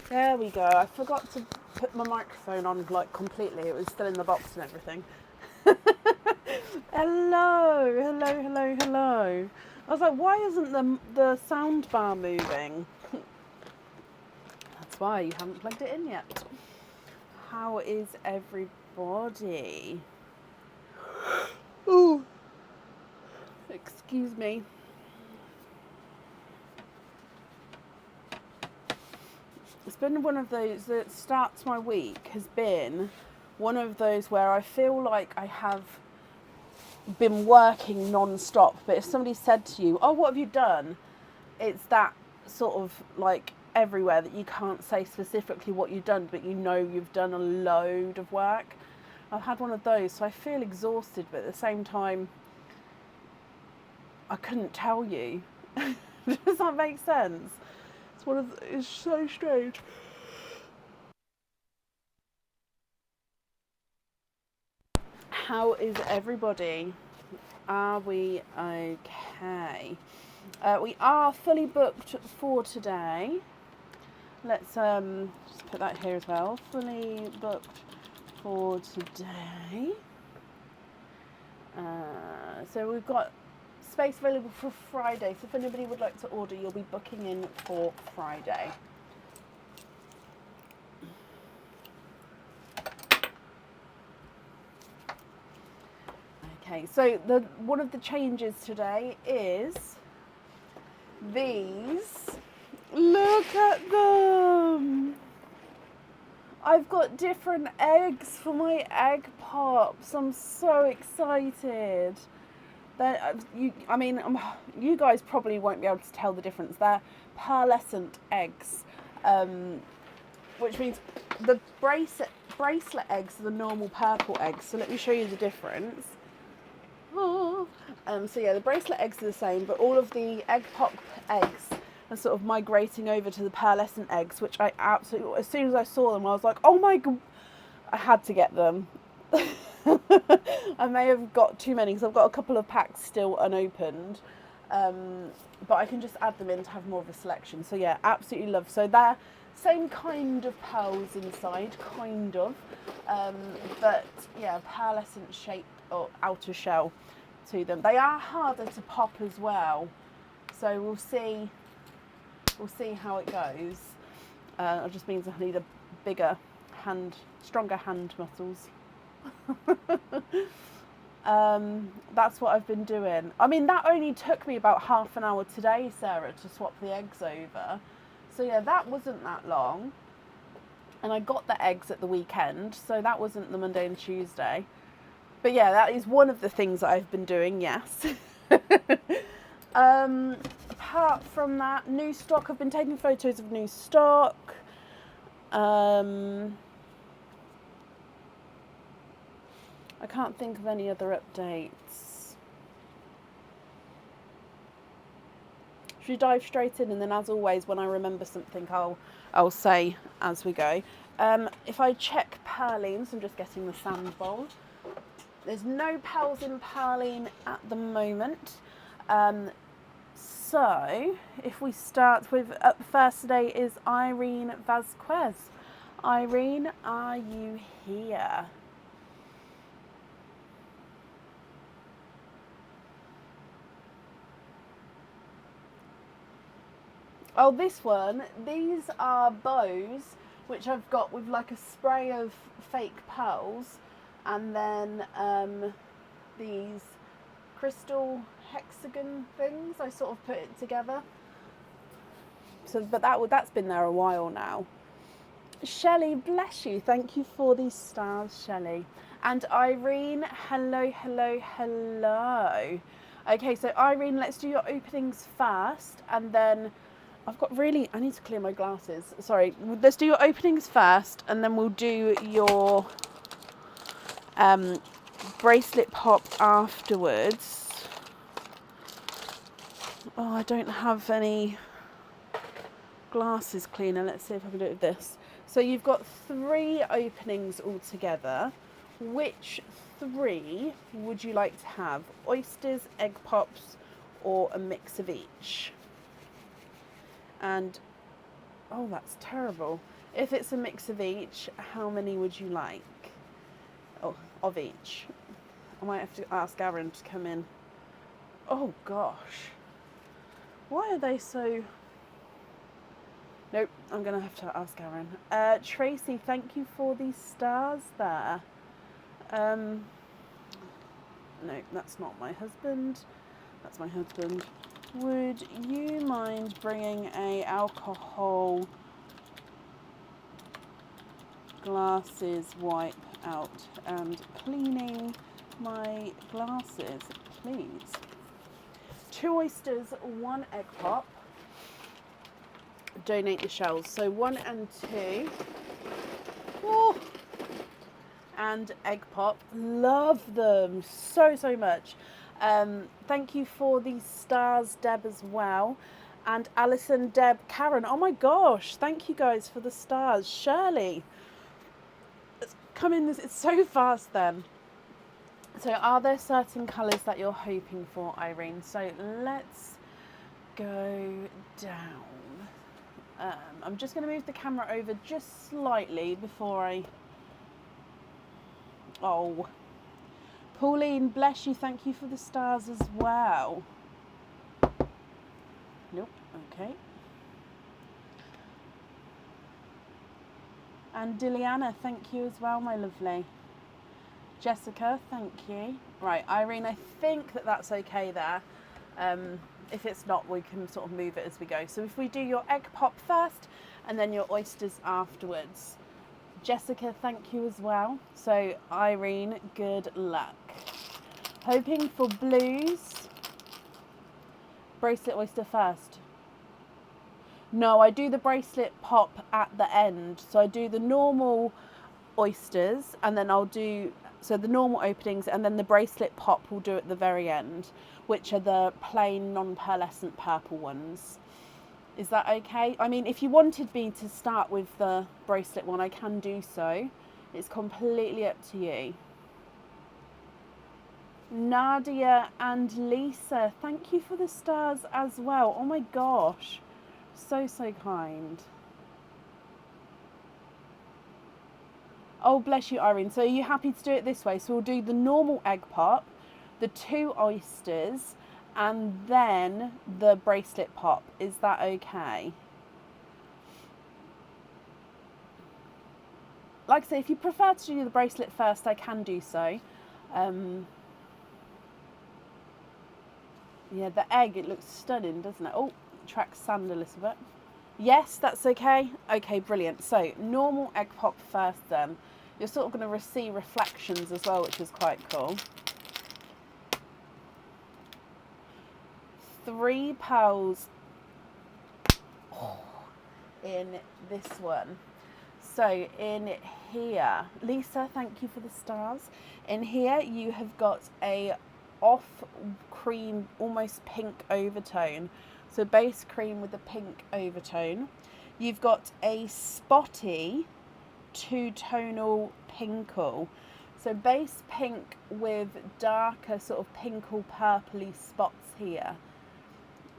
There we go. I forgot to put my microphone on like completely. It was still in the box and everything. Hello, hello, hello, hello. I was like, why isn't the sound bar moving? That's why you haven't plugged it in yet. How is everybody? Ooh, excuse me. It's been one of those that starts my week, has been one of those where I feel like I have been working non-stop, but if somebody said to you, oh, what have you done? It's that sort of like everywhere that you can't say specifically what you've done, but you know you've done a load of work. I've had one of those, so I feel exhausted, but at the same time, I couldn't tell you. Does that make sense? It's so strange. How is everybody? Are we okay? We are fully booked for today. Let's just put that here as well. Fully booked for today. So we've got space available for Friday. So if anybody would like to order, you'll be booking in for Friday. Okay, so one of the changes today is these. Look at them! I've got different eggs for my egg pops. I'm so excited. You guys probably won't be able to tell the difference. They're pearlescent eggs, which means the bracelet eggs are the normal purple eggs. So let me show you the difference. So yeah, the bracelet eggs are the same, but all of the egg pop eggs are sort of migrating over to the pearlescent eggs, which I absolutely, as soon as I saw them, I was like, oh my god, I had to get them. I may have got too many because I've got a couple of packs still unopened, but I can just add them in to have more of a selection. So yeah, absolutely love. So they're same kind of pearls inside, kind of, but yeah, pearlescent shape or outer shell to them. They are harder to pop as well, so we'll see how it goes. It just means I need a bigger hand, stronger hand muscles. That's what I've been doing. I mean, that only took me about half an hour today, Sarah, to swap the eggs over. So yeah, that wasn't that long. And I got the eggs at the weekend, so that wasn't the Monday and Tuesday. But yeah, that is one of the things that I've been doing, yes. Apart from that, new stock, I've been taking photos of new stock. I can't think of any other updates. Should we dive straight in, and then as always, when I remember something, I'll say as we go. If I check Pearlines, I'm just getting the sand bowl. There's no pearls in Pearline at the moment. So if we start with, up first today is Irene Vasquez. Irene, are you here? Oh, this one, these are bows, which I've got with like a spray of fake pearls, and then these crystal hexagon things. I sort of put it together. So, but that's been there a while now. Shelley, bless you. Thank you for these stars, Shelley. And Irene, hello, hello, hello. Okay, so Irene, let's do your openings first, and then I need to clear my glasses. Sorry, let's do your openings first, and then we'll do your bracelet pop afterwards. Oh, I don't have any glasses cleaner. Let's see if I can do it with this. So you've got 3 openings altogether. Which 3 would you like to have? Oysters, egg pops, or a mix of each? And, oh, that's terrible. If it's a mix of each, how many would you like? Oh, of each. I might have to ask Aaron to come in. Oh gosh. Why are they so... Nope, I'm going to have to ask Aaron. Tracy, thank you for these stars there. No, that's not my husband. That's my husband. Would you mind bringing a alcohol glasses wipe out and cleaning my glasses, please? 2 oysters, 1 egg pop. Donate the shells. So 1 and 2. Oh. And egg pop. Love them so much. Thank you for these stars, Deb, as well. And Alison, Deb, Karen. Oh my gosh. Thank you guys for the stars. Shirley. It's coming. It's so fast then. So are there certain colours that you're hoping for, Irene? So let's go down. I'm just going to move the camera over just slightly before I... Oh. Pauline, bless you. Thank you for the stars as well. Nope. Okay. And Diliana, thank you as well, my lovely. Jessica, thank you. Right, Irene, I think that's okay there. If it's not, we can sort of move it as we go. So if we do your egg pop first and then your oysters afterwards. Jessica, thank you as well. So Irene, good luck. Hoping for blues. Bracelet oyster first. No, I do the bracelet pop at the end. So I do the normal oysters and then I'll do... So the normal openings and then the bracelet pop we'll do at the very end, which are the plain non-pearlescent purple ones. Is that okay? I mean, if you wanted me to start with the bracelet one, I can do so. It's completely up to you. Nadia and Lisa, thank you for the stars as well. Oh my gosh. So kind. Oh, bless you, Irene. So are you happy to do it this way? So we'll do the normal egg pop, the 2 oysters, and then the bracelet pop. Is that okay? Like I say, if you prefer to do the bracelet first, I can do so. Yeah, the egg, it looks stunning, doesn't it? Oh, it tracks sand a little bit. Yes, that's okay. Okay, brilliant. So normal egg pop first then. You're sort of going to see reflections as well, which is quite cool. 3 pearls in this one. So in here, Lisa, thank you for the stars. In here you have got a off cream, almost pink overtone. So base cream with a pink overtone. You've got a spotty 2-tonal pinkle. So base pink with darker sort of pinkle purpley spots here.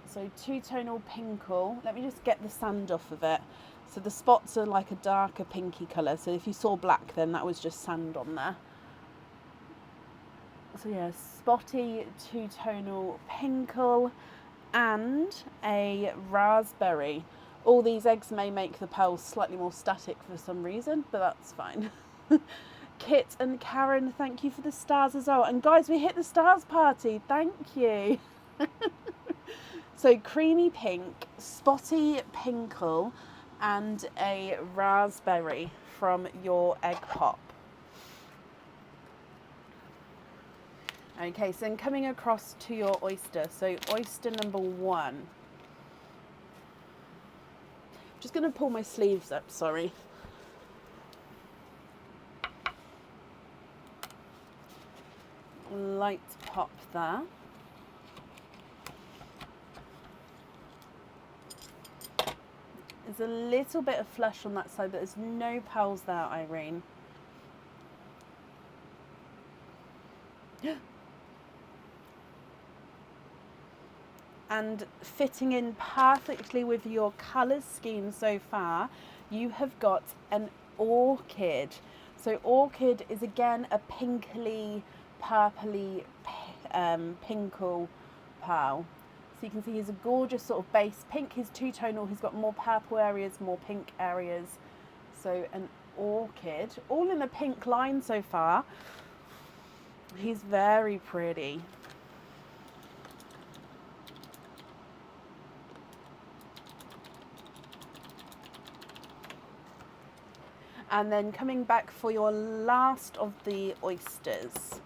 So 2-tonal pinkle. Let me just get the sand off of it. So the spots are like a darker pinky colour. So if you saw black, then that was just sand on there. So yeah, spotty 2-tonal pinkle and a raspberry. All these eggs may make the pearls slightly more static for some reason, but that's fine. Kit and Karen, thank you for the stars as well. And guys, we hit the stars party. Thank you. So creamy pink, spotty pinkle, and a raspberry from your egg pop. Okay, so then coming across to your oyster. So oyster number 1. Just going to pull my sleeves up, sorry. Light pop there. There's a little bit of flush on that side, but there's no pearls there, Irene. And fitting in perfectly with your colour scheme so far You have got an orchid. So orchid is again a pinkly, purpley, pinkle pearl. So you can see he's a gorgeous sort of base pink. He's two-tonal. He's got more purple areas, more pink areas. So an orchid, all in a pink line so far. He's very pretty. And then coming back for your last of the oysters.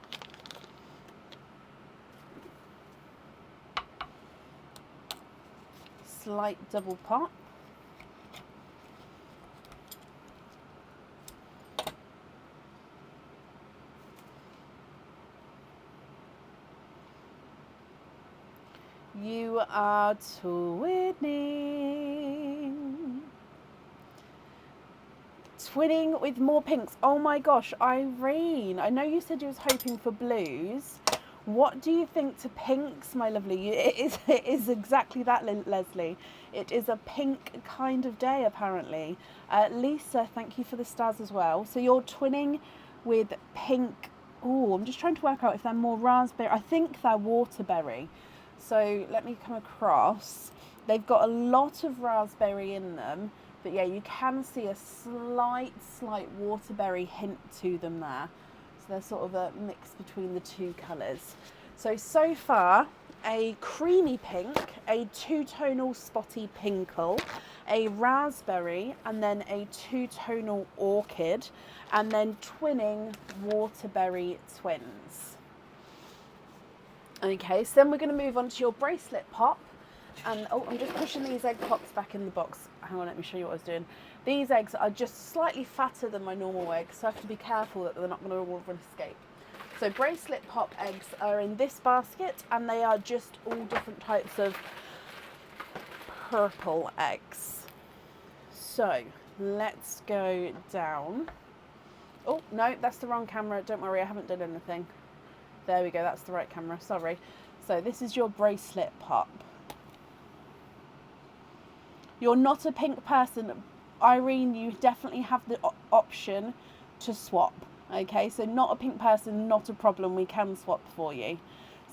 Slight double pop. You are twinning. Twinning with more pinks. Oh my gosh, Irene, I know you said you was hoping for blues. What do you think to pinks, my lovely? It is exactly that, Leslie. It is a pink kind of day, apparently. Lisa, thank you for the stars as well. So you're twinning with pink. Oh, I'm just trying to work out if they're more raspberry. I think they're waterberry. So let me come across. They've got a lot of raspberry in them. But yeah, you can see a slight waterberry hint to them there. So they're sort of a mix between the two colours. So far, a creamy pink, a two-tonal spotty pinkle, a raspberry, and then a two-tonal orchid, and then twinning waterberry twins. Okay, so then we're going to move on to your bracelet pop. And oh, I'm just pushing these egg pops back in the box. Hang on, let me show you what I was doing. These eggs are just slightly fatter than my normal eggs, so I have to be careful that they're not going to all escape. So bracelet pop eggs are in this basket, and they are just all different types of purple eggs. So let's go down. Oh, no, that's the wrong camera. Don't worry, I haven't done anything. There we go, that's the right camera, sorry. So this is your bracelet pop. You're not a pink person, Irene, you definitely have the option to swap. Okay, so not a pink person, not a problem, we can swap for you.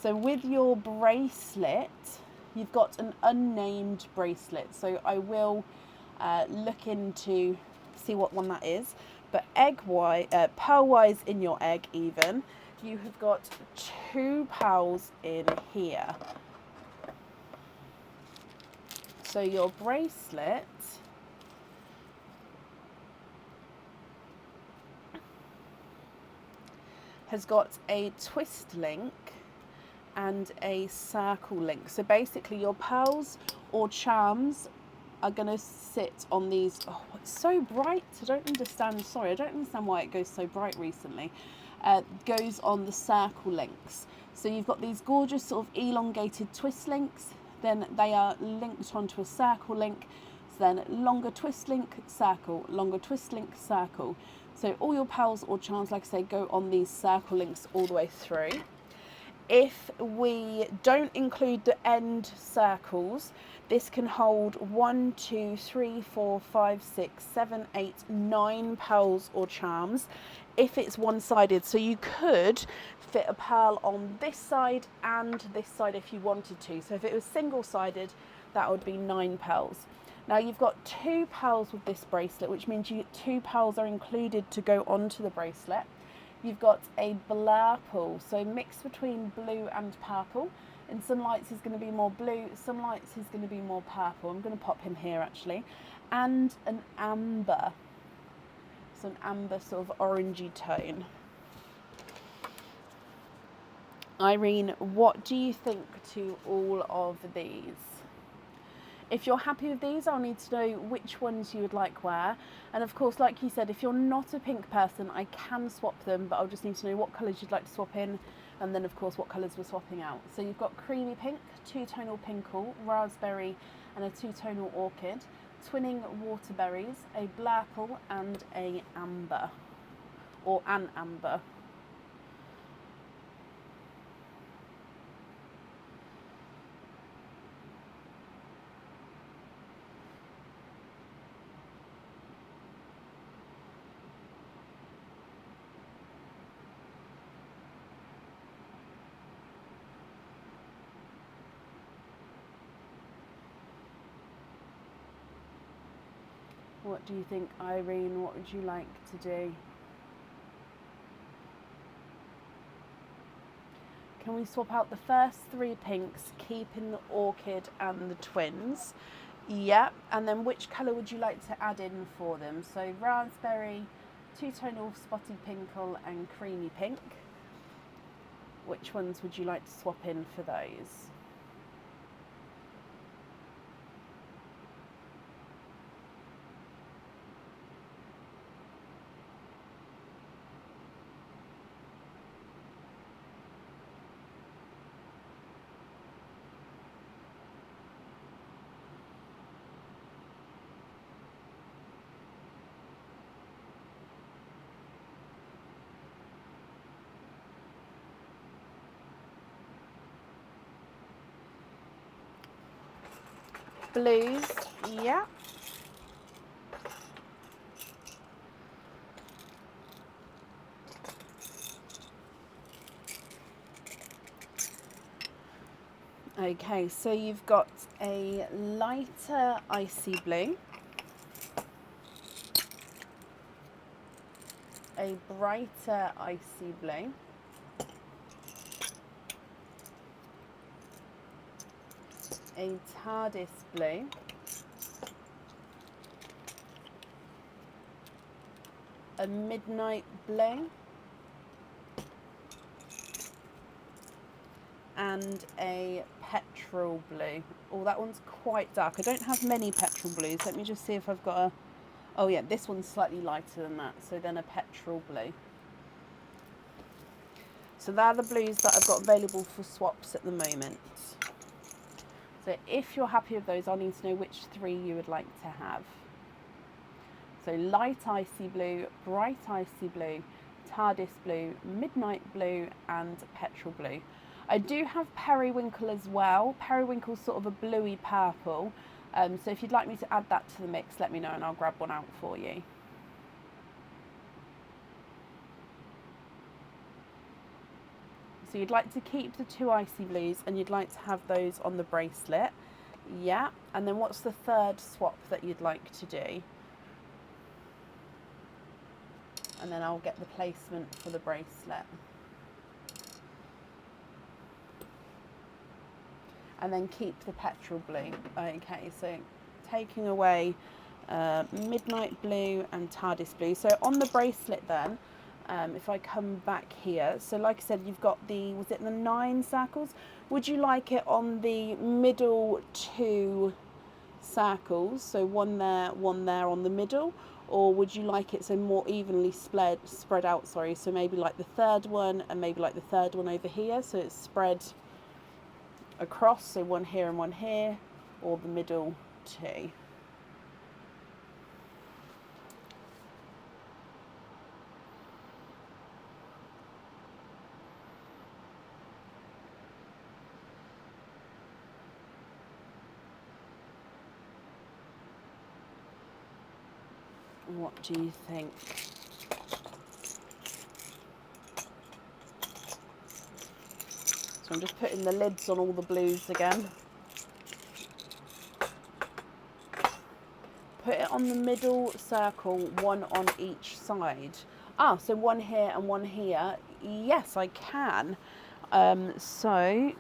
So with your bracelet, you've got an unnamed bracelet. So I will look into, see what one that is. But pearl-wise in your egg even, you have got 2 pearls in here. So your bracelet has got a twist link and a circle link. So basically your pearls or charms are going to sit on these. Oh, it's so bright. I don't understand. Sorry, I don't understand why it goes so bright recently. Goes on the circle links. So you've got these gorgeous sort of elongated twist links. Then they are linked onto a circle link. So then longer twist link, circle, longer twist link, circle. So all your pearls or charms, like I say, go on these circle links all the way through. If we don't include the end circles, this can hold 1, 2, 3, 4, 5, 6, 7, 8, 9 pearls or charms if it's one-sided. So you could fit a pearl on this side and this side if you wanted to. So if it was single-sided, that would be 9 pearls. Now you've got 2 pearls with this bracelet, which means 2 pearls are included to go onto the bracelet. You've got a blurple, so mixed between blue and purple. In some lights he's going to be more blue, some lights he's going to be more purple. I'm going to pop him here actually. And an amber, so an amber sort of orangey tone. Irene, what do you think to all of these? If you're happy with these, I'll need to know which ones you would like where. And of course, like you said, if you're not a pink person, I can swap them, but I'll just need to know what colours you'd like to swap in, and then of course what colours we're swapping out. So you've got creamy pink, 2-tonal pinkle, raspberry, and a 2-tonal orchid, twinning waterberries, a blurple, and a amber, or an amber. What do you think, Irene? What would you like to do? Can we swap out the first 3 pinks, keeping the orchid and the twins? Yep. And then which colour would you like to add in for them? So raspberry, two-tonal spotty pinkle and creamy pink. Which ones would you like to swap in for those? Blues, yeah. Okay, so you've got a lighter icy blue, a brighter icy blue, a TARDIS blue, a midnight blue, and a petrol blue. Oh, that one's quite dark. I don't have many petrol blues. Let me just see if I've got a... Oh yeah, this one's slightly lighter than that. So then a petrol blue. So they're the blues that I've got available for swaps at the moment. So if you're happy with those, I'll need to know which 3 you would like to have. So light icy blue, bright icy blue, TARDIS blue, midnight blue, and petrol blue. I do have periwinkle as well. Periwinkle's sort of a bluey purple. So if you'd like me to add that to the mix, let me know and I'll grab one out for you. So you'd like to keep the 2 icy blues and you'd like to have those on the bracelet. Yeah. And then what's the 3rd swap that you'd like to do? And then I'll get the placement for the bracelet. And then keep the petrol blue. Okay, so taking away midnight blue and TARDIS blue. So on the bracelet then, if I come back here, so like I said, you've got the, was it the 9 circles? Would you like it on the middle 2 circles, so one there on the middle, or would you like it so more evenly spread out, sorry, so maybe like the 3rd one and maybe like the 3rd one over here, so it's spread across, so one here and one here, or the middle 2? What do you think? So I'm just putting the lids on all the blues again. Put it on the middle circle, one on each side. Ah, so one here and one here. Yes, I can. So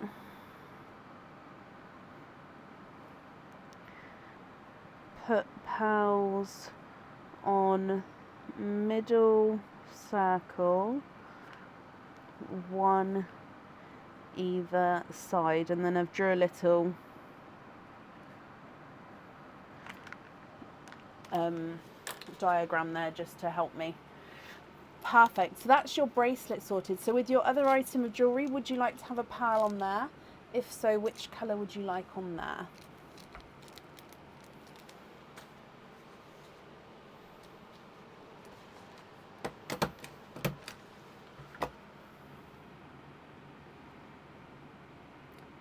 put pearls on middle circle, one either side, and then I've drew a little diagram there just to help me. Perfect. So that's your bracelet sorted. So with your other item of jewellery, would you like to have a pearl on there? If so, which colour would you like on there?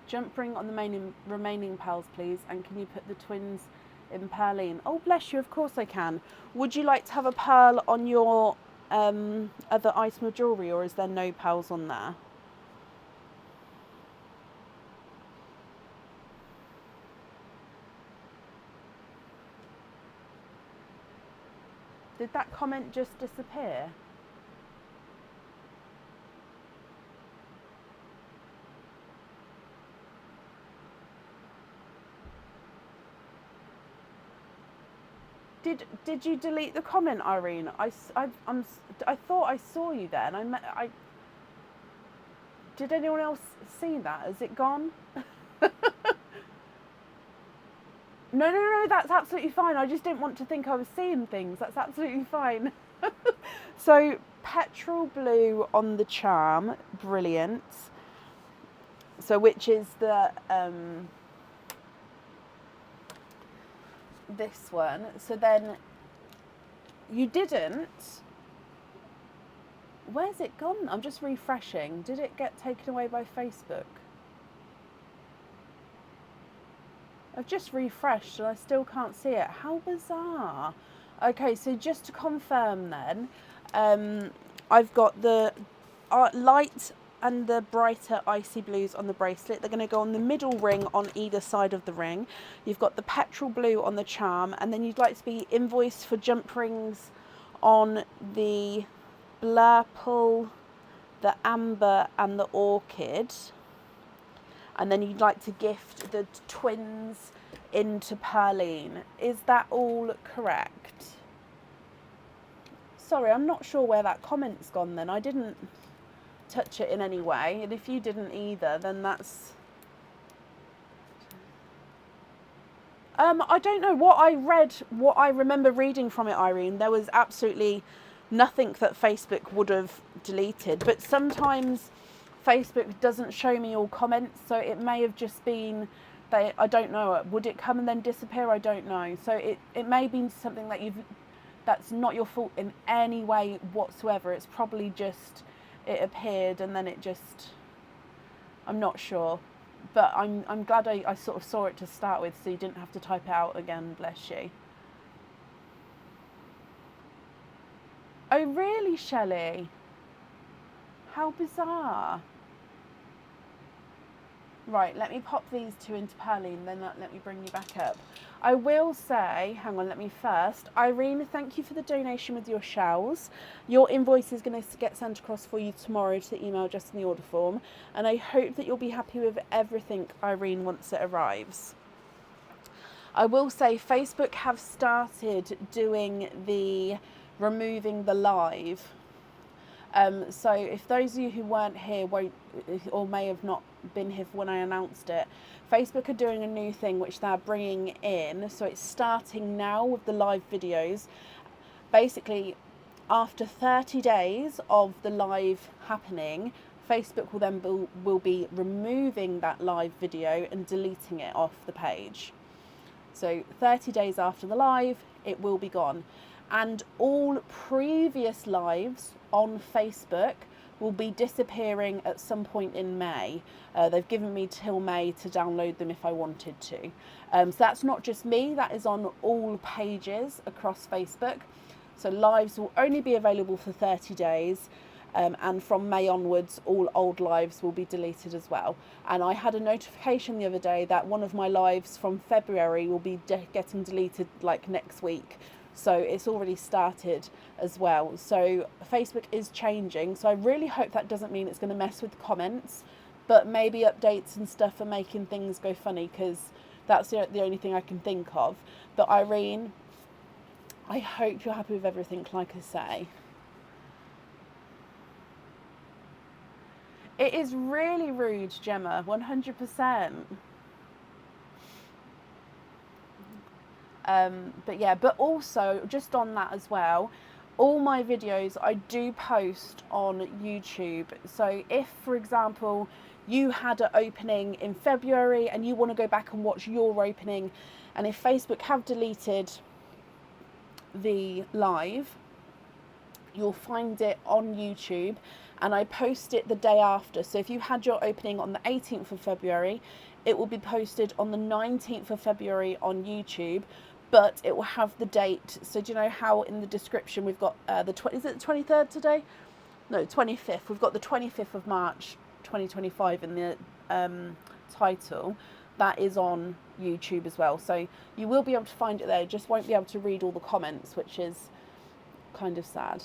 Jump ring on the remaining pearls, please. And can you put the twins in perline? Oh, bless you. Of course I can. Would you like to have a pearl on your other item of jewellery, or is there no pearls on there? Did that comment just disappear? Did you delete the comment, Irene? I thought I saw you there, and did anyone else see that? Has it gone? No, that's absolutely fine. I just didn't want to think I was seeing things. That's absolutely fine. So, petrol blue on the charm, brilliant. So, which is the this one. So then you didn't. Where's it gone? I'm just refreshing. Did it get taken away by Facebook? I've just refreshed and I still can't see it. How bizarre. Okay, so just to confirm then, I've got the light and the brighter icy blues on the bracelet. They're going to go on the middle ring on either side of the ring. You've got the petrol blue on the charm, and then you'd like to be invoiced for jump rings on the blurple, the amber and the orchid. And then you'd like to gift the twins into Perline. Is that all correct? Sorry, I'm not sure where that comment's gone then. I didn't touch it in any way, and if you didn't either, then that's I don't know what I read, what I remember reading from it, Irene. There was absolutely nothing that Facebook would have deleted, but sometimes Facebook doesn't show me all comments, so it may have just been I don't know, would it come and then disappear? I don't know. So it may be something that that's not your fault in any way whatsoever. It's probably just it appeared and then it just, I'm not sure, but I'm glad I sort of saw it to start with, so you didn't have to type it out again. Bless you. Oh really, Shelley? How bizarre. Right, let me pop these two into Perline, then let me bring you back up. I will say, hang on, let me first. Irene, thank you for the donation with your shells. Your invoice is going to get sent across for you tomorrow to the email just in the order form. And I hope that you'll be happy with everything, Irene, once it arrives. I will say Facebook have started doing removing the live. So if those of you who weren't here won't, or may have not been here when I announced it, Facebook are doing a new thing which they're bringing in. So it's starting now with the live videos. Basically, after 30 days of the live happening, Facebook will then will be removing that live video and deleting it off the page. So 30 days after the live, it will be gone. And all previous lives on Facebook will be disappearing at some point in May. They've given me till May to download them if I wanted to. So that's not just me, that is on all pages across Facebook. So lives will only be available for 30 days. And from May onwards, all old lives will be deleted as well. And I had a notification the other day that one of my lives from February will be getting deleted like next week. So it's already started as well. So Facebook is changing. So I really hope that doesn't mean it's going to mess with comments, but maybe updates and stuff are making things go funny, because that's the only thing I can think of. But Irene, I hope you're happy with everything, like I say. It is really rude, Gemma, 100%. But yeah, but also just on that as well, all my videos I do post on YouTube. So if, for example, you had an opening in February and you want to go back and watch your opening, and if Facebook have deleted the live, you'll find it on YouTube, and I post it the day after. So if you had your opening on the 18th of February, it will be posted on the 19th of February on YouTube, but it will have the date. So do you know how in the description we've got is it the 23rd today? No, 25th. We've got the 25th of March 2025 in the title. That is on YouTube as well. So you will be able to find it there. Just won't be able to read all the comments, which is kind of sad.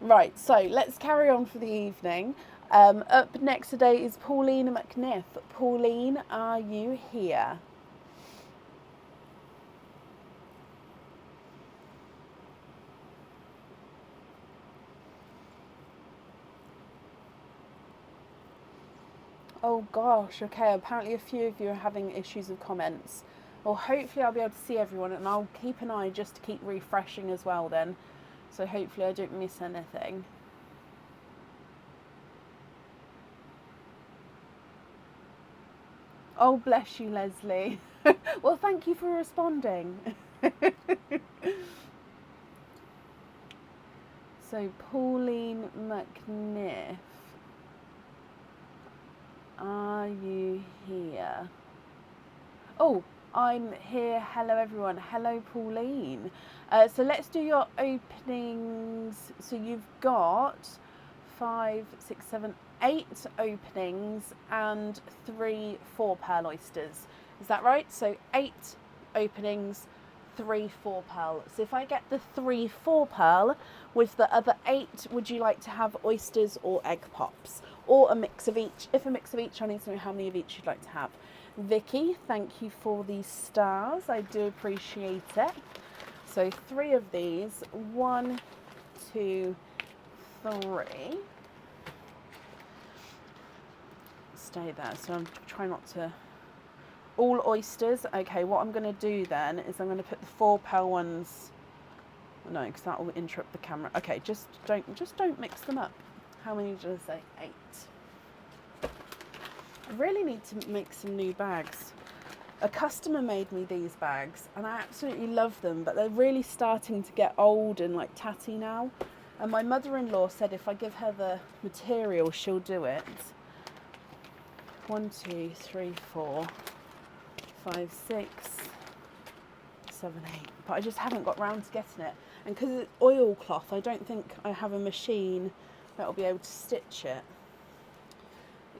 Right, so let's carry on for the evening. Up next today is Pauline McNiff. Pauline, are you here? Oh gosh, okay, apparently a few of you are having issues with comments. Well, hopefully I'll be able to see everyone, and I'll keep an eye just to keep refreshing as well then. So hopefully I don't miss anything. Oh, bless you, Leslie. Well, thank you for responding. So, Pauline McNiff, are you here? Oh, I'm here. Hello, everyone. Hello, Pauline. So let's do your openings. So you've got 5, 6, 7, 8 openings and 3 4-pearl oysters. Is that right? So 8 openings, 3 4-pearl. So if I get the 3 4-pearl with the other 8, would you like to have oysters or egg pops? Or a mix of each? If a mix of each, I need to know how many of each you'd like to have. Vicky, thank you for these stars. I do appreciate it. So 3 of these. 1, 2, 3. Stay there. So I'm trying not to. All oysters. Okay, what I'm going to do then is I'm going to put the 4-pearl ones. No, because that will interrupt the camera. Okay, just don't mix them up. How many did I say? 8. I really need to make some new bags. A customer made me these bags and I absolutely love them, but they're really starting to get old and like tatty now. And my mother-in-law said if I give her the material, she'll do it. 1, 2, 3, 4, 5, 6, 7, 8. But I just haven't got round to getting it. And because it's oilcloth, I don't think I have a machine that will be able to stitch it.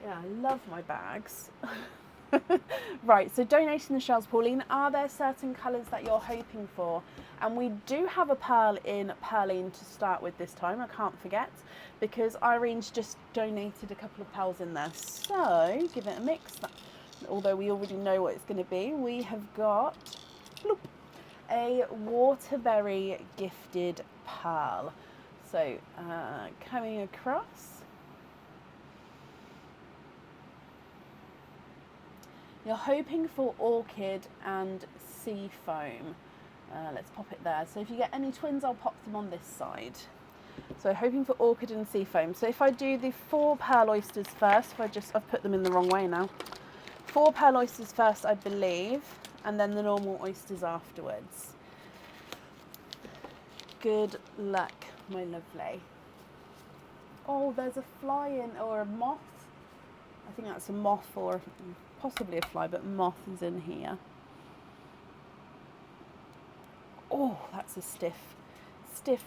Yeah, I love my bags. Right, so donating the shells, Pauline, are there certain colours that you're hoping for? And we do have a pearl in Pearline to start with this time, I can't forget, because Irene's just donated a couple of pearls in there. So, give it a mix. Although we already know what it's going to be, we have got bloop, a Waterberry gifted pearl. So, coming across. You're hoping for orchid and sea foam. Let's pop it there. So if you get any twins, I'll pop them on this side. So hoping for orchid and sea foam. So if I do the 4-pearl oysters first, I've put them in the wrong way now. 4-pearl oysters first, I believe, and then the normal oysters afterwards. Good luck, my lovely. Oh, there's a fly in, or a moth. I think that's a moth or possibly a fly, but moth is in here. Oh, that's a stiff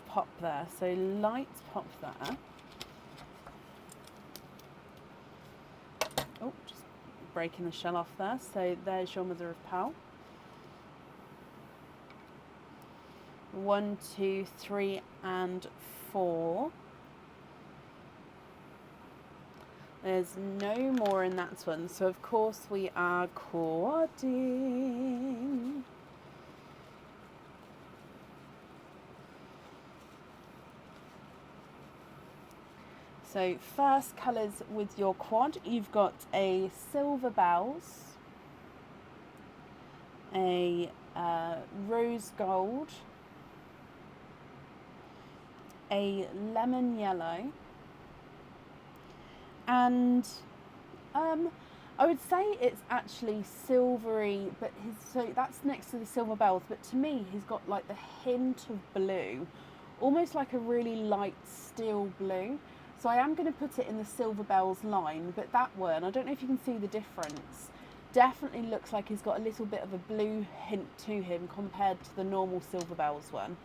pop there. So light pop there. Oh, just breaking the shell off there. So there's your mother of pearl. 1, 2, 3, and 4. There's no more in that one, so of course we are quadding. So first colours with your quad, you've got a silver bells, a rose gold, a lemon yellow, and I would say it's actually silvery, but so that's next to the silver bells, but to me he's got like the hint of blue, almost like a really light steel blue. So I am going to put it in the silver bells line, but that one, I don't know if you can see the difference, definitely looks like he's got a little bit of a blue hint to him compared to the normal silver bells one.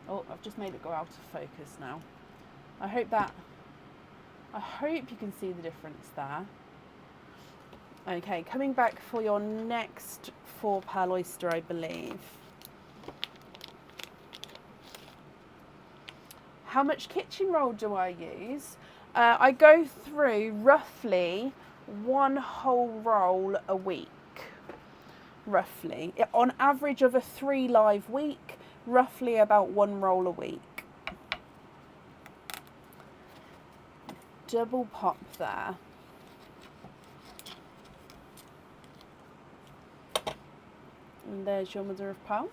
Oh, I've just made it go out of focus now. I hope you can see the difference there. Okay, coming back for your next 4-pearl oyster, I believe. How much kitchen roll do I use? I go through roughly one whole roll a week. Roughly. On average of a 3 live week, roughly about one roll a week. Double pop there. And there's your mother of pearl.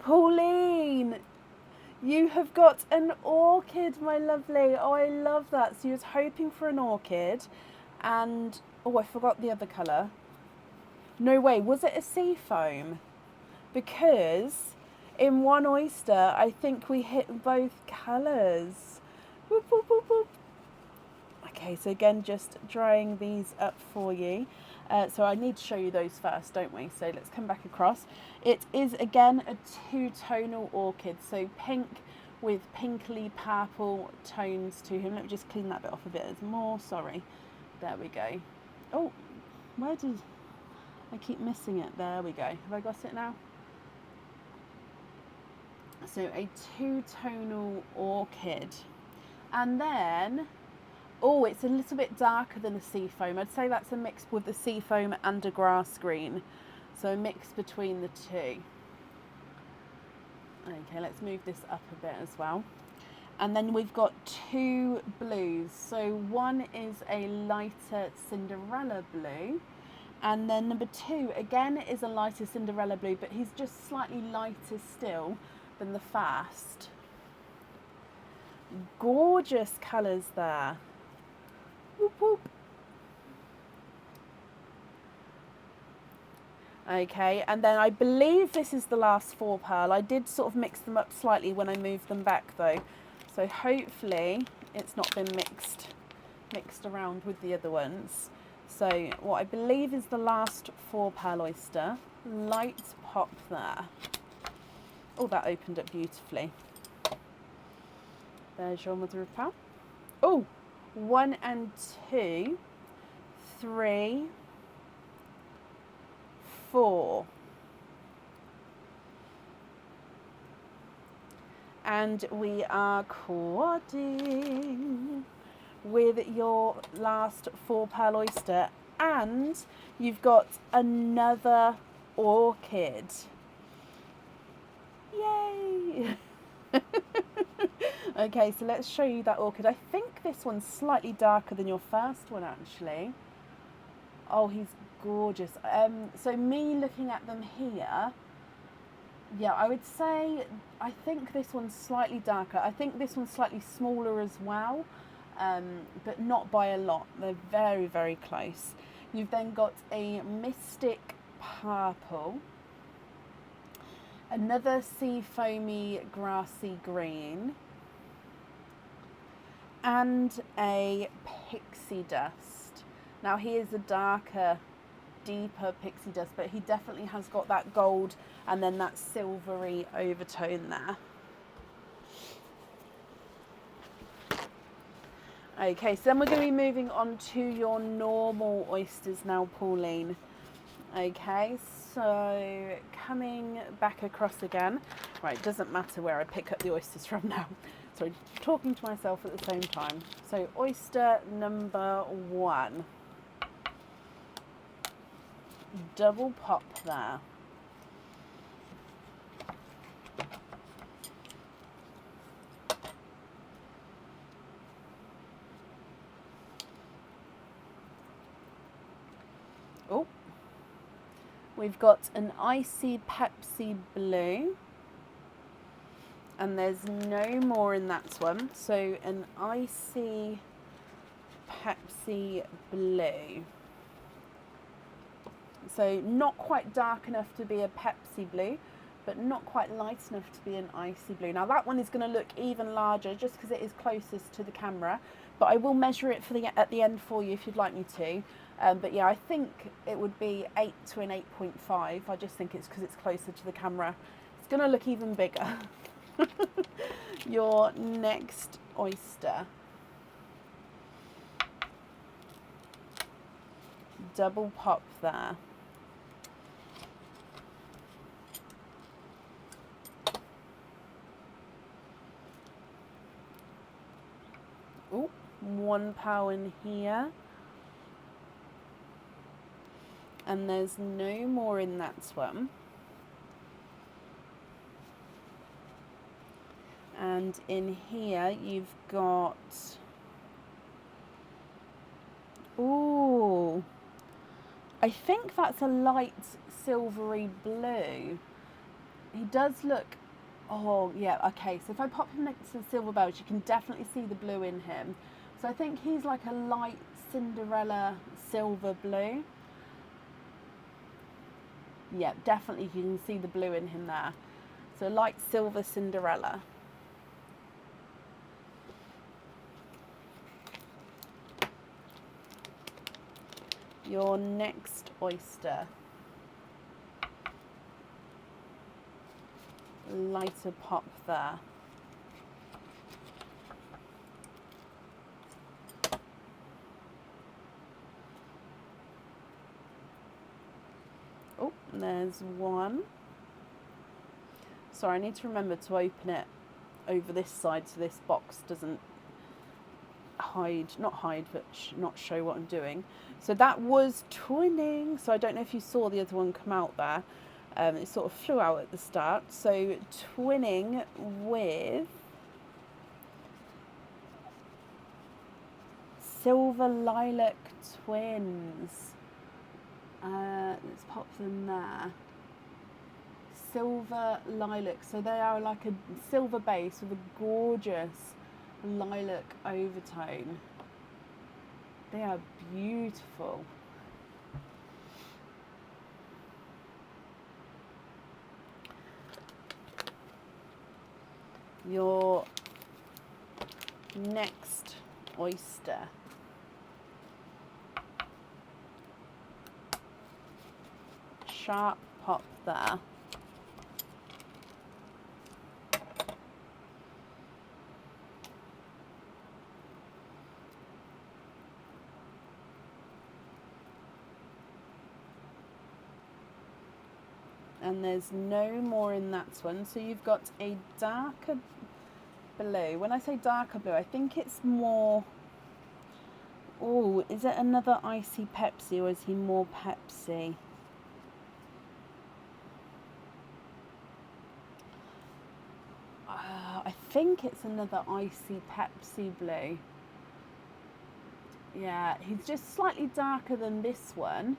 Pauline, you have got an orchid, my lovely. Oh, I love that. So you was hoping for an orchid and, oh, I forgot the other colour. No way, was it a sea foam? Because in one oyster, I think we hit both colours. Whoop, whoop, whoop, whoop. Okay, so again, just drying these up for you. So I need to show you those first, don't we? So let's come back across. It is, again, a two-tonal orchid. So pink with pinkly purple tones to him. Let me just clean that bit off a bit. There's more, sorry. There we go. Oh, where did... I keep missing it. There we go. Have I got it now? So a two-tonal orchid. And then... oh, it's a little bit darker than a sea foam. I'd say that's a mix with the sea foam and a grass green. So a mix between the two. Okay, let's move this up a bit as well. And then we've got two blues. So one is a lighter Cinderella blue. And then number two, again, is a lighter Cinderella blue, but he's just slightly lighter still than the first. Gorgeous colours there. Whoop, whoop. Okay, and then I believe this is the last 4 pearl. I did sort of mix them up slightly when I moved them back though. So hopefully it's not been mixed around with the other ones. So what I believe is the last 4 pearl oyster. Light pop there. Oh, that opened up beautifully. There's your mother of pearl. Oh, 1 and 2, 3, 4. And we are quadding with your last 4 pearl oyster, and you've got another orchid. Yay! Okay, so let's show you that orchid. I think this one's slightly darker than your first one, actually. Oh, he's gorgeous. So me looking at them here, yeah, I would say I think this one's slightly darker. I think this one's slightly smaller as well, but not by a lot. They're very, very close. You've then got a mystic purple, another sea foamy grassy green, and a pixie dust. Now he is a darker, deeper pixie dust, but he definitely has got that gold and then that silvery overtone there. Okay, so then we're going to be moving on to your normal oysters now, Pauline. Okay, so coming back across again. Right, doesn't matter where I pick up the oysters from now. Sorry, talking to myself at the same time. So oyster number 1. Double pop there. Oh, we've got an icy Pepsi blue, and there's no more in that one. So an icy Pepsi blue. So not quite dark enough to be a Pepsi blue, but not quite light enough to be an icy blue. Now that one is going to look even larger just because it is closest to the camera, but I will measure it at the end for you if you'd like me to. But yeah, I think it would be 8 to an 8.5. I just think it's because it's closer to the camera. It's going to look even bigger. Your next oyster. Double pop there. £1 in here. And there's no more in that one. And in here you've got, ooh, I think that's a light silvery blue. He does look, oh yeah, okay, so if I pop him next to the silver bells, you can definitely see the blue in him. So I think he's like a light Cinderella silver blue. Yeah, definitely you can see the blue in him there. So light silver Cinderella. Your next oyster. Lighter pop there. Oh, there's one. Sorry, I need to remember to open it over this side so this box doesn't not show what I'm doing. So that was twinning. So I don't know if you saw the other one come out there. It sort of flew out at the start. So twinning with silver lilac twins. Let's pop them there. Silver lilac. So they are like a silver base with a gorgeous lilac overtone. They are beautiful. Your next oyster. Sharp pop there. And there's no more in that one. So you've got a darker blue. When I say darker blue, I think it's more, oh, is it another icy Pepsi or is he more Pepsi? I think it's another icy Pepsi blue. Yeah, he's just slightly darker than this one,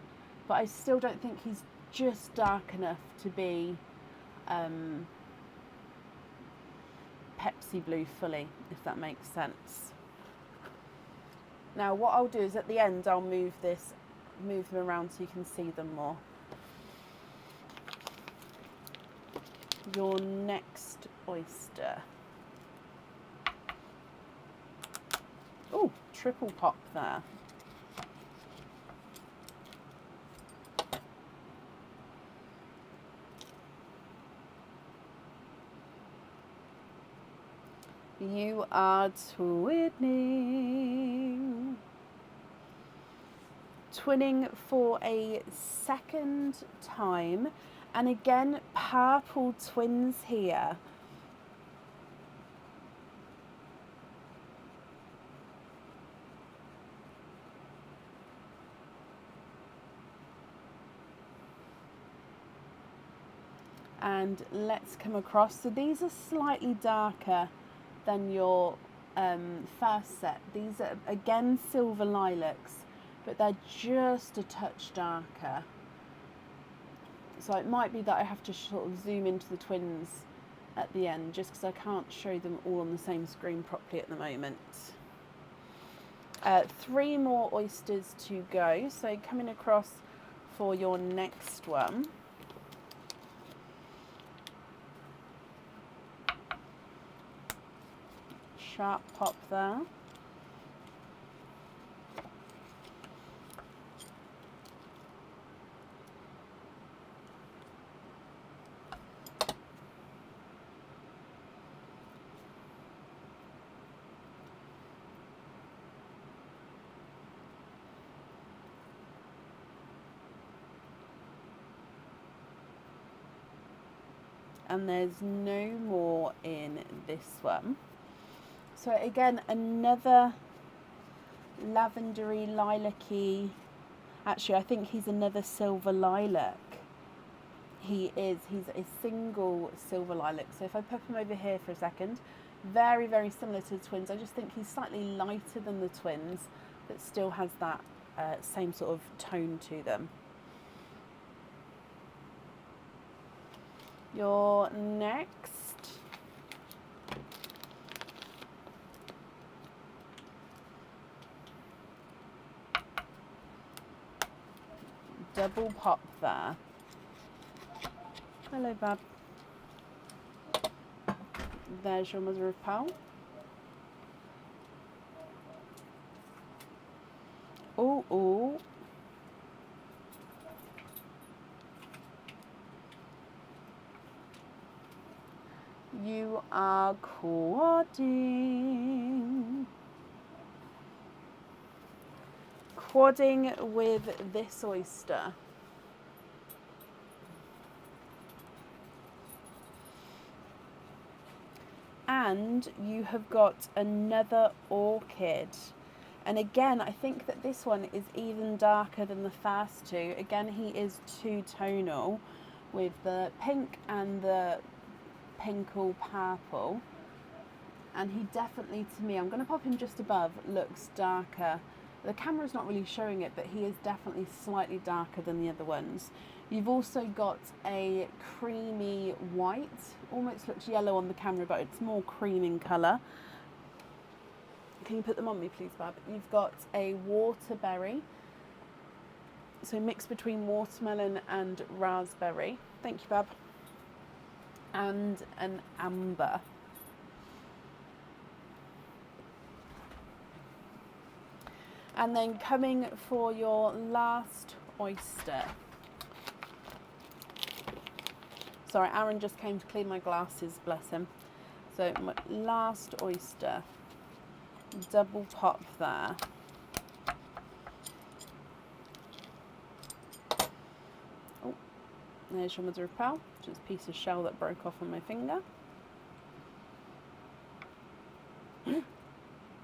but I still don't think he's just dark enough to be Pepsi blue fully, if that makes sense. Now what I'll do is at the end I'll move them around so you can see them more. Your next oyster. Oh, triple pop there. You are twinning. Twinning for a second time. And again, purple twins here. And let's come across. So these are slightly darker than your first set. These are again silver lilacs, but they're just a touch darker. So it might be that I have to sort of zoom into the twins at the end, just because I can't show them all on the same screen properly at the moment. 3 more oysters to go. So coming across for your next one. Sharp pop there. And there's no more in this one. So again, another lavendery, lilac-y. Actually, I think he's another silver lilac. He's a single silver lilac. So if I pop him over here for a second, very, very similar to the twins. I just think he's slightly lighter than the twins, but still has that same sort of tone to them. Your next double pop there. Hello, Bab. There's your mother of pearl. Oh, oh. You are quadding. Quadding with this oyster. And you have got another orchid. And again, I think that this one is even darker than the first two. Again, he is two-tonal with the pink and the pinkle purple. And he definitely, to me, I'm going to pop him just above, looks darker. The camera's not really showing it, but he is definitely slightly darker than the other ones. You've also got a creamy white, almost looks yellow on the camera, but it's more cream in colour. Can you put them on me, please, Bab? You've got a waterberry, so mixed between watermelon and raspberry. Thank you, Bab. And an amber. And then coming for your last oyster. Sorry, Aaron just came to clean my glasses, bless him. So my last oyster, double pop there. Oh, there's your mother of pearl, just a piece of shell that broke off on my finger.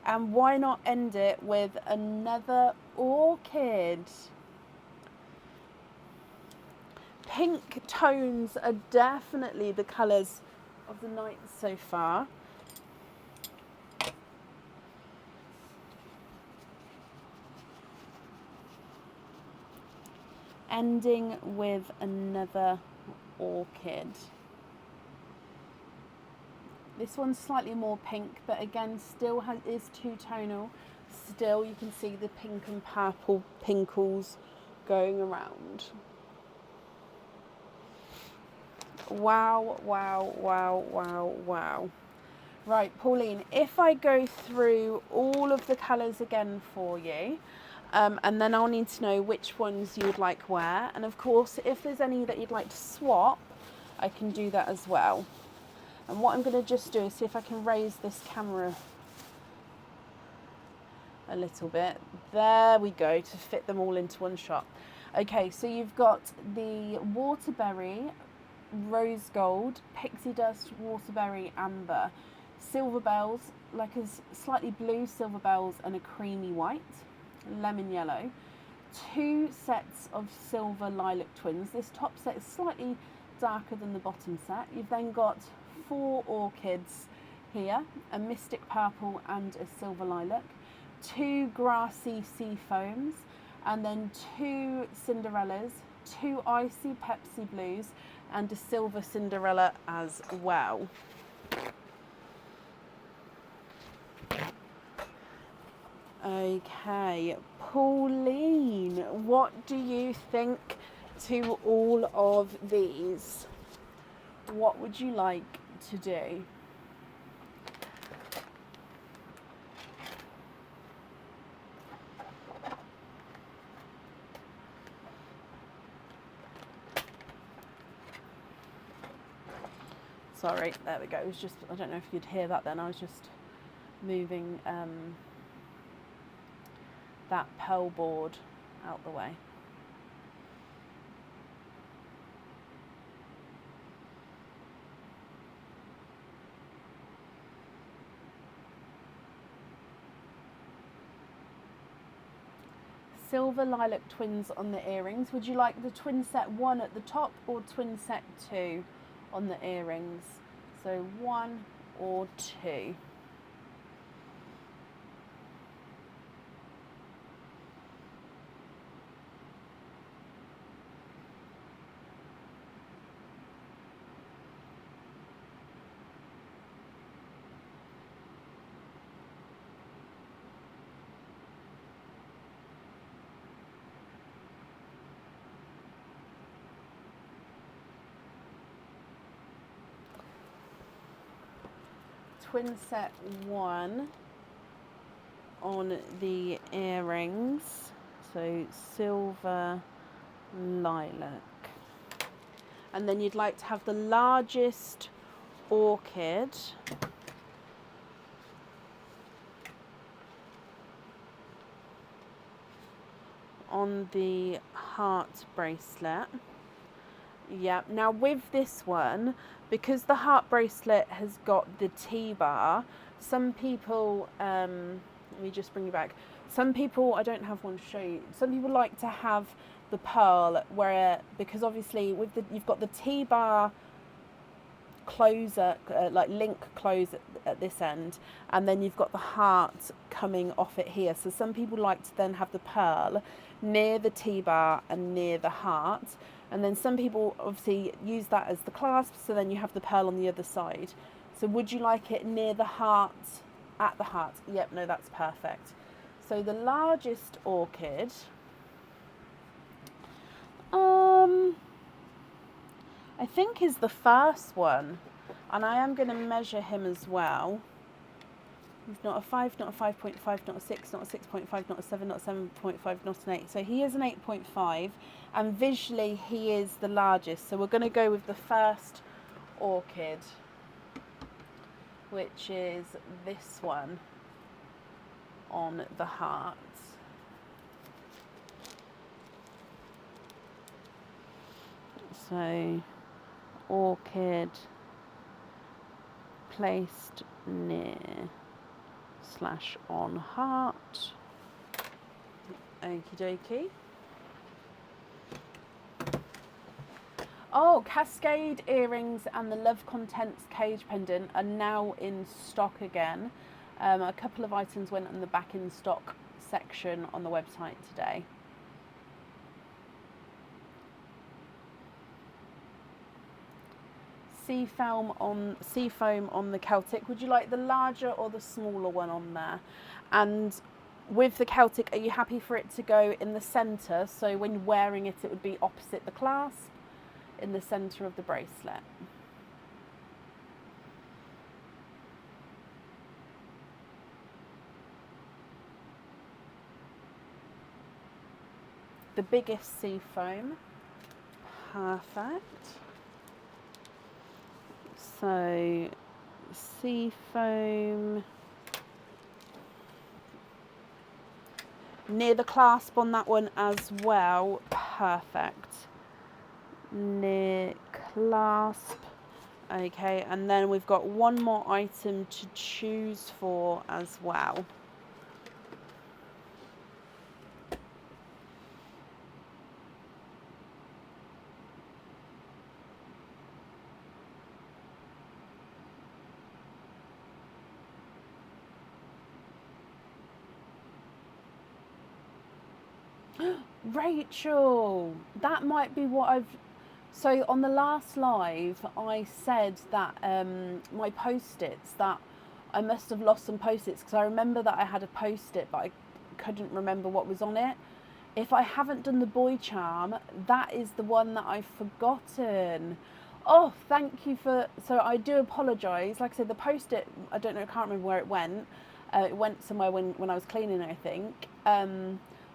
And why not end it with another orchid? Pink tones are definitely the colours of the night so far. Ending with another orchid. This one's slightly more pink, but again, still is two-tonal. Still, you can see the pink and purple pinkles going around. Wow, wow, wow, wow, wow. Right, Pauline, if I go through all of the colours again for you, and then I'll need to know which ones you would like where. And of course, if there's any that you'd like to swap, I can do that as well. And what I'm going to just do is see if I can raise this camera a little bit. There we go, to fit them all into one shot. Okay, so you've got the waterberry, rose gold, pixie dust, waterberry, amber, silver bells, like a slightly blue silver bells and a creamy white, lemon yellow, 2 sets of silver lilac twins. This top set is slightly darker than the bottom set. You've then got 4 orchids here, a mystic purple and a silver lilac, 2 grassy sea foams, and then 2 Cinderellas, 2 icy Pepsi blues, and a silver Cinderella as well. Okay, Pauline, what do you think to all of these? What would you like to do? Sorry, there we go. It was just, I don't know if you'd hear that then. I was just moving that pearl board out the way. silver lilac twins on the earrings. Would you like the twin set 1 at the top or twin set 2 on the earrings? So 1 or 2. Twin set 1 on the earrings, so silver lilac. And then you'd like to have the largest orchid on the heart bracelet. Yeah, now with this one, because the heart bracelet has got the T-bar, some people, let me just bring you back. Some people, I don't have one to show you, some people like to have the pearl, where, because obviously with the, you've got the T-bar closer, like link close at this end, and then you've got the heart coming off it here. So some people like to then have the pearl near the T-bar and near the heart. And then some people obviously use that as the clasp, so then you have the pearl on the other side. So would you like it near the heart, at the heart? Yep, no, that's perfect. So the largest orchid, I think is the first one. And I am going to measure him as well. He's not a 5, not a 5.5, not a 6, not a 6.5, not a 7, not a 7.5, not an 8. So he is an 8.5, and visually he is the largest. So we're going to go with the first orchid, which is this one on the heart. So orchid placed near / on heart. Okie dokie. Oh, Cascade earrings and the Love Contents cage pendant are now in stock again. A couple of items went in the back in stock section on the website today. Seafoam on the Celtic. Would you like the larger or the smaller one on there? And with the Celtic, are you happy for it to go in the centre? So when you're wearing it, it would be opposite the clasp, in the centre of the bracelet. The biggest seafoam. Perfect. So seafoam near the clasp on that one as well. Perfect. Near clasp. Okay, and then we've got one more item to choose for as well. Rachel, that might be what I've... So on the last live, I said that my post-its, that I must have lost some post-its, because I remember that I had a post-it, but I couldn't remember what was on it. If I haven't done the boy charm, that is the one that I've forgotten. Oh, thank you for... So I do apologise. Like I said, the post-it, I don't know, I can't remember where it went. It went somewhere when I was cleaning, I think.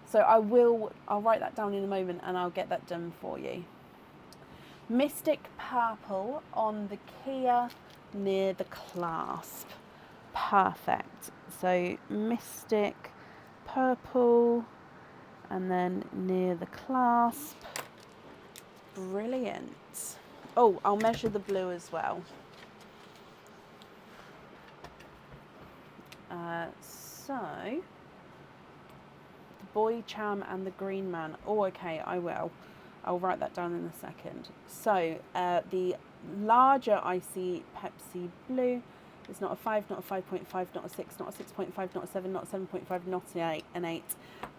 So I'll write that down in a moment and I'll get that done for you. Mystic Purple on the Kia near the clasp. Perfect. So Mystic Purple and then near the clasp. Brilliant. Oh, I'll measure the blue as well. So the Boy Charm and the Green Man. Oh, okay, I will. I'll write that down in a second. So the larger icy Pepsi Blue is not a 5, not a 5.5, not a 6, not a 6.5, not a 7, not a 7.5, not an 8.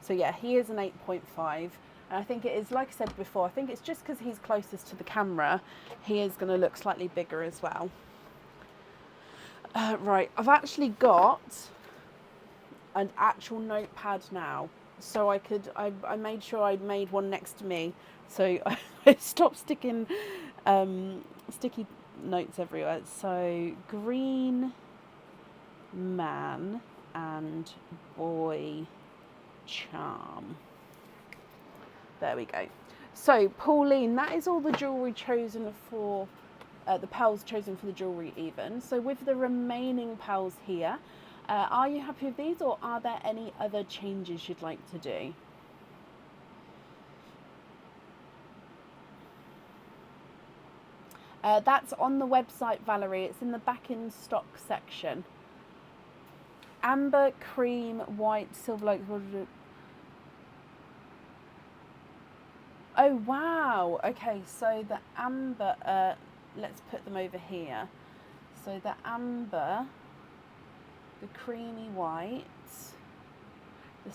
So yeah, he is an 8.5. And I think it is, like I said before, I think it's just because he's closest to the camera, he is going to look slightly bigger as well. Right, I've actually got an actual notepad now. So I made sure I made one next to me. So I stopped sticking sticky notes everywhere. So Green Man and Boy Charm. There we go. So Pauline, that is all the jewellery chosen for, the pearls chosen for the jewellery even. So with the remaining pearls here, are you happy with these, or are there any other changes you'd like to do? That's on the website, Valerie. It's in the back in stock section. Amber, cream, white, silver like. Oh wow. Okay, so the amber. Let's put them over here. So the amber, the creamy white, the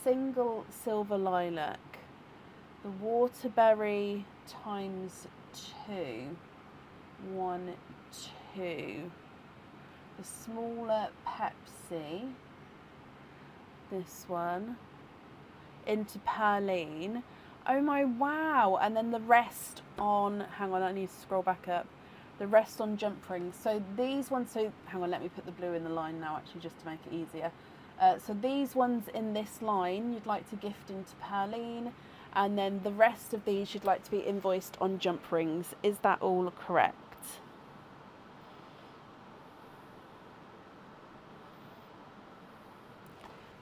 single silver lilac, the waterberry times 2, 1, 2, the smaller Pepsi, this one, into Perline. Oh my wow, and then the rest on, hang on, I need to scroll back up, the rest on jump rings. So these ones, so hang on, let me put the blue in the line now actually, just to make it easier. So these ones in this line you'd like to gift into Perline, and then the rest of these you'd like to be invoiced on jump rings. Is that all correct?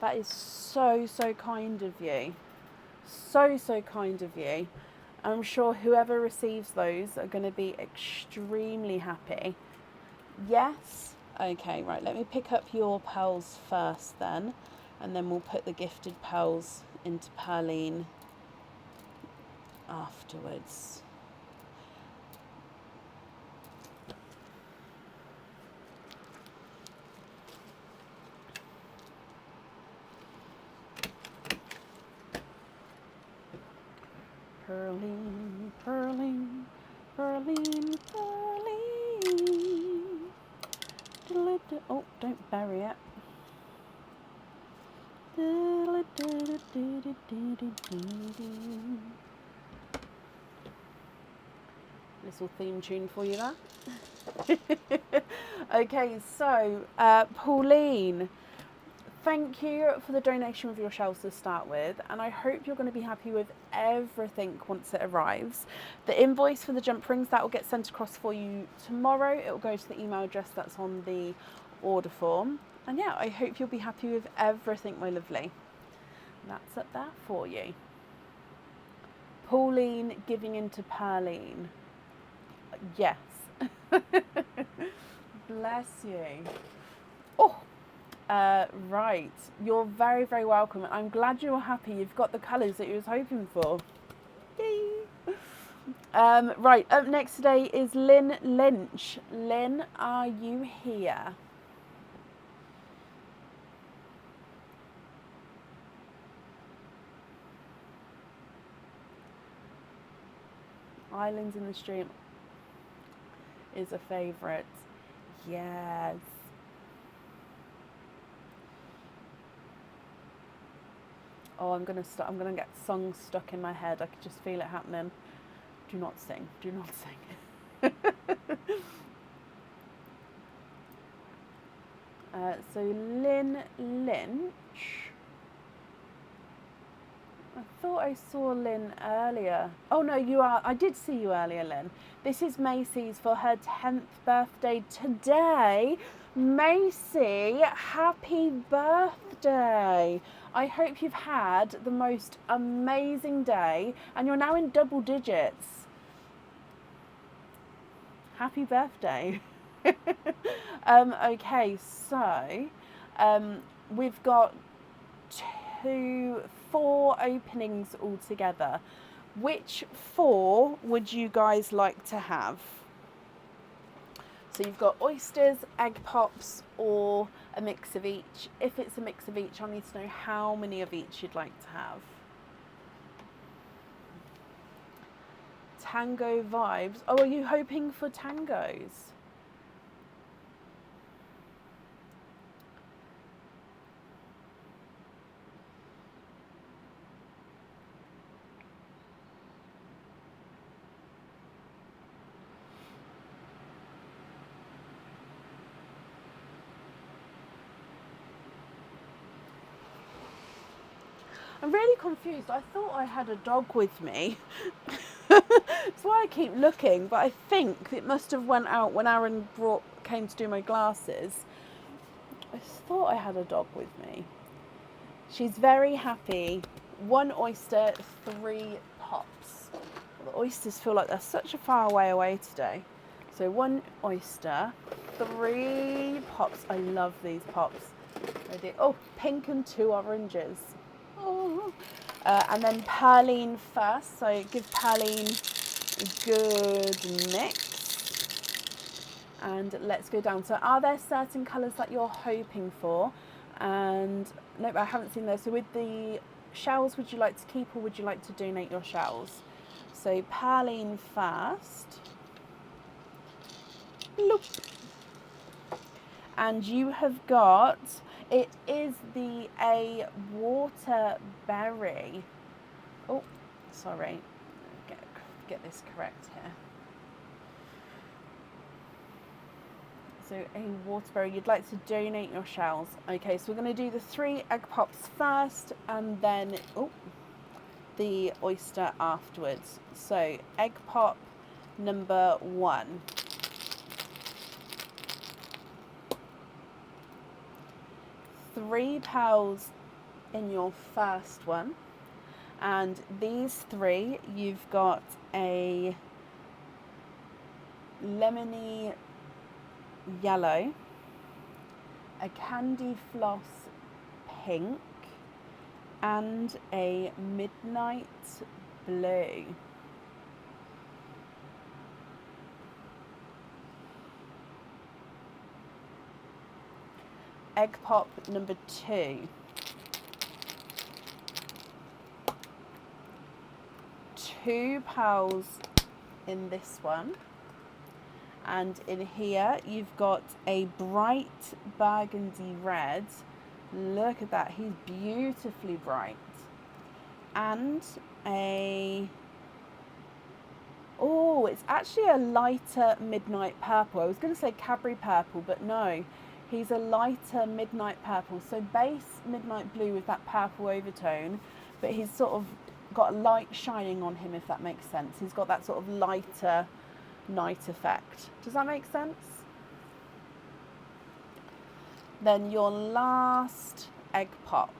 That is so kind of you. So kind of you. I'm sure whoever receives those are going to be extremely happy. Yes? Okay, right, let me pick up your pearls first then, and then we'll put the gifted pearls into Perline afterwards. Perline, Perline, Perline, Perline. Oh, don't bury it. Little theme tune for you there. Okay, so Pauline, thank you for the donation of your shells to start with, and I hope you're going to be happy with everything once it arrives. The invoice for the jump rings, that will get sent across for you tomorrow. It will go to the email address that's on the order form, and yeah, I hope you'll be happy with everything, my lovely. That's up there for you. Pauline giving into Perline. Yes. Bless you. Oh, right. You're very welcome. I'm glad you're happy. You've got the colours that you was hoping for. Yay. Right, up next today is Lynn Lynch. Lynn, are you here? Islands in the Stream is a favourite. Yes. Oh, I'm gonna get songs stuck in my head. I could just feel it happening. Do not sing. Do not sing. So Lynn Lynch. I thought I saw Lynn earlier. Oh no, you are. I did see you earlier, Lynn. This is Macy's for her 10th birthday today. Macy, happy birthday. I hope you've had the most amazing day and you're now in double digits. Happy birthday. Okay, so we've got 4 openings altogether. Which 4 would you guys like to have? So you've got oysters, egg pops, or a mix of each. If it's a mix of each, I need to know how many of each you'd like to have. Tango vibes. Oh, are you hoping for tangos? I'm really confused. I thought I had a dog with me. That's why I keep looking, but I think it must have went out when Aaron came to do my glasses. I thought I had a dog with me. She's very happy. 1 oyster, 3 pops. The oysters feel like they're such a far way away today. So 1 oyster, 3 pops. I love these pops. Ready? Oh, pink and 2 oranges. Oh. And then Perline first. So give Perline a good mix. And let's go down. So are there certain colours that you're hoping for? And nope, I haven't seen those. So with the shells, would you like to keep or would you like to donate your shells? So Perline first. Bloop. And you have got, it is a waterberry. Oh, sorry. Get this correct here. So a waterberry, you'd like to donate your shells. Okay, so we're going to do the 3 egg pops first and then the oyster afterwards. So egg pop number 1. £3 in your first one, and these 3 you've got a lemony yellow, a candy floss pink, and a midnight blue. Egg pop number 2. £2 in this one. And in here you've got a bright burgundy red. Look at that, he's beautifully bright. And oh, it's actually a lighter midnight purple. I was going to say Cadbury purple, but no. He's a lighter midnight purple. So base midnight blue with that purple overtone, but he's sort of got a light shining on him, if that makes sense. He's got that sort of lighter night effect. Does that make sense? Then your last egg pop.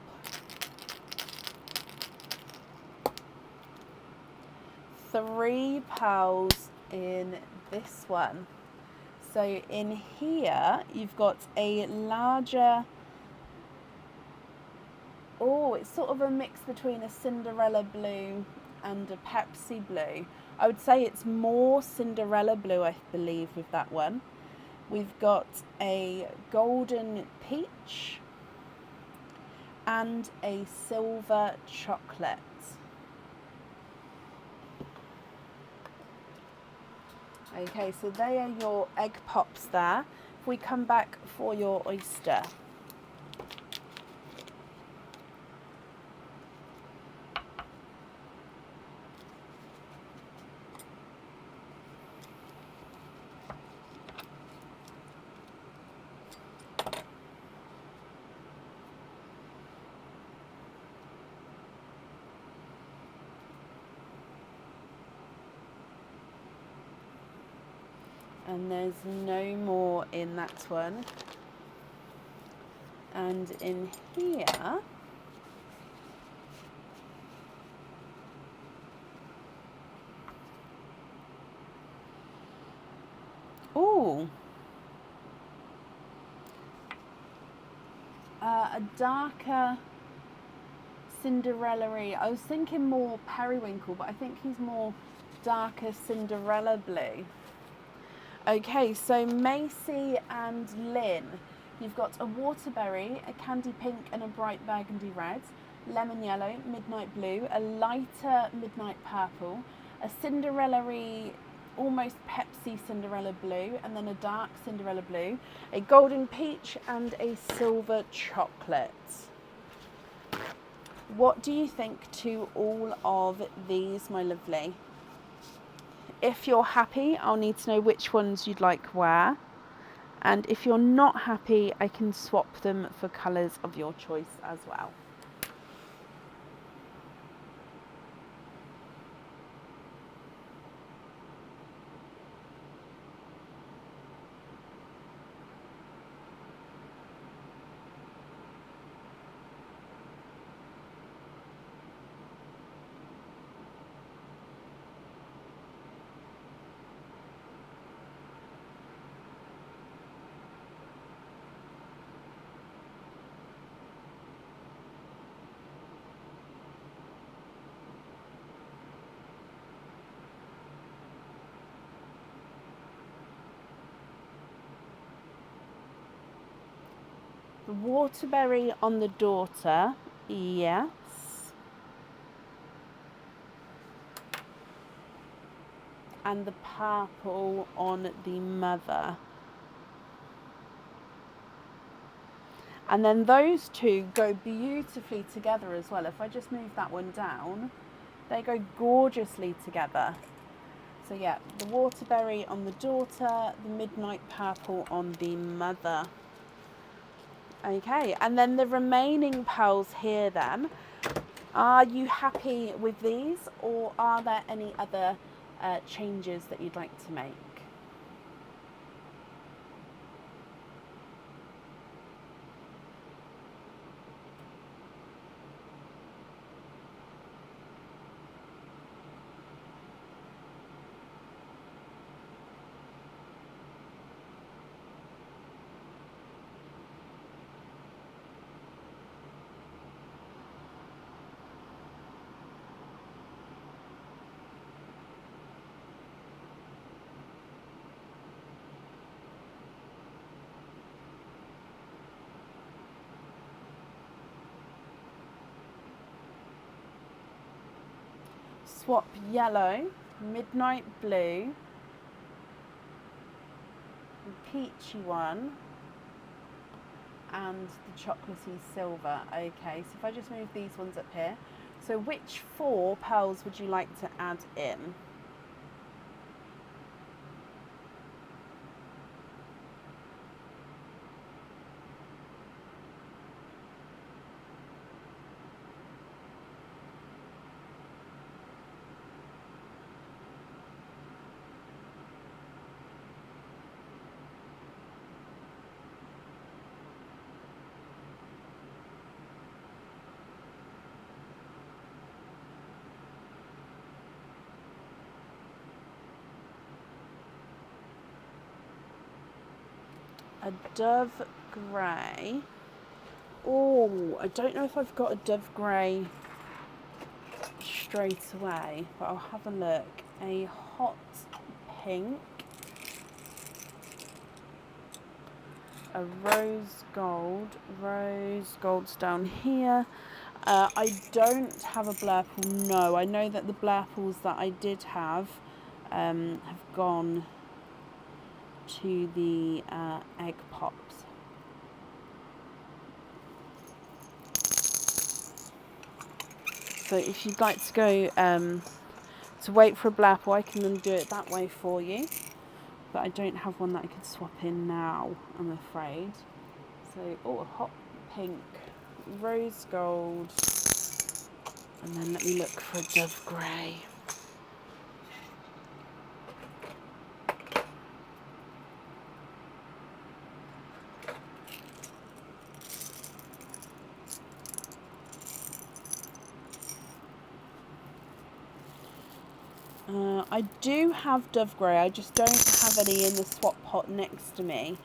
£3 in this one. So in here you've got a larger, oh, it's sort of a mix between a Cinderella blue and a Pepsi blue. I would say it's more Cinderella blue, I believe, with that one. We've got a golden peach and a silver chocolate. Okay, so they are your egg pops there. If we come back for your oyster. And there's no more in that one. And in here, oh, a darker Cinderella-y. I was thinking more periwinkle, but I think he's more darker Cinderella blue. Okay, so Macy and Lynn, you've got a waterberry, a candy pink and a bright burgundy red, lemon yellow, midnight blue, a lighter midnight purple, a Cinderella-y, almost Pepsi Cinderella blue, and then a dark Cinderella blue, a golden peach and a silver chocolate. What do you think to all of these, my lovely? If you're happy, I'll need to know which ones you'd like where. And if you're not happy, I can swap them for colours of your choice as well. The waterberry on the daughter, yes. And the purple on the mother. And then those two go beautifully together as well. If I just move that one down, they go gorgeously together. So yeah, the waterberry on the daughter, the midnight purple on the mother. Okay, and then the remaining pearls here then, are you happy with these, or are there any other changes that you'd like to make? Swap yellow, midnight blue, the peachy one, and the chocolatey silver. Okay, so if I just move these ones up here. So which 4 pearls would you like to add in? A dove grey. Oh, I don't know if I've got a dove grey straight away, but I'll have a look. A hot pink, a rose gold's down here. I don't have a blurple, no. I know that the blurples that I did have gone to the egg pops. So if you'd like to go to wait for a blurple, I can then do it that way for you. But I don't have one that I could swap in now, I'm afraid. So, oh, a hot pink, rose gold, and then let me look for a dove grey. I do have dove grey, I just don't have any in the swap pot next to me.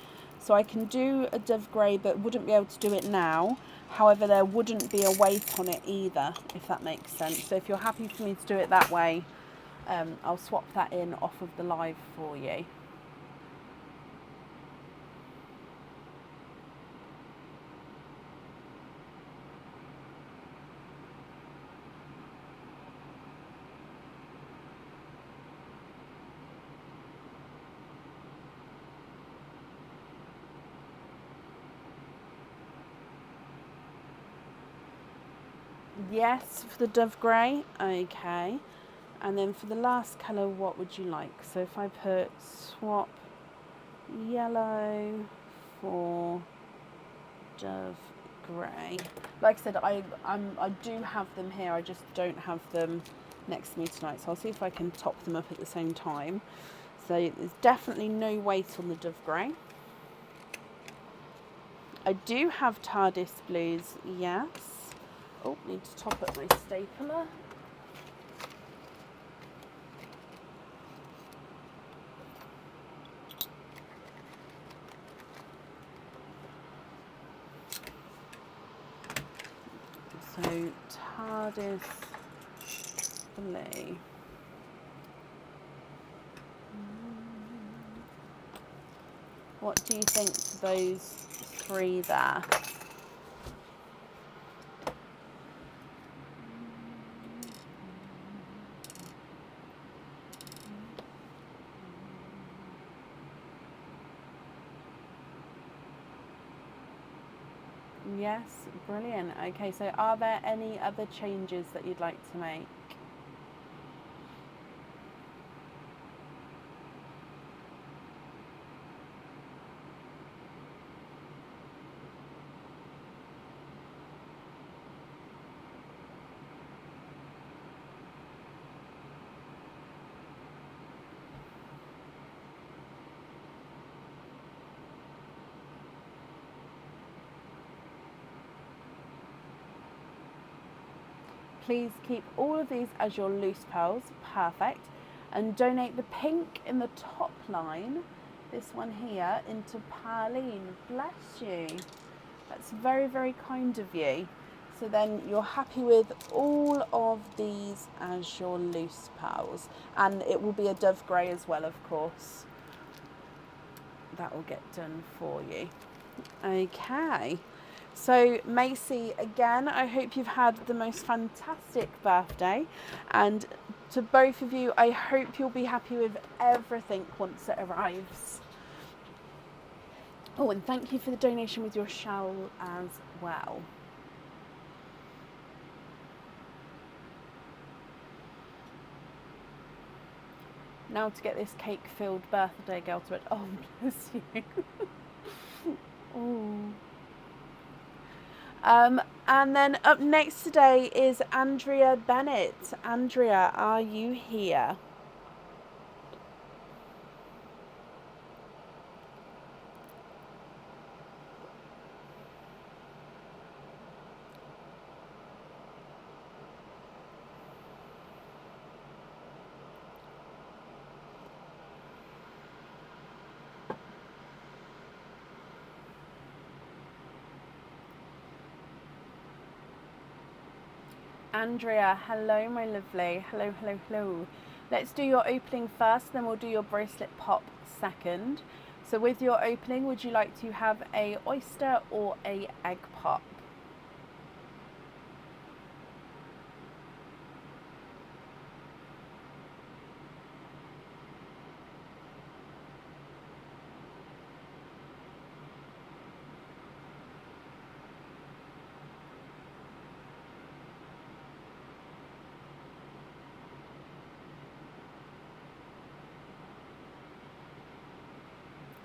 So I can do a dove grey, but wouldn't be able to do it now. However, there wouldn't be a weight on it either, if that makes sense. So if you're happy for me to do it that way, I'll swap that in off of the live for you. Yes, for the dove grey, okay. And then for the last colour, what would you like? So if I put swap yellow for dove grey. Like I said, I do have them here, I just don't have them next to me tonight. So I'll see if I can top them up at the same time. So there's definitely no weight on the dove grey. I do have TARDIS blues, yes. Oh, need to top up my stapler. So TARDIS blue. What do you think to those three there? Yes, brilliant. Okay, so are there any other changes that you'd like to make? Please keep all of these as your loose pearls, perfect. And donate the pink in the top line, this one here, into Pearline. Bless you. That's very, very kind of you. So then you're happy with all of these as your loose pearls. And it will be a dove grey as well, of course. That will get done for you. Okay. So Macy, again, I hope you've had the most fantastic birthday, and to both of you, I hope you'll be happy with everything once it arrives. Oh, and thank you for the donation with your shawl as well. Now to get this cake-filled birthday girl to it. Oh, bless you. Oh. And then up next today is Andrea Bennett. Andrea, are you here? Andrea, hello my lovely. Hello, hello, hello. Let's do your opening first, then we'll do your bracelet pop second. So with your opening, would you like to have a oyster or a egg pop?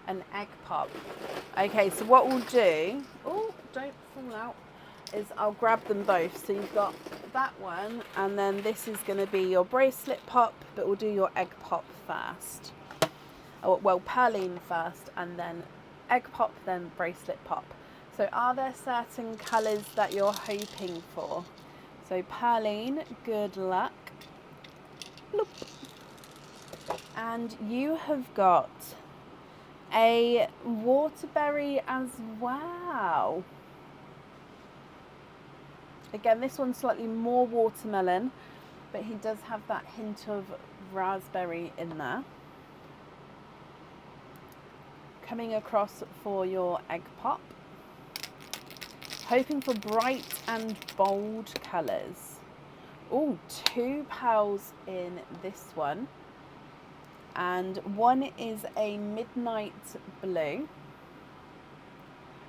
An egg pop. Okay, so what we'll do, oh, don't fall out, is I'll grab them both. So you've got that one, and then this is going to be your bracelet pop, but we'll do your egg pop first. Oh, well, Pearline first, and then egg pop, then bracelet pop. So are there certain colours that you're hoping for? So Pearline, good luck. Bloop. And you have got A waterberry as well. Again, this one's slightly more watermelon, but he does have that hint of raspberry in there. Coming across for your egg pop. Hoping for bright and bold colours. Oh, 2 pearls in this one. And one is a midnight blue.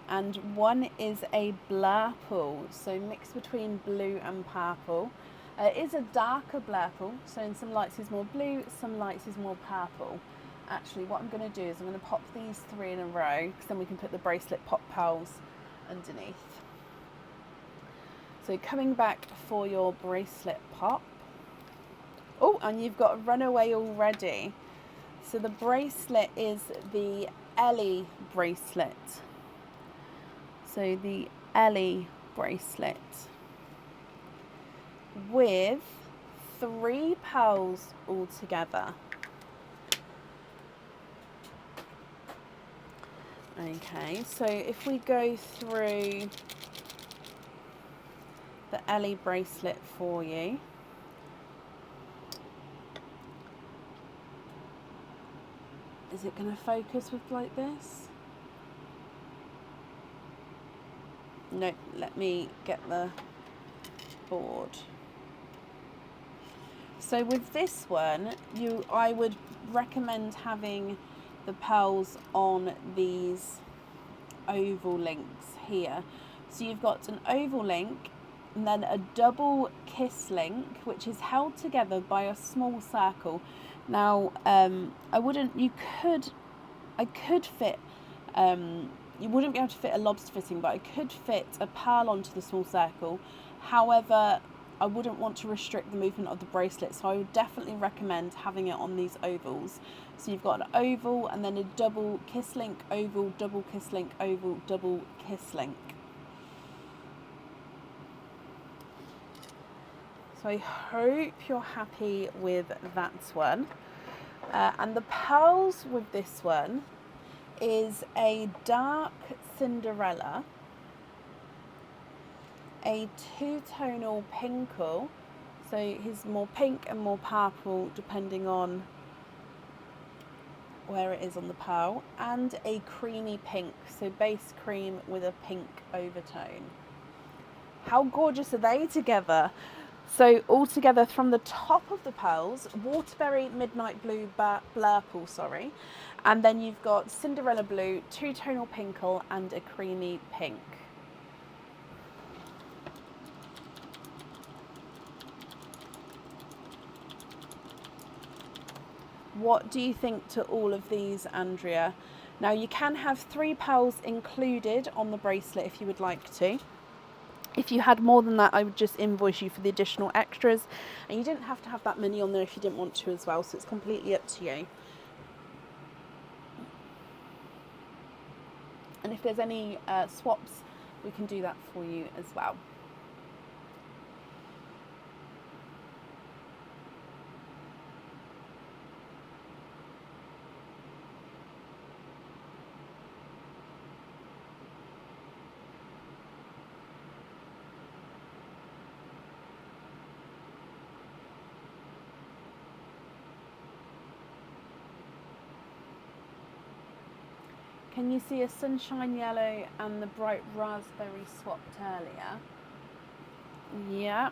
And one is a blurple, so mixed between blue and purple. It is a darker blurple, so in some lights is more blue, some lights is more purple. Actually, what I'm going to do is I'm going to pop these 3 in a row, because then we can put the bracelet pop pearls underneath. So coming back for your bracelet pop. Oh, and you've got a runaway already. So the bracelet is the Ellie bracelet. So the Ellie bracelet with 3 pearls altogether. Okay, so if we go through the Ellie bracelet for you. Is it going to focus with like this? No, let me get the board. So with this one, I would recommend having the pearls on these oval links here. So you've got an oval link and then a double kiss link, which is held together by a small circle. Now, I could fit, you wouldn't be able to fit a lobster fitting, but I could fit a pearl onto the small circle. However, I wouldn't want to restrict the movement of the bracelet, so I would definitely recommend having it on these ovals. So you've got an oval and then a double kiss link, oval, double kiss link, oval, double kiss link. So I hope you're happy with that one. And the pearls with this one is a dark Cinderella, a two-tonal pinkle, so he's more pink and more purple depending on where it is on the pearl, and a creamy pink, so base cream with a pink overtone. How gorgeous are they together? So all together from the top of the pearls, waterberry, midnight blue, blurple, and then you've got Cinderella blue, two-tonal pinkle, and a creamy pink. What do you think to all of these, Andrea? Now you can have 3 pearls included on the bracelet if you would like to. If you had more than that, I would just invoice you for the additional extras, and you didn't have to have that many on there if you didn't want to as well, so it's completely up to you. And if there's any swaps, we can do that for you as well. Can you see a sunshine yellow and the bright raspberry swapped earlier? Yeah.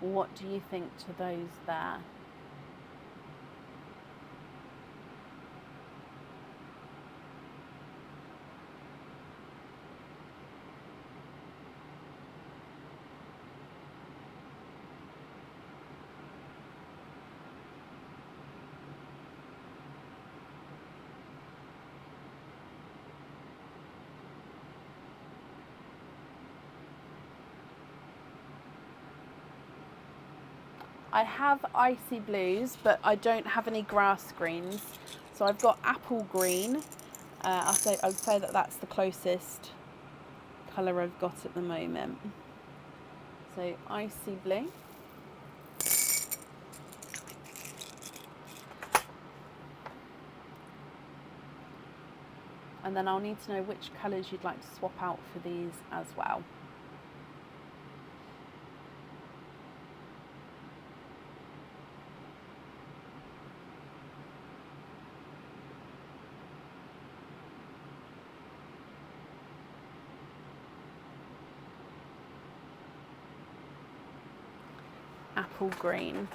What do you think to those there? I have icy blues, but I don't have any grass greens. So I've got apple green. I'd say that that's the closest colour I've got at the moment. So icy blue. And then I'll need to know which colours you'd like to swap out for these as well. Apple green.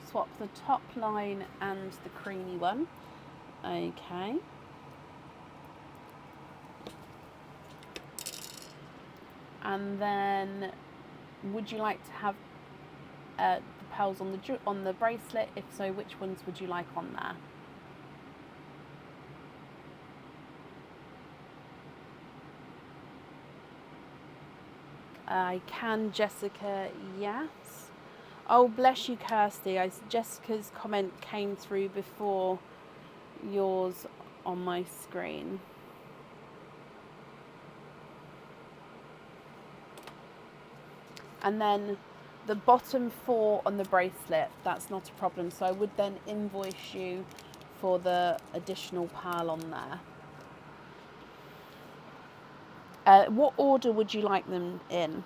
Swap the top line and the creamy one. Okay. And then, would you like to have the pearls on the bracelet? If so, which ones would you like on there? I can, Jessica, yes. Oh, bless you, Kirsty. Jessica's comment came through before yours on my screen. And then the bottom 4 on the bracelet, that's not a problem. So I would then invoice you for the additional pearl on there. What order would you like them in?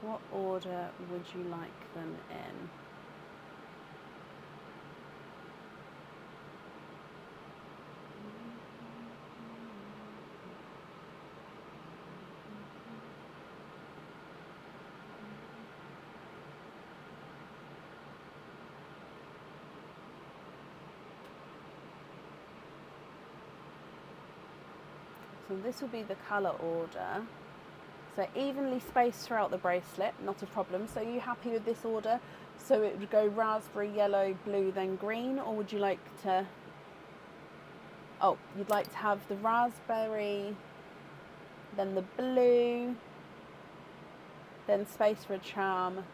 What order would you like them in? So this will be the colour order. So evenly spaced throughout the bracelet, not a problem. So are you happy with this order? So it would go raspberry, yellow, blue, then green, or would you like to... Oh, you'd like to have the raspberry, then the blue, then space for a charm,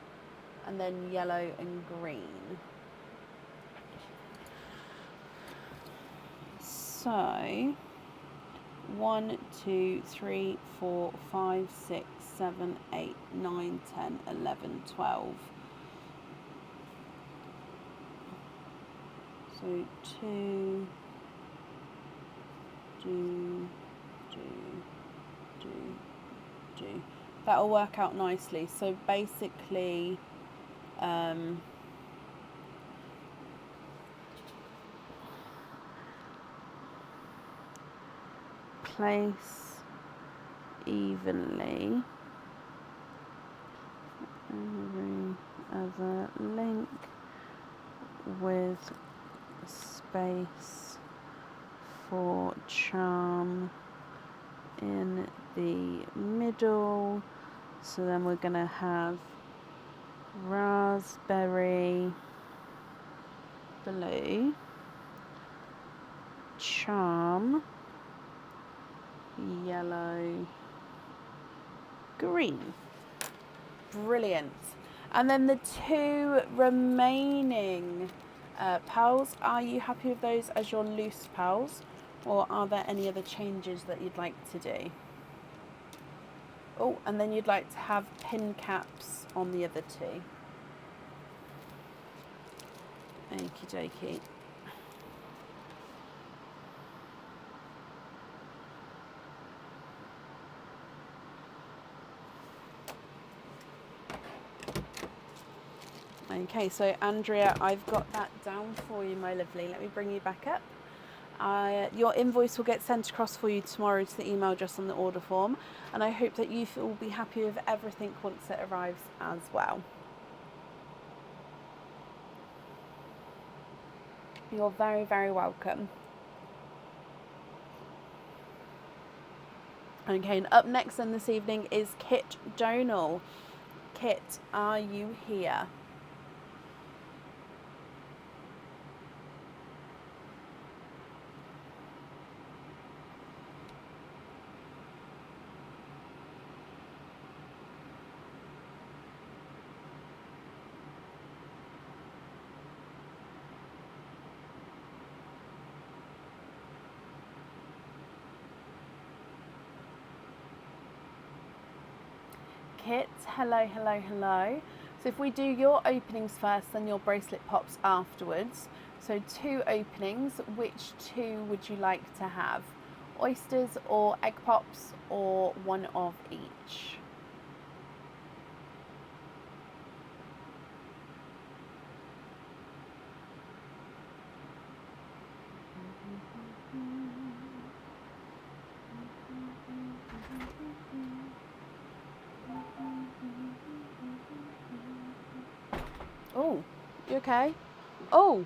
and then yellow and green. So... 1, 2, 3, 4, 5, 6, 7, 8, 9, 10, 11, 12. So 2, do. That'll work out nicely. So basically, place evenly every other link with space for charm in the middle. So then we're going to have raspberry blue, charm yellow, green. Brilliant. And then the two remaining pearls, are you happy with those as your loose pearls, or are there any other changes that you'd like to do? Oh, and then you'd like to have pin caps on the other two. Okie dokie. Okay, so Andrea, I've got that down for you, my lovely. Let me bring you back up. Your invoice will get sent across for you tomorrow to the email address on the order form, and I hope that you will be happy with everything once it arrives as well. You're very, very welcome. Okay, and up next then this evening is Kit Donal. Kit, are you here? Kit, hello, hello, hello. So if we do your openings first, then your bracelet pops afterwards. So 2 openings, which 2 would you like to have? Oysters or egg pops, or 1 of each? Oh, you okay? Oh,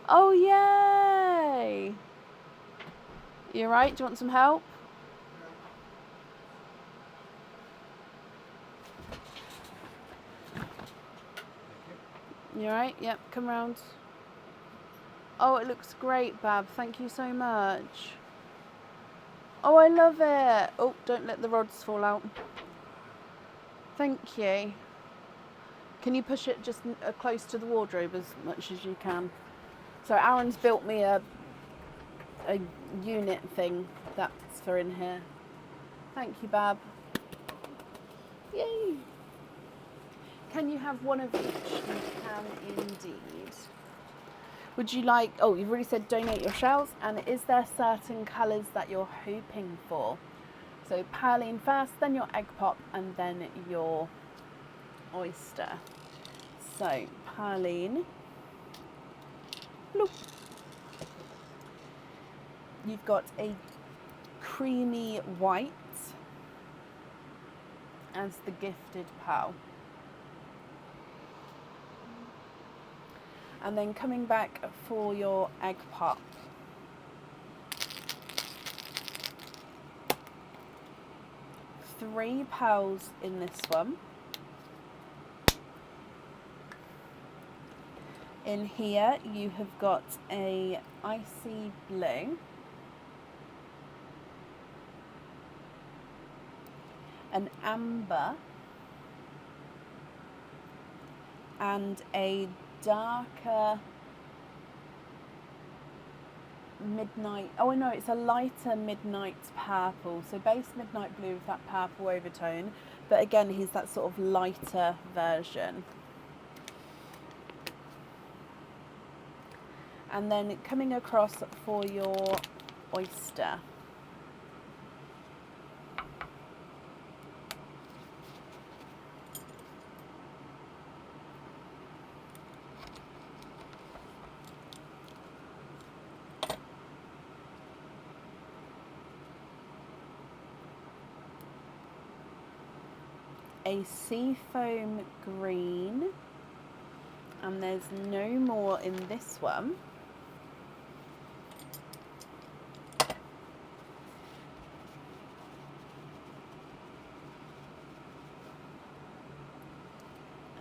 oh yay! You right? Do you want some help? You right? Yep, come round. Oh, it looks great, Bab. Thank you so much. Oh, I love it. Oh, don't let the rods fall out. Thank you. Can you push it just close to the wardrobe as much as you can? So Aaron's built me a unit thing that's for in here. Thank you, Bab. Yay! Can you have 1 of each? You can indeed. Would you like, oh, you've already said donate your shells, and is there certain colours that you're hoping for? So perline first, then your egg pop, and then your oyster. So perline, bloop. You've got a creamy white as the gifted pearl. And then coming back for your egg pop. Three pearls in this one. In here you have got a icy blue, an amber, and a darker midnight, oh no, it's a lighter midnight purple. So base midnight blue with that purple overtone, but again here's that sort of lighter version. And then coming across for your oyster. a seafoam green, and there's no more in this one.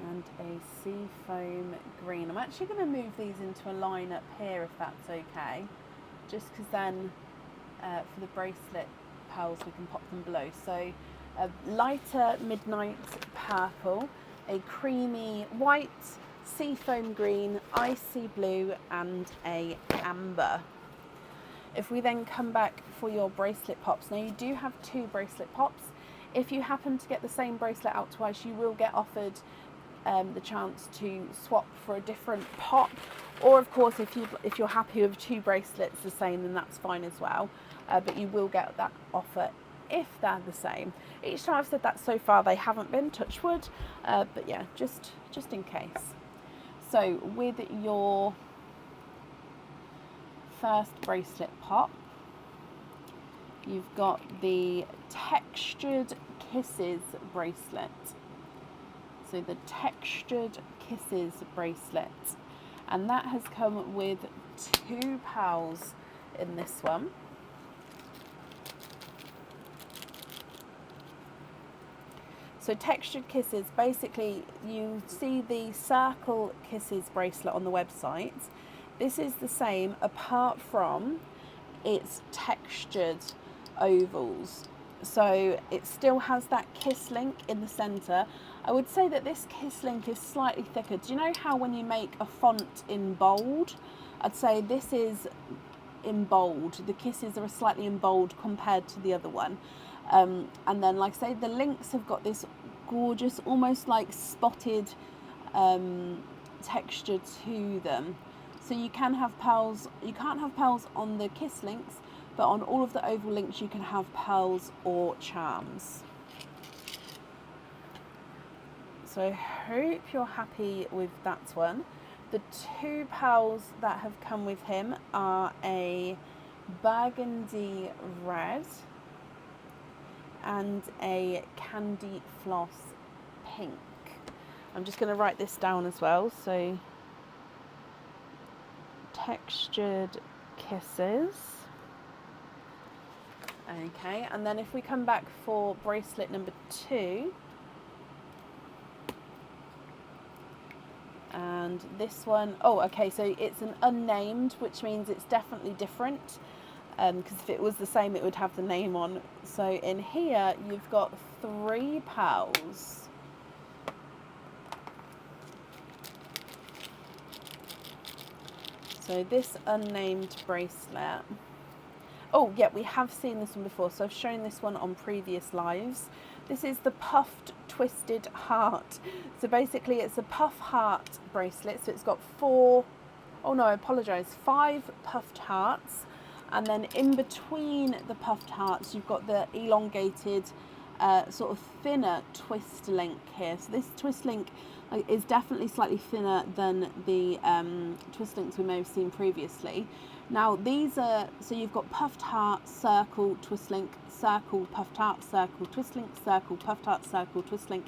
And a seafoam green. I'm actually going to move these into a line up here if that's okay, just because then for the bracelet pearls we can pop them below. So a lighter midnight purple, a creamy white, seafoam green, icy blue, and a amber. If we then come back for your bracelet pops, now you do have 2 bracelet pops. If you happen to get the same bracelet out twice, you will get offered the chance to swap for a different pop, or of course if you're happy with 2 bracelets the same, then that's fine as well, but you will get that offer if they're the same. Each time I've said that so far they haven't been, touch wood, but yeah, just in case. So with your first bracelet pop, you've got the Textured Kisses bracelet. So the Textured Kisses bracelet, and that has come with 2 pearls in this one. So Textured Kisses, basically you see the Circle Kisses bracelet on the website. This is the same, apart from it's textured ovals. So it still has that kiss link in the centre. I would say that this kiss link is slightly thicker. Do you know how when you make a font in bold, I'd say this is in bold. The kisses are slightly in bold compared to the other one. And then, like I say, the links have got this gorgeous, almost like spotted texture to them. So you can have pearls, you can't have pearls on the kiss links, but on all of the oval links you can have pearls or charms. So I hope you're happy with that one. The 2 pearls that have come with him are a burgundy red and a candy floss pink. I'm just going to write this down as well. So Textured Kisses. Okay, and then if we come back for bracelet number 2, and this one, oh okay, so it's an unnamed, which means it's definitely different, because if it was the same it would have the name on. So in here you've got 3 pearls. So this unnamed bracelet, oh yeah, we have seen this one before, so I've shown this one on previous lives. This is the Puffed Twisted Heart. So basically it's a puff heart bracelet, so it's got 5 puffed hearts, and then in between the puffed hearts you've got the elongated sort of thinner twist link here. So this twist link is definitely slightly thinner than the twist links we may have seen previously. Now these are, so you've got puffed heart, circle, twist link, circle, puffed heart, circle, twist link, circle, puffed heart, circle, twist link.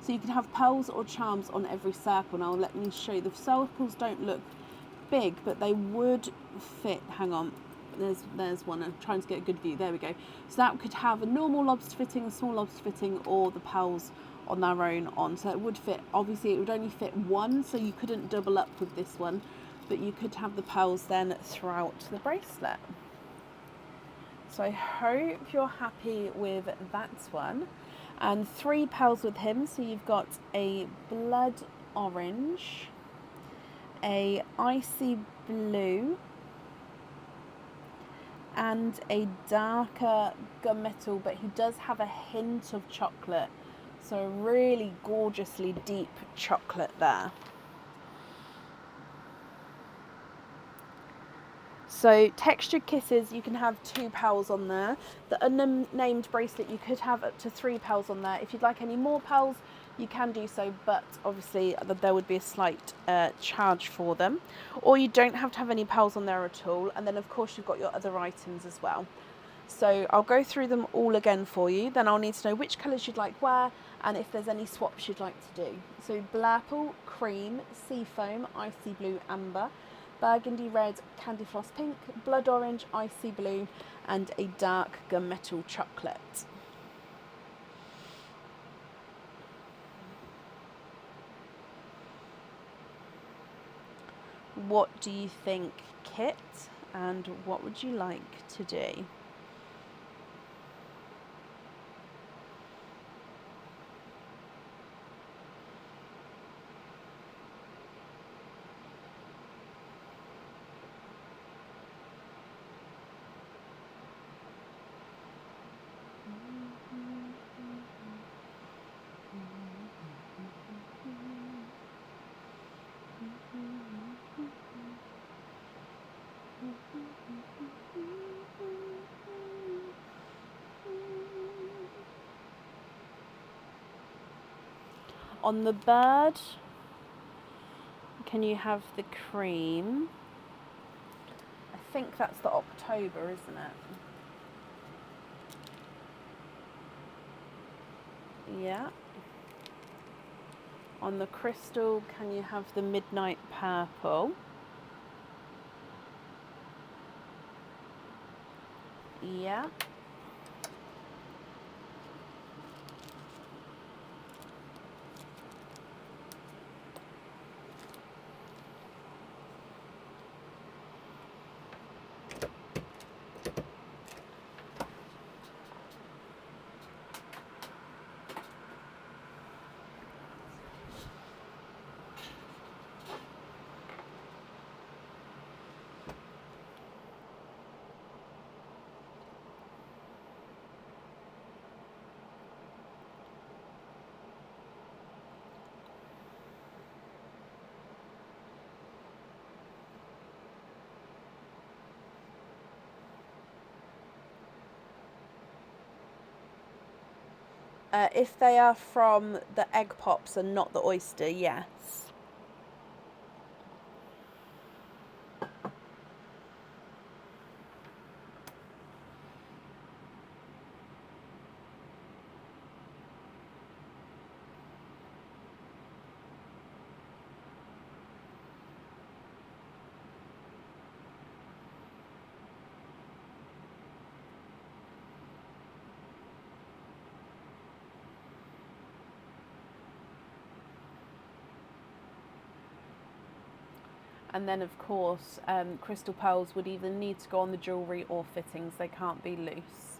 So you can have pearls or charms on every circle. Now let me show you. The circles don't look big, but they would fit. Hang on. There's one. I'm trying to get a good view. There we go. So that could have a normal lobster fitting, a small lobster fitting, or the pearls on their own on. So it would fit. Obviously, it would only fit one, so you couldn't double up with this one, but you could have the pearls then throughout the bracelet. So I hope you're happy with that one. And 3 pearls with him. So you've got a blood orange, a icy blue, and a darker gunmetal, but he does have a hint of chocolate. So really gorgeously deep chocolate there. So Textured Kisses, you can have 2 pearls on there. The unnamed bracelet, you could have up to 3 pearls on there. If you'd like any more pearls, you can do so, but obviously there would be a slight charge for them. Or you don't have to have any pearls on there at all. And then of course you've got your other items as well. So I'll go through them all again for you. Then I'll need to know which colours you'd like where and if there's any swaps you'd like to do. So Blurple, Cream, Seafoam, Icy Blue, Amber, Burgundy Red, Candy Floss Pink, Blood Orange, Icy Blue, and a dark Gunmetal Chocolate. What do you think, Kit? And what would you like to do? On the bird, can you have the cream? I think that's the October, isn't it? Yeah. On the crystal, can you have the midnight purple? Yeah. If they are from the egg pops and not the oyster, yes. And then, of course, crystal pearls would either need to go on the jewellery or fittings. They can't be loose.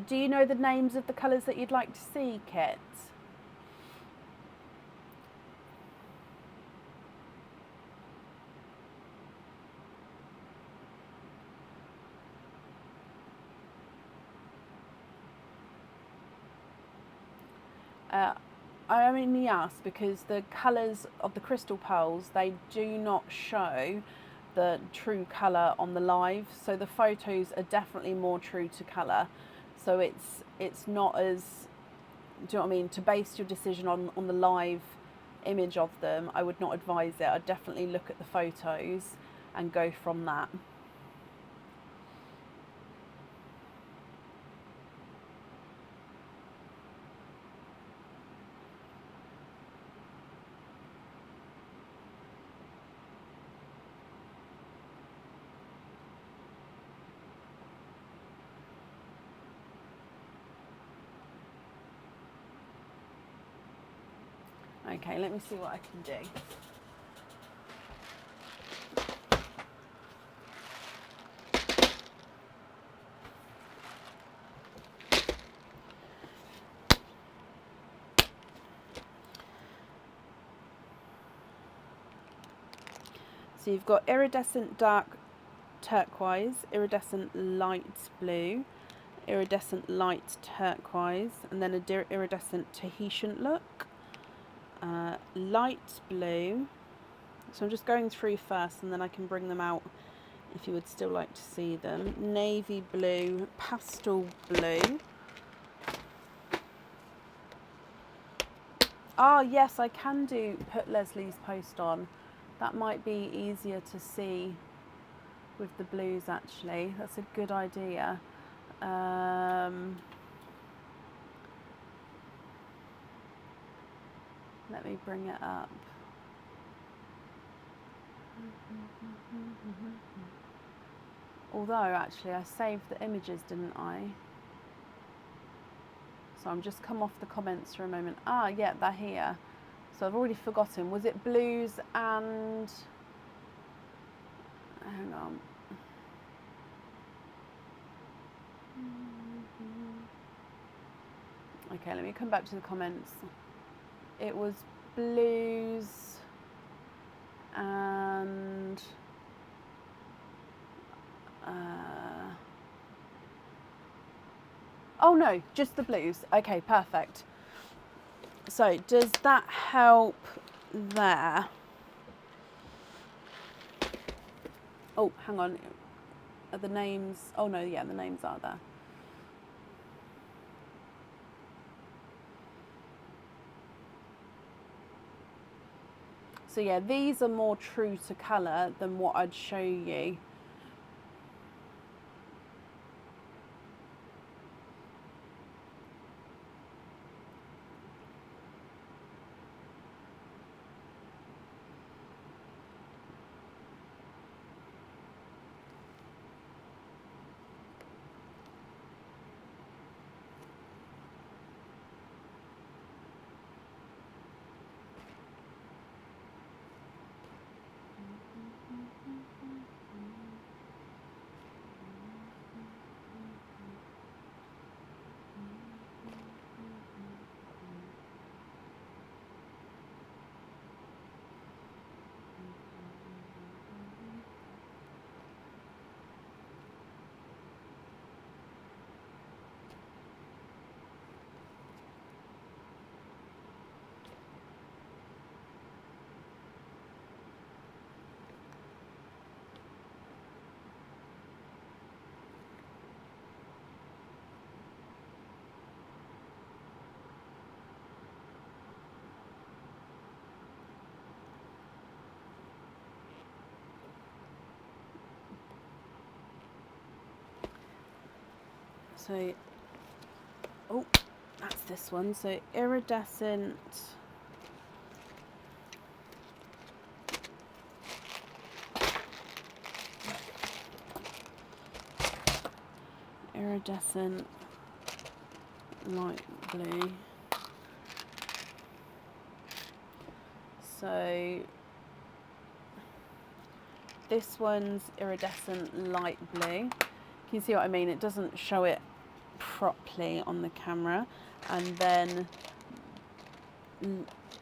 Do you know the names of the colours that you'd like to see, Kit? I only ask because the colours of the crystal pearls, they do not show the true colour on the live. So the photos are definitely more true to colour. So it's not as, do you know what I mean? To base your decision on the live image of them, I would not advise it. I'd definitely look at the photos and go from that. Okay, let me see what I can do. So you've got iridescent dark turquoise, iridescent light blue, iridescent light turquoise, and then a iridescent Tahitian look, light blue. So I'm just going through first and then I can bring them out if you would still like to see them. Navy blue, pastel blue. Ah, yes, I can put Leslie's post on. That might be easier to see with the blues, actually. That's a good idea. Let me bring it up. Although, actually, I saved the images, didn't I? So I'm just come off the comments for a moment. Ah, yeah, they're here. So I've already forgotten. Was it blues and... Hang on. Okay, let me come back to the comments. It was blues and... oh no, just the blues. Okay, perfect. So does that help there? Oh, hang on. Are the names... oh no, yeah, the names are there. So yeah, these are more true to colour than what I'd show you. So, oh, that's this one. So iridescent, iridescent light blue. So this one's iridescent light blue. Can you see what I mean? It doesn't show it properly on the camera. And then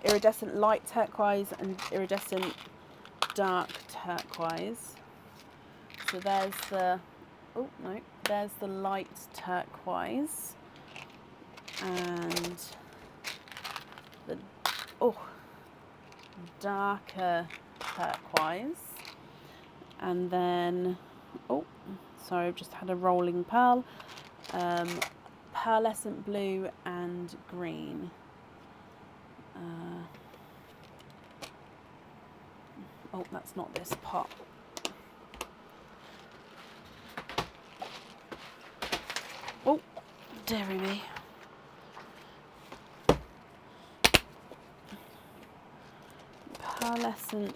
iridescent light turquoise and iridescent dark turquoise. So there's the, oh no, there's the light turquoise and the, oh, darker turquoise. And then, oh, sorry, I've just had a rolling pearl. Pearlescent blue and green. Oh, that's not this pot. Oh, dearie me. Pearlescent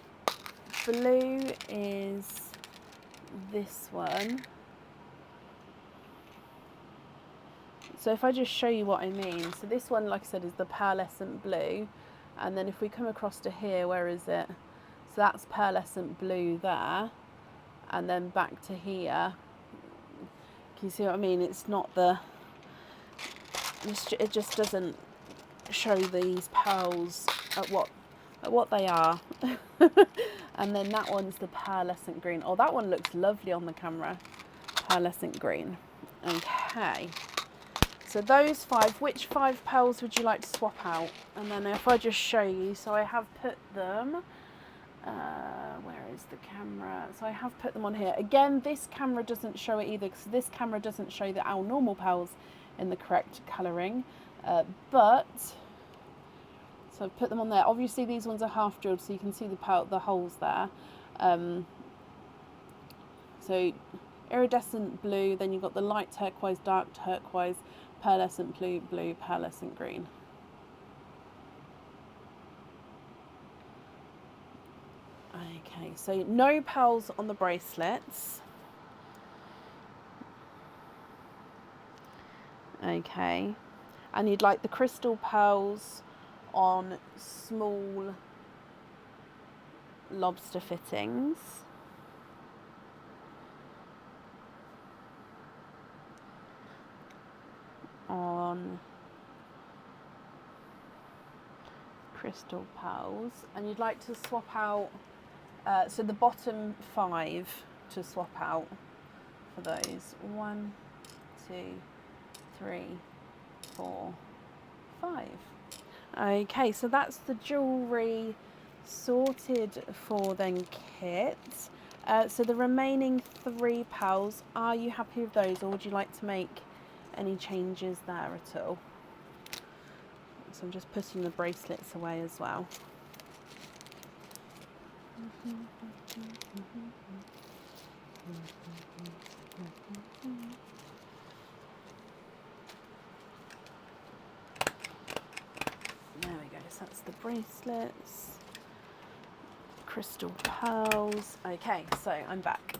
blue is this one. So if I just show you what I mean, so this one, like I said, is the pearlescent blue, and then if we come across to here, where is it? So that's pearlescent blue there, and then back to here. Can you see what I mean? It's not the, it just doesn't show these pearls at what what they are. And then that one's the pearlescent green. Oh, that one looks lovely on the camera. Pearlescent green. Okay. So those 5, which 5 pearls would you like to swap out? And then if I just show you, so I have put them, where is the camera? So I have put them on here. Again, this camera doesn't show it either, because this camera doesn't show our normal pearls in the correct colouring. But, so I've put them on there. Obviously these ones are half drilled, so you can see the holes there. So iridescent blue, then you've got the light turquoise, dark turquoise, pearlescent blue, pearlescent green. Okay, so no pearls on the bracelets. Okay, and you'd like the crystal pearls on small lobster fittings. On crystal pearls, and you'd like to swap out so the bottom 5 to swap out for those. 1, 2, 3, 4, 5. Okay, so that's the jewellery sorted for then, Kit. So the remaining 3 pearls, are you happy with those, or would you like to make any changes there at all? So I'm just putting the bracelets away as well. There we go, so that's the bracelets, crystal pearls. Okay, so I'm back.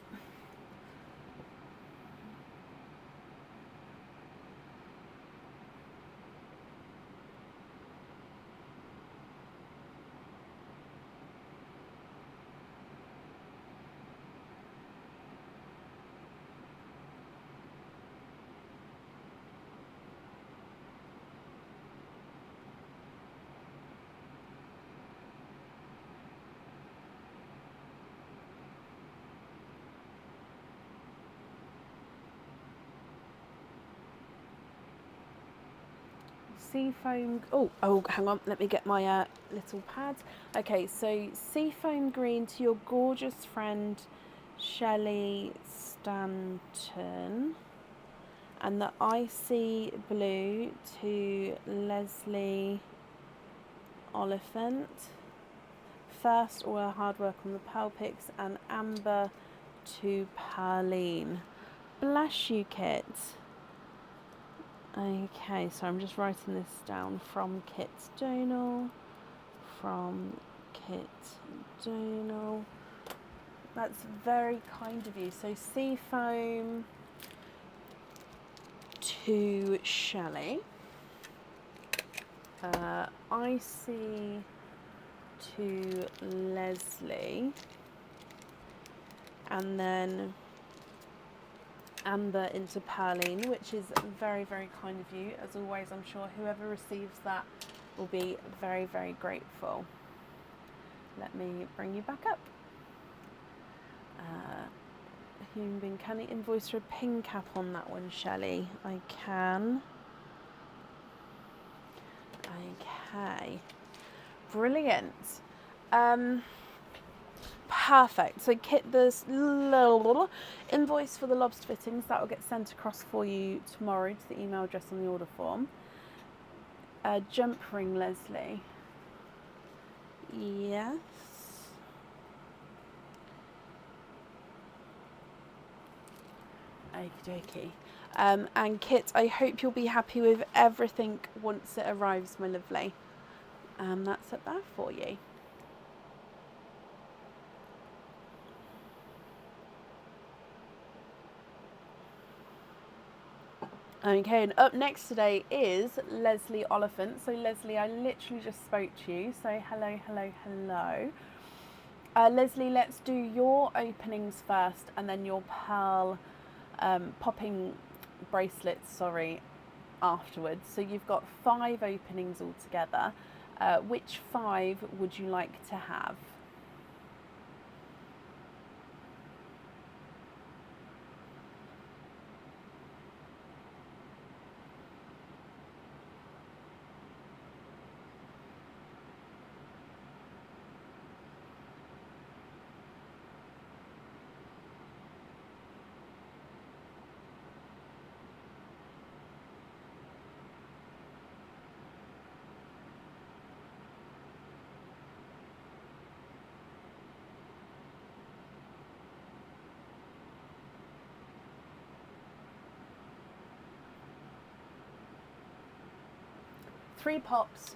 Seafoam, oh, hang on, let me get my little pad. Okay, so seafoam green to your gorgeous friend Shelley Stanton, and the icy blue to Leslie Oliphant. First, all her hard work on the pearl picks, and amber to Perline. Bless you, Kit. Okay, so I'm just writing this down from Kit Donal. From Kit Donal. That's very kind of you. So seafoam to Shelley. Icy to Leslie. And then amber into Perline, which is very, very kind of you. As always, I'm sure whoever receives that will be very, very grateful. Let me bring you back up. Human being, can you invoice for a pin cap on that one, Shelley? I can. Okay. Brilliant. Perfect. So Kit, there's little invoice for the lobster fittings that will get sent across for you tomorrow to the email address on the order form. Jump ring, Leslie. Yes. Okie dokie. And Kit, I hope you'll be happy with everything once it arrives, my lovely. That's up there for you. Okay, and up next today is Leslie Oliphant. So Leslie, I literally just spoke to you. So hello, hello, hello. Leslie, let's do your openings first and then your pearl popping bracelets, afterwards. So you've got 5 openings altogether. Which 5 would you like to have? Three pops,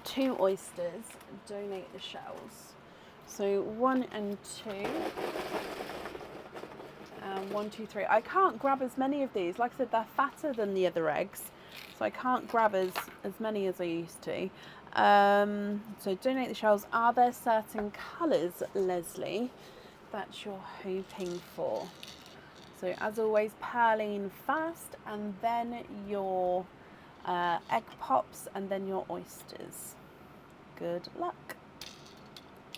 2 oysters, donate the shells. So 1 and 2, and 1, 2, 3. I can't grab as many of these. Like I said, they're fatter than the other eggs, so I can't grab as many as I used to. So donate the shells. Are there certain colours, Leslie, that you're hoping for? So as always, Pearline first, and then your egg pops, and then your oysters. Good luck.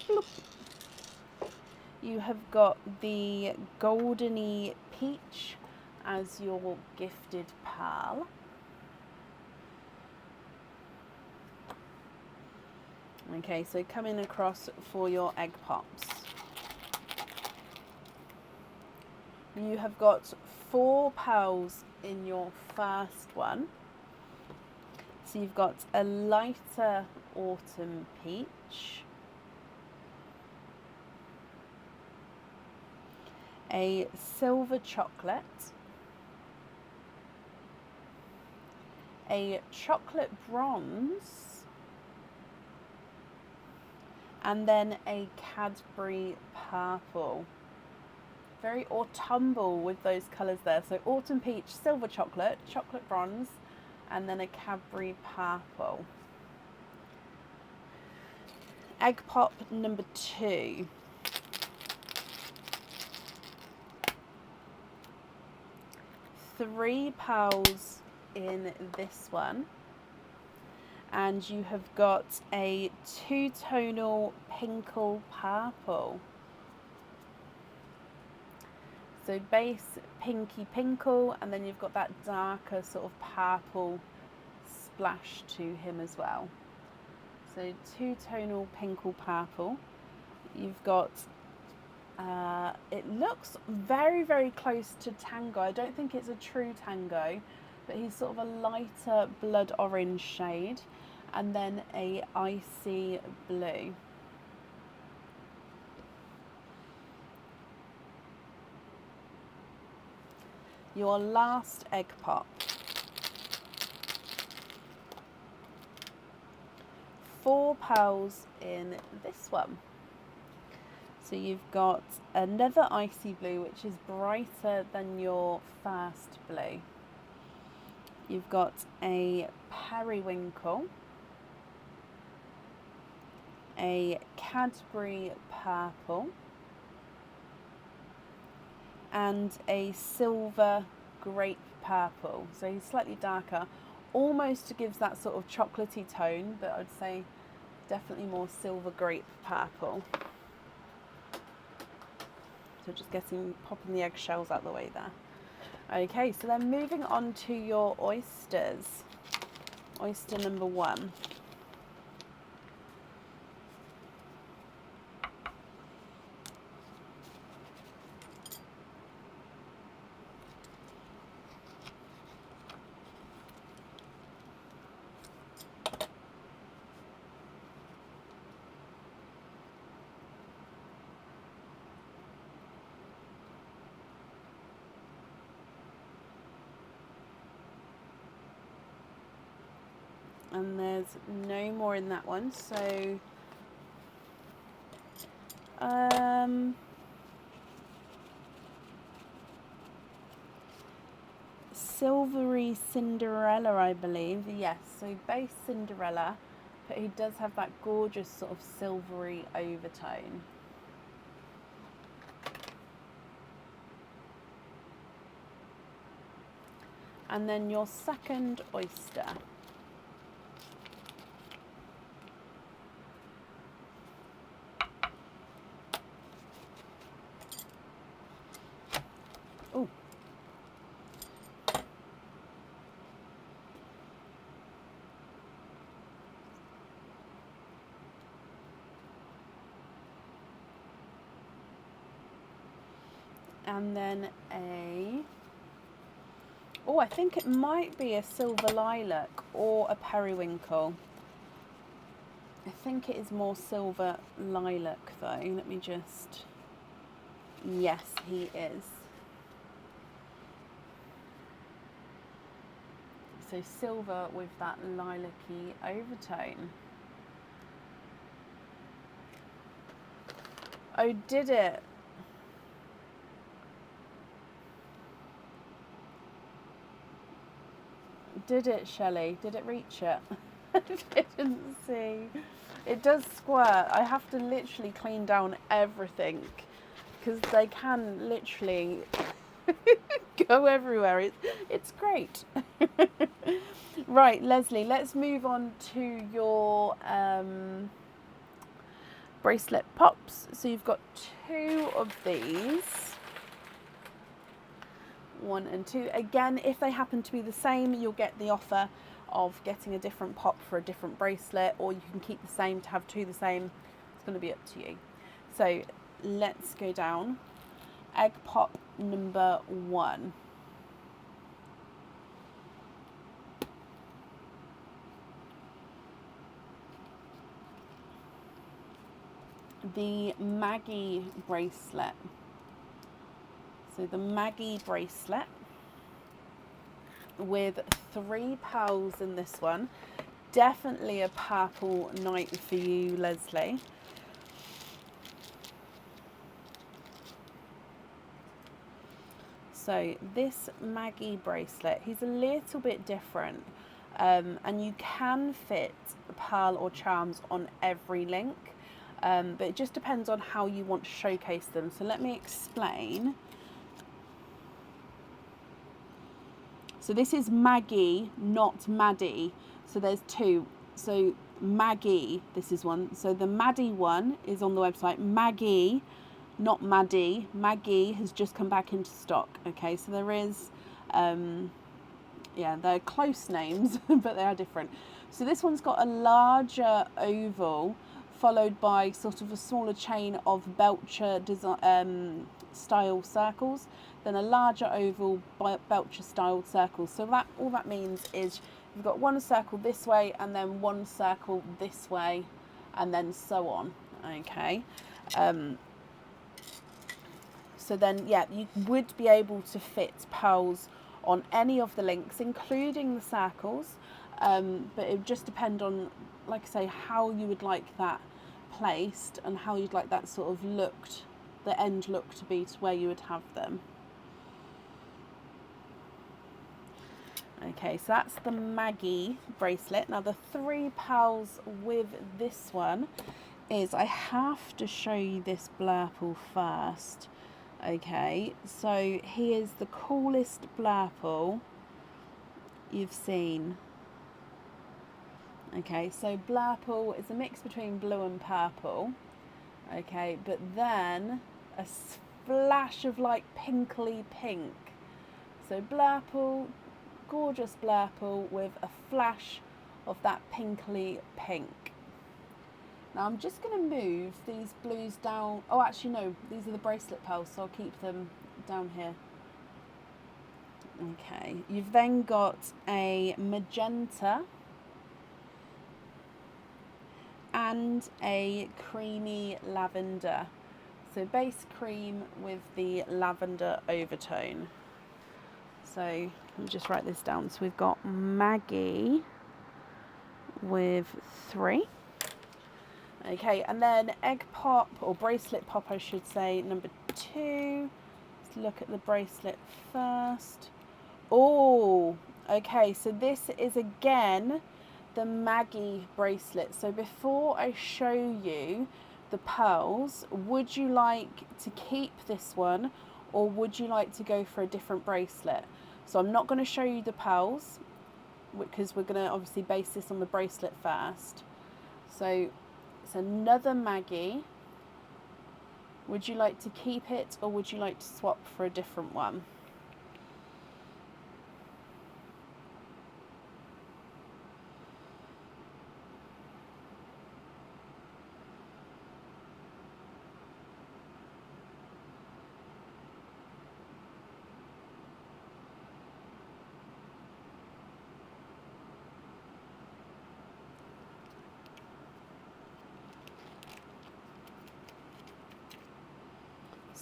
Bloop. You have got the Goldeny Peach as your gifted pearl. Okay, so coming across for your egg pops. You have got 4 pearls in your first one. So you've got a lighter autumn peach, a silver chocolate, a chocolate bronze, and then a Cadbury purple. Very autumnal with those colours there. So autumn peach, silver chocolate, chocolate bronze, and then a Cadbury purple. Egg pop number 2. Three pearls in this one, and you have got a 2-tonal pinkle purple. So base pinky pinkle, and then you've got that darker sort of purple splash to him as well. So 2-tonal pinkle purple. You've got it looks very, very close to Tango. I don't think it's a true Tango, but he's sort of a lighter blood orange shade, and then a icy blue. Your last egg pop. 4 pearls in this one. So you've got another icy blue, which is brighter than your first blue. You've got a periwinkle, a Cadbury purple, and a silver grape purple. So he's slightly darker, almost gives that sort of chocolatey tone, but I'd say definitely more silver grape purple. So just popping the eggshells out the way there. Okay, so then moving on to your oysters. Oyster number 1. And there's no more in that one, so silvery Cinderella, I believe. Yes, so base Cinderella, but he does have that gorgeous sort of silvery overtone. And then your second oyster. and then I think it might be a silver lilac or a periwinkle. I think it is more silver lilac though. Let me just... Yes, he is. So silver with that lilac-y overtone. Oh, did it? Did it, Shelley? Did it reach it? I didn't see. It does squirt. I have to literally clean down everything because they can literally go everywhere. It's great. Right, Leslie, let's move on to your bracelet pops. So you've got 2 of these. 1 and 2. Again, if they happen to be the same, you'll get the offer of getting a different pop for a different bracelet, or you can keep the same to have 2 the same. It's going to be up to you. So let's go down. Egg pop number 1. The Maggie bracelet. So the Maggie bracelet with 3 pearls in this one. Definitely a purple night for you, Leslie. So this Maggie bracelet, he's a little bit different, and you can fit pearl or charms on every link, but it just depends on how you want to showcase them. So let me explain. So this is Maggie, not Maddie. So there's 2. So Maggie, this is one. So the Maddie one is on the website. Maggie, not Maddie. Maggie has just come back into stock. Okay, so there is, they're close names, but they are different. So this one's got a larger oval, followed by sort of a smaller chain of Belcher design, style circles, then a larger oval Belcher styled circles. So that all that means is you've got 1 circle this way and then 1 circle this way and then so on. Okay. So then, yeah, you would be able to fit pearls on any of the links, including the circles, but it would just depend on, like I say, how you would like that placed and how you'd like that sort of looked, the end look to be to where you would have them. Okay, so that's the Maggie bracelet. Now the 3 pearls with this one is, I have to show you this blurple first. Okay, so he is the coolest blurple you've seen. Okay, so blurple is a mix between blue and purple. Okay, but then a splash of like pinkly pink. So blurple, gorgeous blurple with a flash of that pinkly pink. Now I'm just going to move these blues down. Oh, actually no, these are the bracelet pearls, so I'll keep them down here. Okay, you've then got a magenta and a creamy lavender. So base cream with the lavender overtone. So let me just write this down. So we've got Maggie with 3. Okay, and then egg pop, or bracelet pop I should say, number 2. Let's look at the bracelet first. Oh, okay, so this is again the Maggie bracelet. So before I show you the pearls, would you like to keep this one or would you like to go for a different bracelet? So I'm not going to show you the pearls because we're going to obviously base this on the bracelet first. So it's another Maggie. Would you like to keep it or would you like to swap for a different one?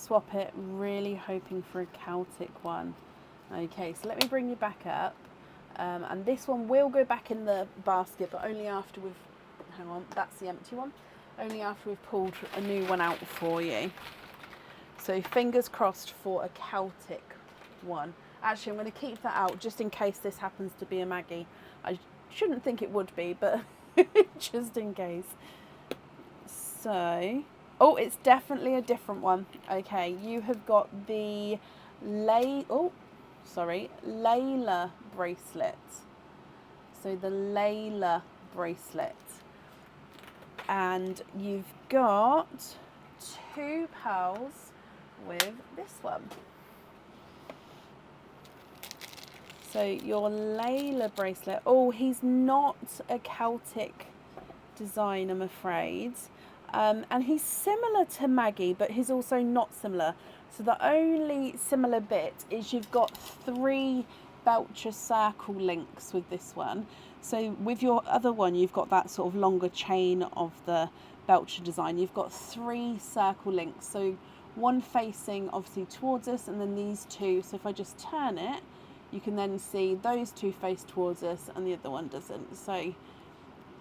swap it, really hoping for a Celtic one. Okay, so let me bring you back up. And this one will go back in the basket, but only after we've, hang on, that's the empty one. Only after we've pulled a new one out for you. So fingers crossed for a Celtic one. Actually, I'm going to keep that out just in case this happens to be a Maggie. I shouldn't think it would be, but just in case. So, oh, it's definitely a different one. Okay, you have got the Layla bracelet. So the Layla bracelet. And you've got 2 pearls with this one. So your Layla bracelet. Oh, he's not a Celtic design, I'm afraid. And he's similar to Maggie, but he's also not similar. So the only similar bit is you've got 3 Belcher circle links with this one. So with your other one, you've got that sort of longer chain of the Belcher design. You've got 3 circle links. So one facing obviously towards us, and then these 2. So if I just turn it, you can then see those 2 face towards us and the other one doesn't. So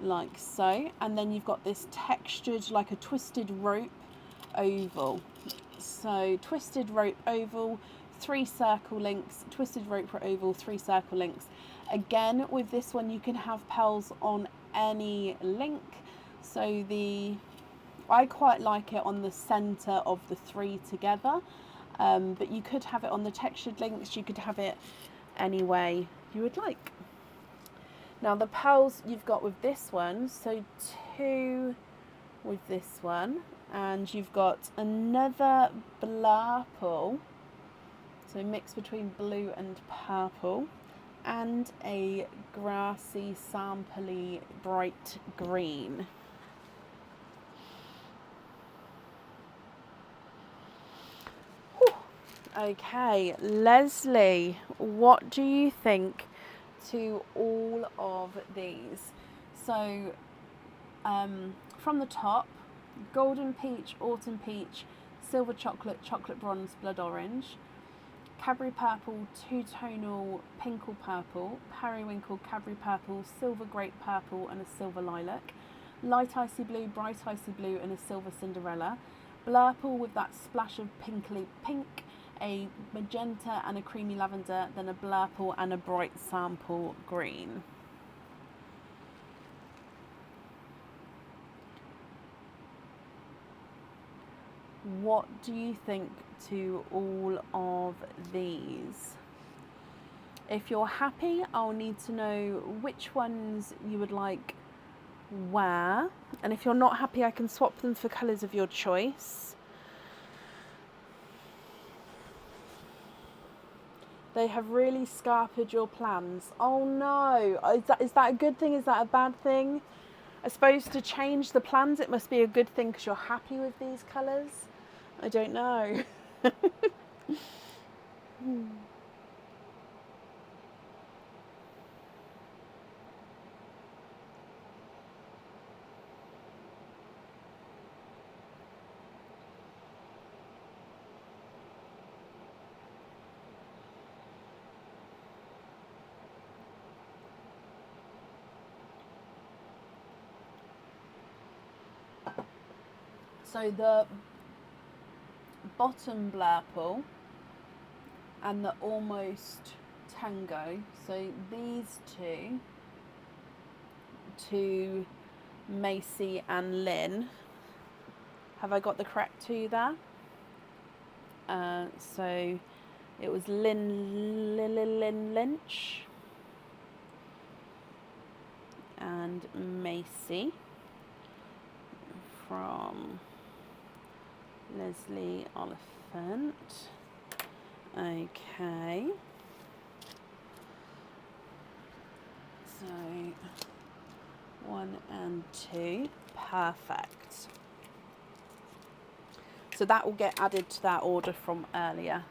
like so. And then you've got this textured, like a twisted rope oval. So twisted rope oval, 3 circle links, twisted rope oval, 3 circle links. Again, with this one, you can have pearls on any link. So I quite like it on the center of the 3 together, but you could have it on the textured links. You could have it any way you would like. Now the pearls you've got with this one, so 2 with this one, and you've got another blurple, so mix between blue and purple, and a grassy, sampley, bright green. Whew. Okay, Leslie, what do you think to all of these? So from the top, golden peach, autumn peach, silver chocolate, chocolate bronze, blood orange, Cadbury purple, two-tonal pinkle purple, periwinkle, Cadbury purple, silver grape purple and a silver lilac, light icy blue, bright icy blue and a silver Cinderella, blurple with that splash of pinkly pink, a magenta and a creamy lavender, then a blurple and a bright sample green. What do you think to all of these? If you're happy, I'll need to know which ones you would like where, and if you're not happy, I can swap them for colours of your choice. They have really scarpered your plans. Oh no, is that a good thing? Is that a bad thing? I suppose to change the plans it must be a good thing because you're happy with these colours. I don't know. So the bottom blurple and the almost tango, so these two Macy and Lynn, have I got the correct 2 there? So it was Lynn Lynch and Macy from Leslie Oliphant. Okay. So 1 and 2. Perfect. So that will get added to that order from earlier.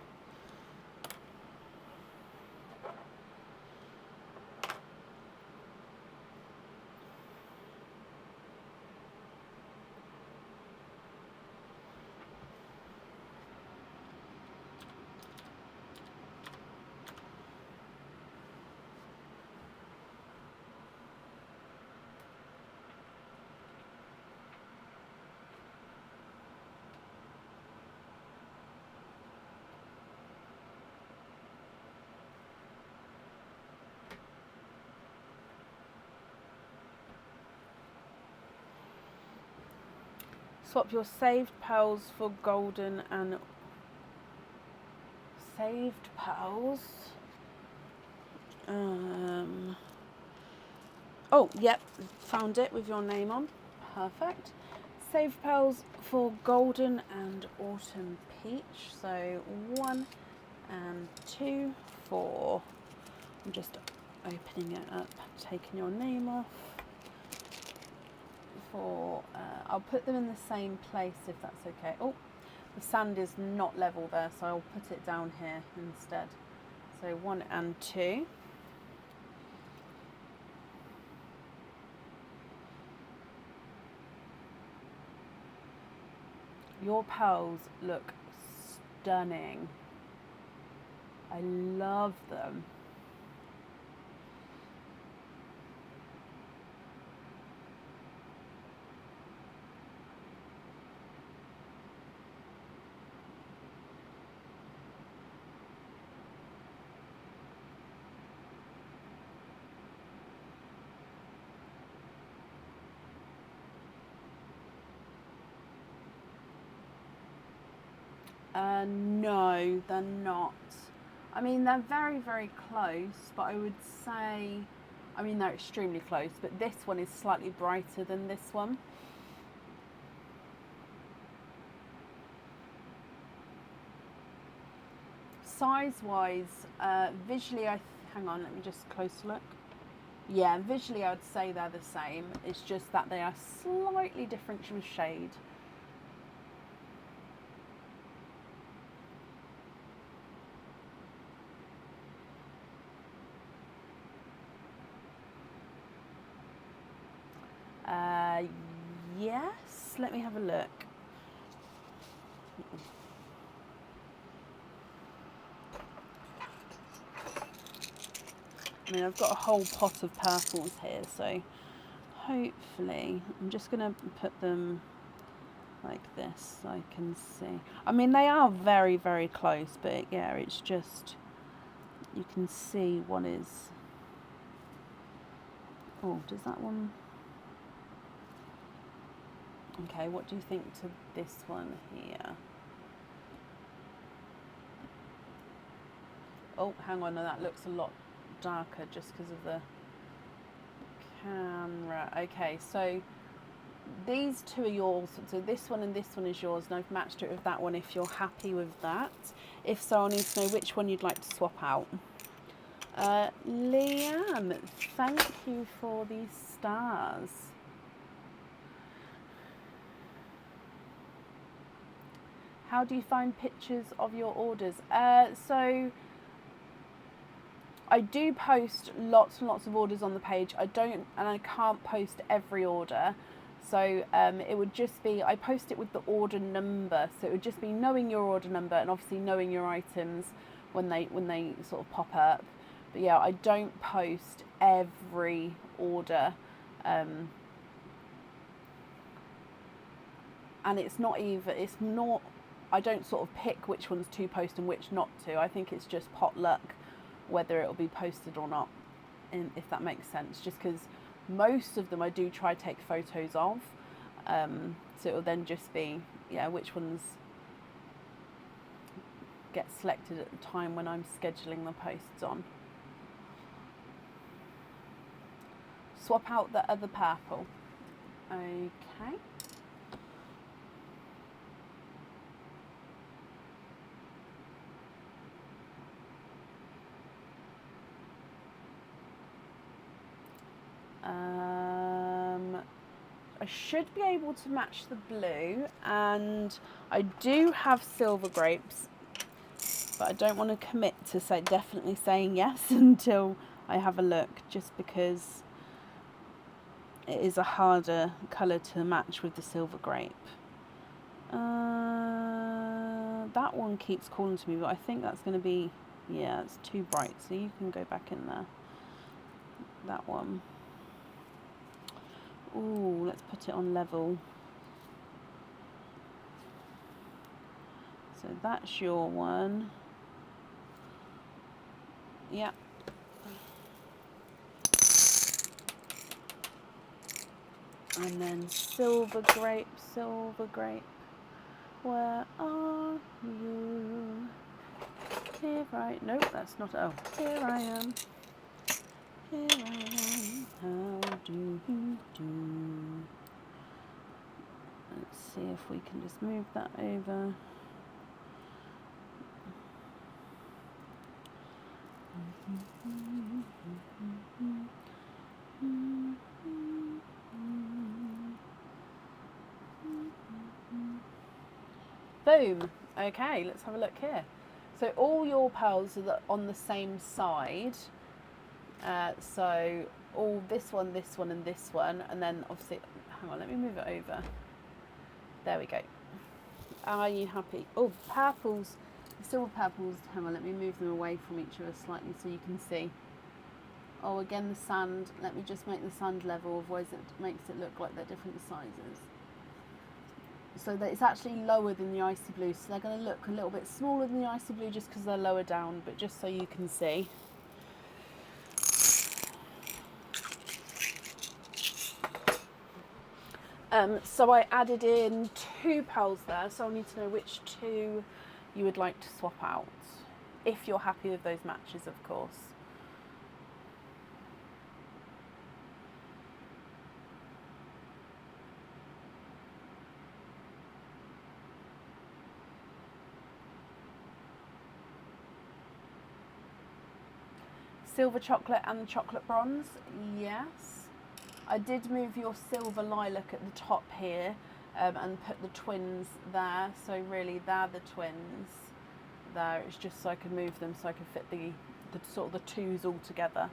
Swap your saved pearls for golden and saved pearls. Oh, yep, found it with your name on. Perfect. Saved pearls for golden and autumn peach. So 1 and 2 for. I'm just opening it up, taking your name off. For I'll put them in the same place if that's okay. Oh, the sand is not level there, so I'll put it down here instead. So 1 and 2. Your pearls look stunning. I love them. No, they're not. I mean, they're very, very close, but I would say, I mean, they're extremely close, but this one is slightly brighter than this one. Size-wise, visually, hang on, let me just close look. Yeah, visually I would say they're the same. It's just that they are slightly different shade. Yes, let me have a look. I mean, I've got a whole pot of purples here, so hopefully I'm just going to put them like this so I can see. I mean, they are very, very close, but yeah, it's just, you can see one is, oh, does that one, okay, what do you think to this one here? Oh, hang on, no, that looks a lot darker just because of the camera. Okay, so these two are yours, so this one and this one is yours, and I've matched it with that one if you're happy with that. If so, I'll need to know which one you'd like to swap out. Leanne, thank you for these stars. How do you find pictures of your orders? So I do post lots and lots of orders on the page. I don't, and I can't post every order. So it would just be, I post it with the order number. So it would just be knowing your order number and obviously knowing your items when they sort of pop up. But yeah, I don't post every order. And it's not, I don't sort of pick which ones to post and which not to. I think it's just potluck whether it'll be posted or not, if that makes sense, just because most of them I do try to take photos of, so it'll then just be, yeah, which ones get selected at the time when I'm scheduling the posts on. Swap out the other purple. Okay. I should be able to match the blue, and I do have silver grapes, but I don't want to commit to definitely saying yes until I have a look, just because it is a harder colour to match with the silver grape. That one keeps calling to me, but I think that's going to be, yeah, it's too bright, so you can go back in there. That one. Ooh, let's put it on level. So that's your one. Yeah. And then silver grape, where are you? Here I, nope, that's not, oh, here I am. Here I am, how do you do? Let's see if we can just move that over. Boom. Okay, let's have a look here. So all your pearls are on the same side. So all this one, and this one, and then obviously, hang on, let me move it over. There we go. Are you happy? Oh, purples, silver purples. Hang on, let me move them away from each other slightly so you can see. Oh, again the sand. Let me just make the sand level, otherwise it makes it look like they're different sizes. So that it's actually lower than the icy blue, so they're going to look a little bit smaller than the icy blue just because they're lower down, but just so you can see. So I added in 2 pearls there, so I need to know which 2 you would like to swap out, if you're happy with those matches, of course. Silver chocolate and the chocolate bronze, yes. I did move your silver lilac at the top here and put the twins there, so really they're the twins there. It's just so I can move them so I can fit the sort of the 2s all together.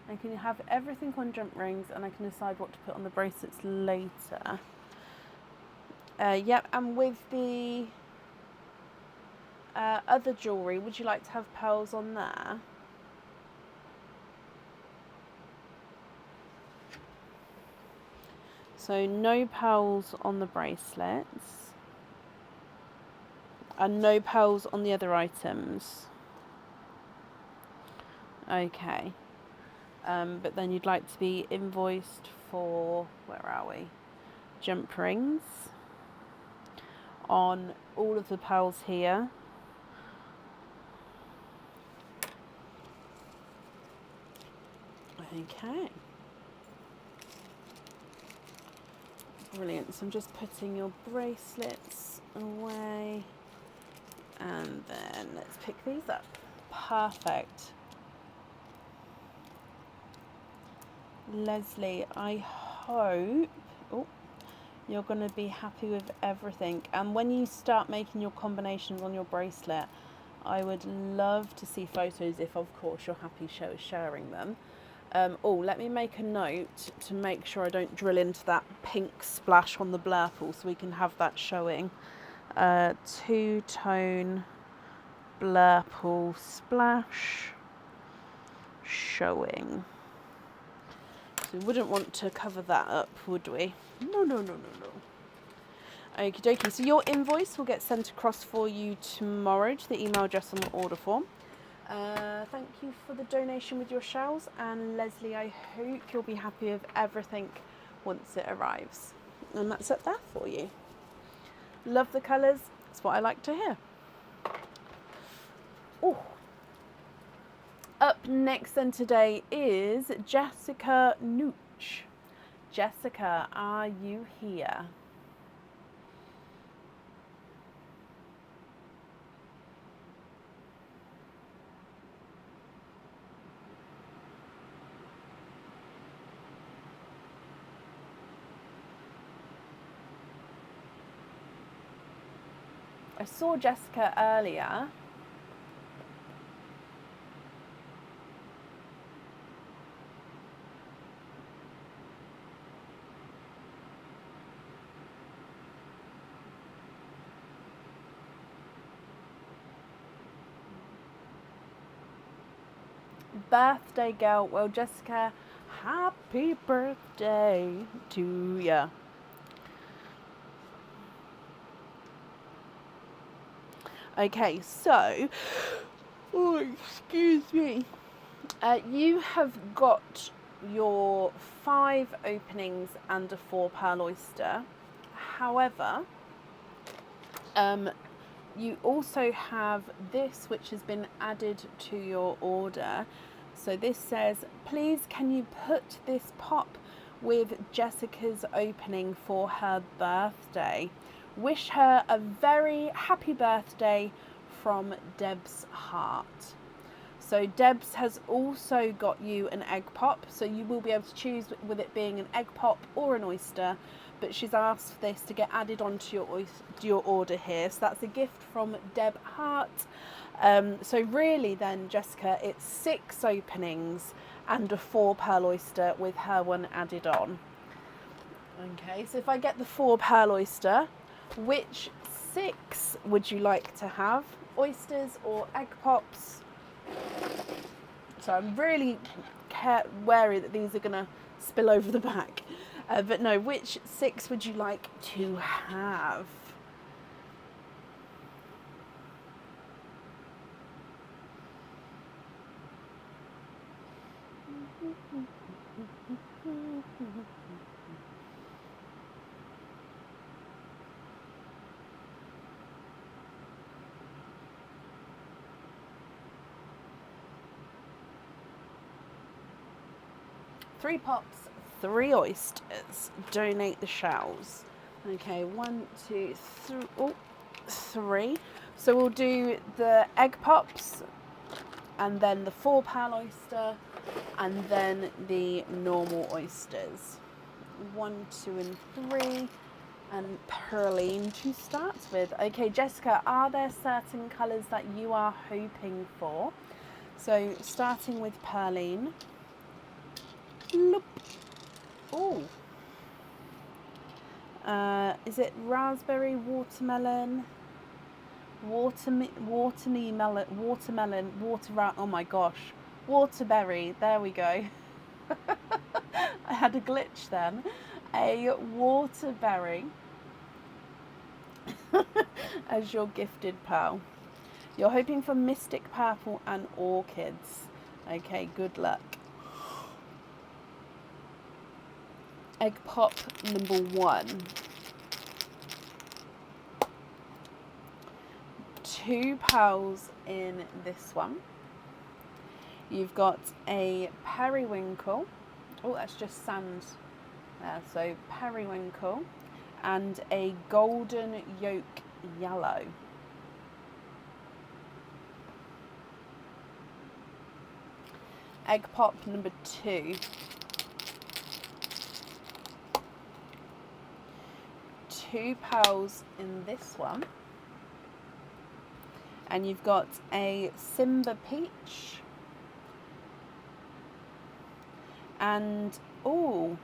I can have everything on jump rings and I can decide what to put on the bracelets later. Yep, and with the other jewellery, would you like to have pearls on there? So no pearls on the bracelets and no pearls on the other items. Okay. But then you'd like to be invoiced for, where are we? Jump rings on all of the pearls here. Okay. Brilliant. So I'm just putting your bracelets away. And then let's pick these up. Perfect. Leslie, I hope you're going to be happy with everything. And when you start making your combinations on your bracelet, I would love to see photos if, of course, you're happy sharing them. Let me make a note to make sure I don't drill into that pink splash on the blurple so we can have that showing. 2-tone blurple splash showing. So we wouldn't want to cover that up, would we? No, no, no, no, no. Okie dokie. So your invoice will get sent across for you tomorrow to the email address on the order form. Thank you for the donation with your shells, and Leslie, I hope you'll be happy with everything once it arrives. And that's it there for you. Love the colours. That's what I like to hear. Oh. Up next then today is Jessica Nooch. Jessica, are you here? I saw Jessica earlier. Birthday girl. Well, Jessica, happy birthday to ya. Okay, so, oh, excuse me. You have got your 5 openings and a 4 pearl oyster. However, you also have this, which has been added to your order. So this says, please can you put this pop with Jessica's opening for her birthday. Wish her a very happy birthday from Deb's heart. So Deb's has also got you an egg pop, so you will be able to choose with it being an egg pop or an oyster, but she's asked for this to get added onto your order here. So that's a gift from Deb Hart. So really then, Jessica, it's 6 openings and a 4 pearl oyster with her one added on. Okay, so if I get the 4 pearl oyster, which 6 would you like to have? Oysters or egg pops? So I'm really wary that these are going to spill over the back. But no, which 6 would you like to have? Three pops, 3 oysters. Donate the shells. Okay, 1, 2, 3. Oh, 3. So we'll do the egg pops, and then the 4 pearl oyster, and then the normal oysters. 1, 2, and 3. And Pearline to start with. Okay, Jessica, are there certain colours that you are hoping for? So starting with Pearline. Loop. Oh. Is it raspberry, watermelon, oh my gosh, waterberry, there we go. I had a glitch then. A waterberry as your gifted pearl. You're hoping for mystic purple and orchids. Okay, good luck. Egg pop number 1. 2 pearls in this one. You've got a periwinkle. Oh, that's just sand there. So periwinkle and a golden yolk yellow. Egg pop number 2. 2 pearls in this one, and you've got a Simba peach, and oh,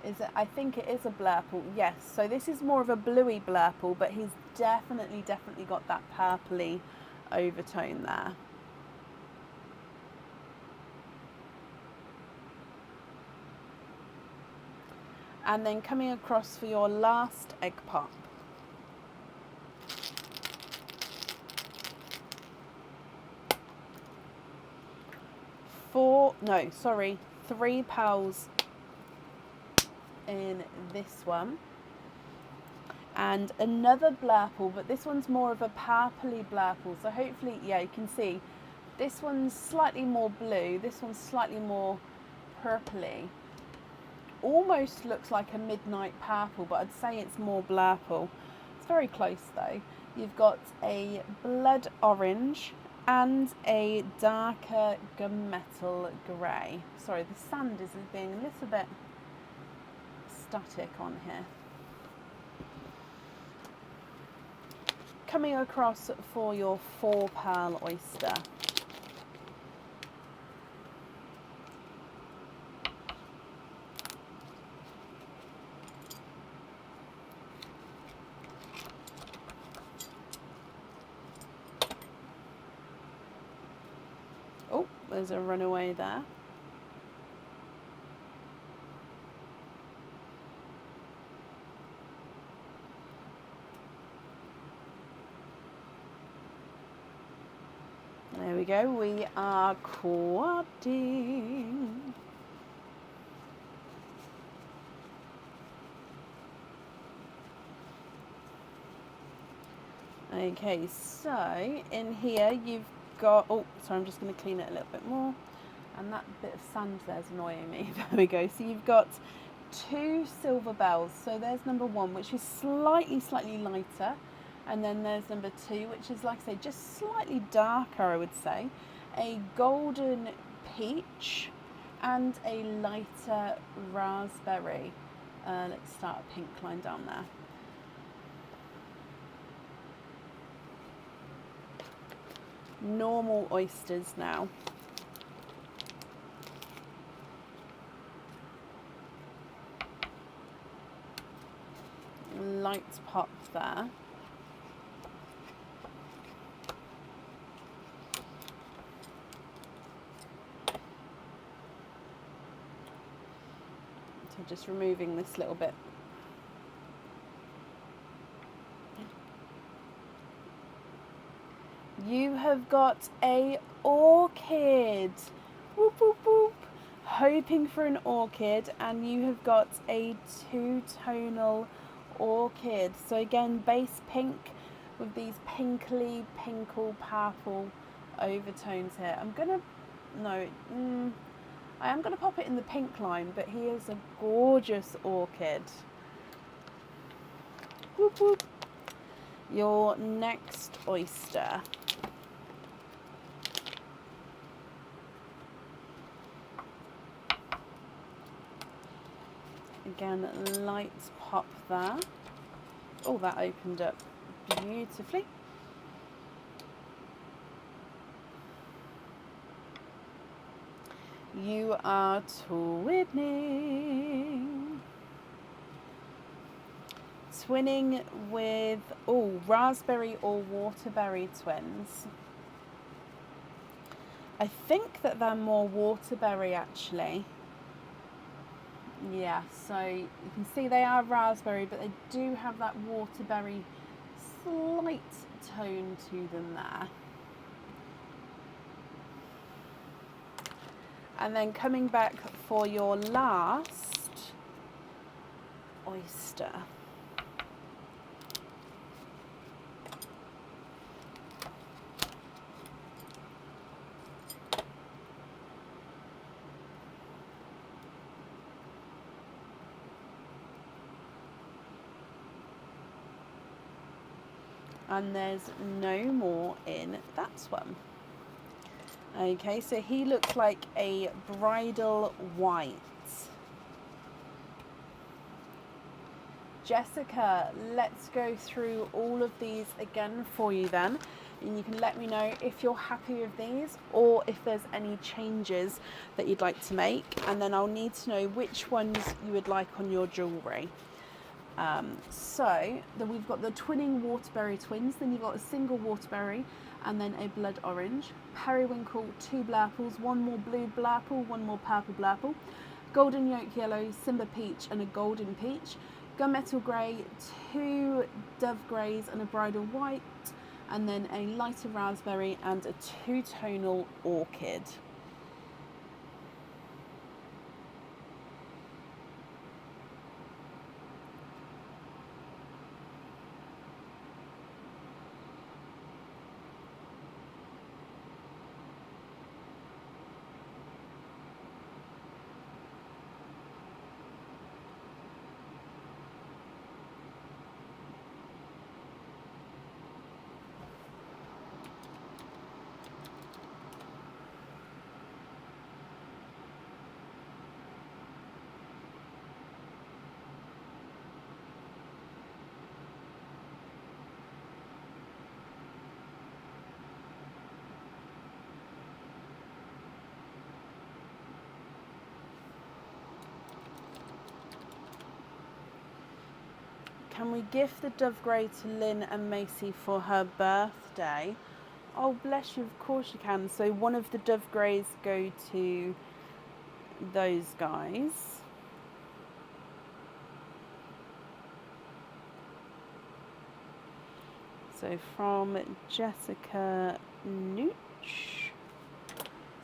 is it? I think it is a blurple. Yes. So this is more of a bluey blurple, but he's definitely got that purpley overtone there. And then coming across for your last egg pop. 3 pearls in this one. And another blurple, but this one's more of a purpley blurple. So hopefully, yeah, you can see this one's slightly more blue, this one's slightly more purpley. Almost looks like a midnight purple, but I'd say it's more blurple. It's very close though. You've got a blood orange and a darker gunmetal grey. Sorry, the sand is being a little bit static on here. Coming across for your 4 pearl oyster. Oh, there's a runaway there. There we go, we are quadding. Okay, so in here you've got, oh, sorry, I'm just going to clean it a little bit more. And that bit of sand there's annoying me. There we go. So you've got 2 silver bells. So there's number 1, which is slightly lighter. And then there's number 2, which is, like I say, just slightly darker, I would say. A golden peach and a lighter raspberry. Let's start a pink line down there. Normal oysters now. Light pop there. So just removing this little bit. You have got a orchid. Whoop, whoop, whoop. Hoping for an orchid, and you have got a 2-tonal orchid. So again, base pink with these pinkly, pinkle, purple overtones here. I am gonna pop it in the pink line, but here's a gorgeous orchid. Whoop, whoop. Your next oyster. Again, light pop there. Oh, that opened up beautifully. You are twinning. Twinning with, oh, raspberry or waterberry twins. I think that they're more waterberry actually. Yeah, so you can see they are raspberry, but they do have that waterberry slight tone to them there. And then coming back for your last oyster. And there's no more in that one. Okay, so he looks like a bridal white. Jessica, let's go through all of these again for you then. And you can let me know if you're happy with these or if there's any changes that you'd like to make. And then I'll need to know which ones you would like on your jewellery. So then we've got the twinning waterberry twins, then you've got a single waterberry and then a blood orange, periwinkle, 2 blurples, 1 more blue blurple, 1 more purple blurple, golden yolk yellow, Simba peach and a golden peach, gunmetal grey, 2 dove greys and a bridal white, and then a lighter raspberry and a 2-tonal orchid. Can we gift the dove grey to Lynn and Macy for her birthday? Oh, bless you, of course you can. So one of the dove greys go to those guys. So from Jessica Nooch.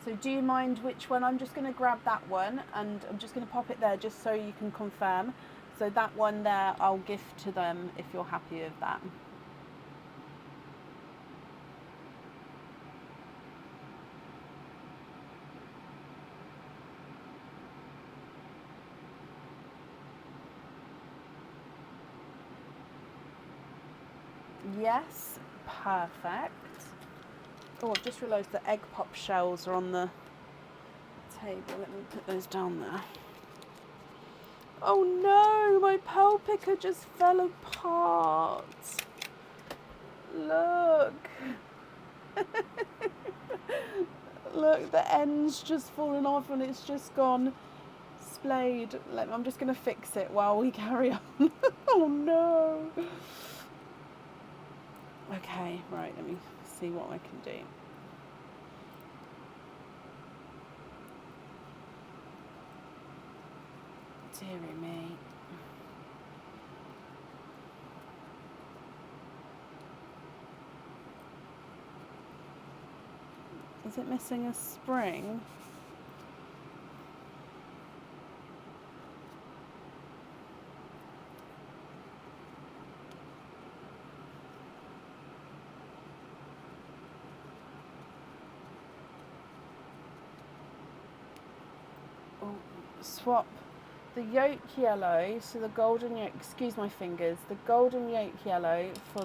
So do you mind which one? I'm just going to grab that one and I'm just going to pop it there just so you can confirm. So that one there, I'll gift to them if you're happy with that. Yes, perfect. Oh, I've just realised the egg pop shells are on the table. Let me put those down there. Oh no, my pearl picker just fell apart. Look. Look, the end's just fallen off and it's just gone splayed. I'm just going to fix it while we carry on. Oh no. Okay, right, let me see what I can do. Dearie me. Is it missing a spring? Oh, swap the yolk yellow, so the golden yolk, excuse my fingers, the golden yolk yellow for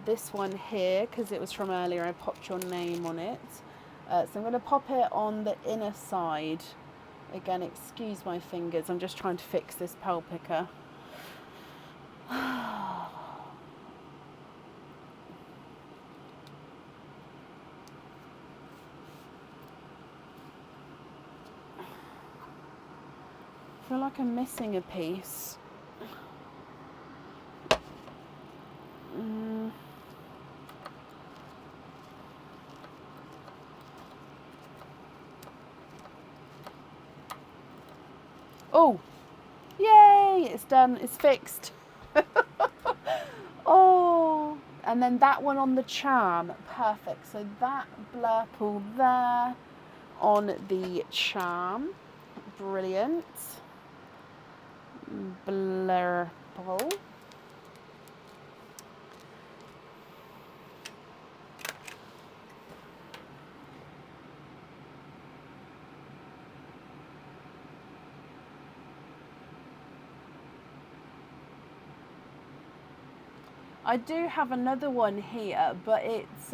this one here, because it was from earlier, I popped your name on it. So I'm going to pop it on the inner side. Again, excuse my fingers, I'm just trying to fix this pearl picker. I feel like I'm missing a piece. Oh, yay, it's done, it's fixed. Oh, and then that one on the charm, perfect. So that blurple there on the charm, brilliant. Blurple. I do have another one here, but it's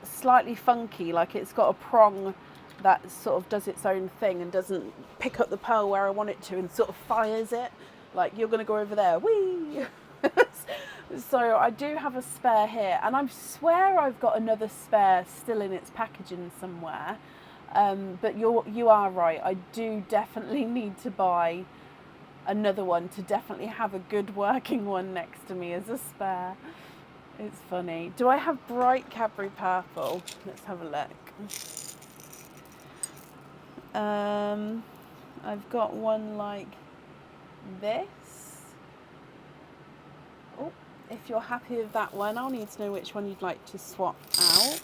slightly funky, like it's got a prong that sort of does its own thing and doesn't pick up the pearl where I want it to and sort of fires it, like you're going to go over there, whee! So I do have a spare here, and I swear I've got another spare still in its packaging somewhere, but you are right, I do definitely need to buy another one to definitely have a good working one next to me as a spare. It's funny. Do I have bright Cadbury purple? Let's have a look. I've got one like this. Oh, if you're happy with that one, I'll need to know which one you'd like to swap out.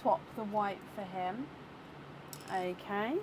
Swap the white for him. Okay.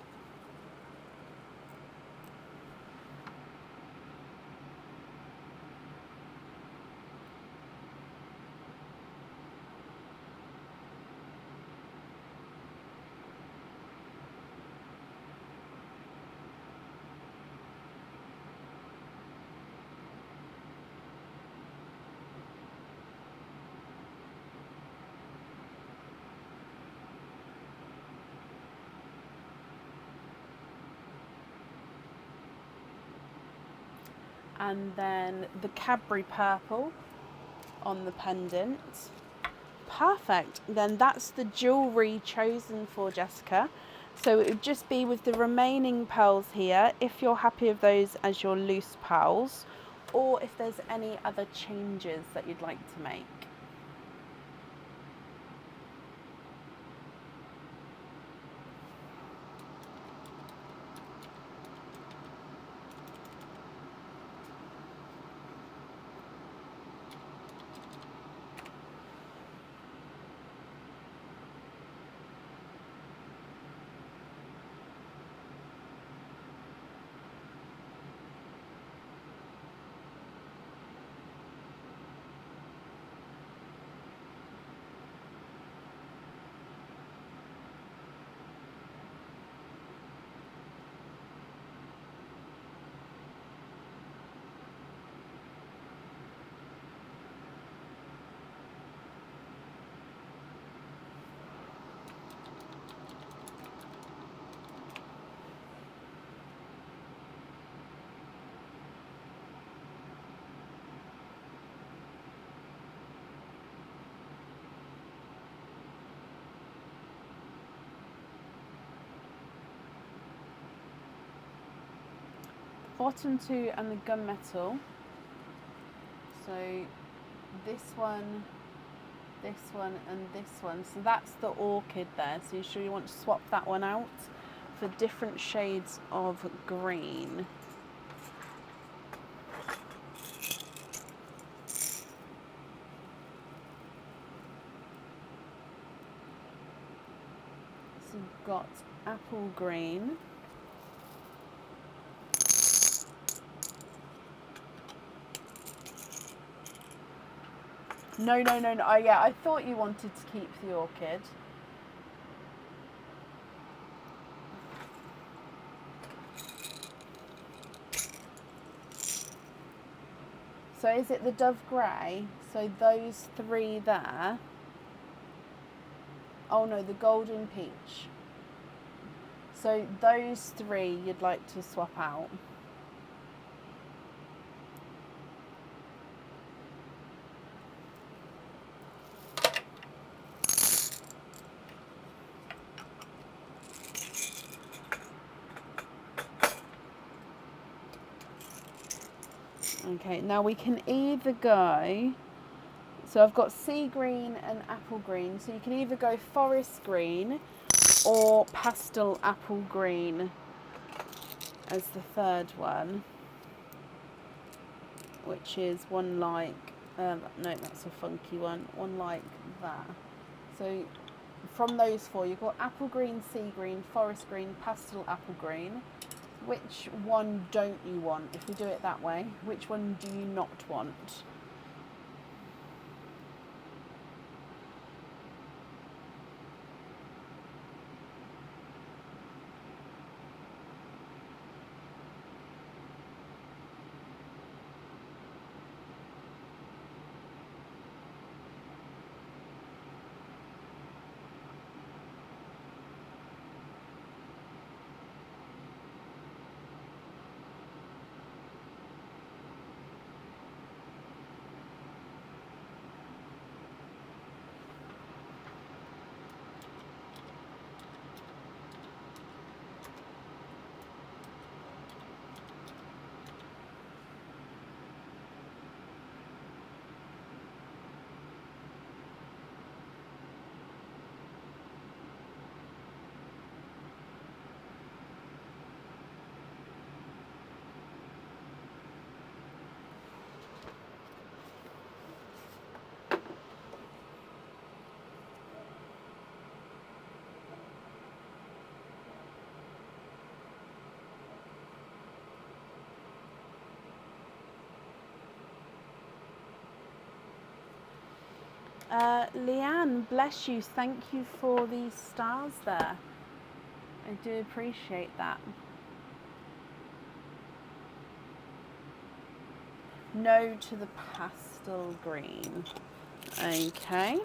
And then the Cadbury purple on the pendant. Perfect. Then that's the jewellery chosen for Jessica. So it would just be with the remaining pearls here, if you're happy with those as your loose pearls, or if there's any other changes that you'd like to make. Bottom two and the gunmetal. So this one, and this one. So that's the orchid there. So you sure you want to swap that one out for different shades of green. So you've got apple green. No. Oh, yeah, I thought you wanted to keep the orchid. So is it the dove grey? So those three there. Oh no, the golden peach. So those three you'd like to swap out. Okay, now we can either go, so I've got sea green and apple green, so you can either go forest green or pastel apple green as the third one, which is one like, no, that's a funky one like that. So from those four, you've got apple green, sea green, forest green, pastel apple green. Which one don't you want? If we do it that way, which one do you not want? Leanne, bless you. Thank you for the stars there. I do appreciate that. No to the pastel green. Okay.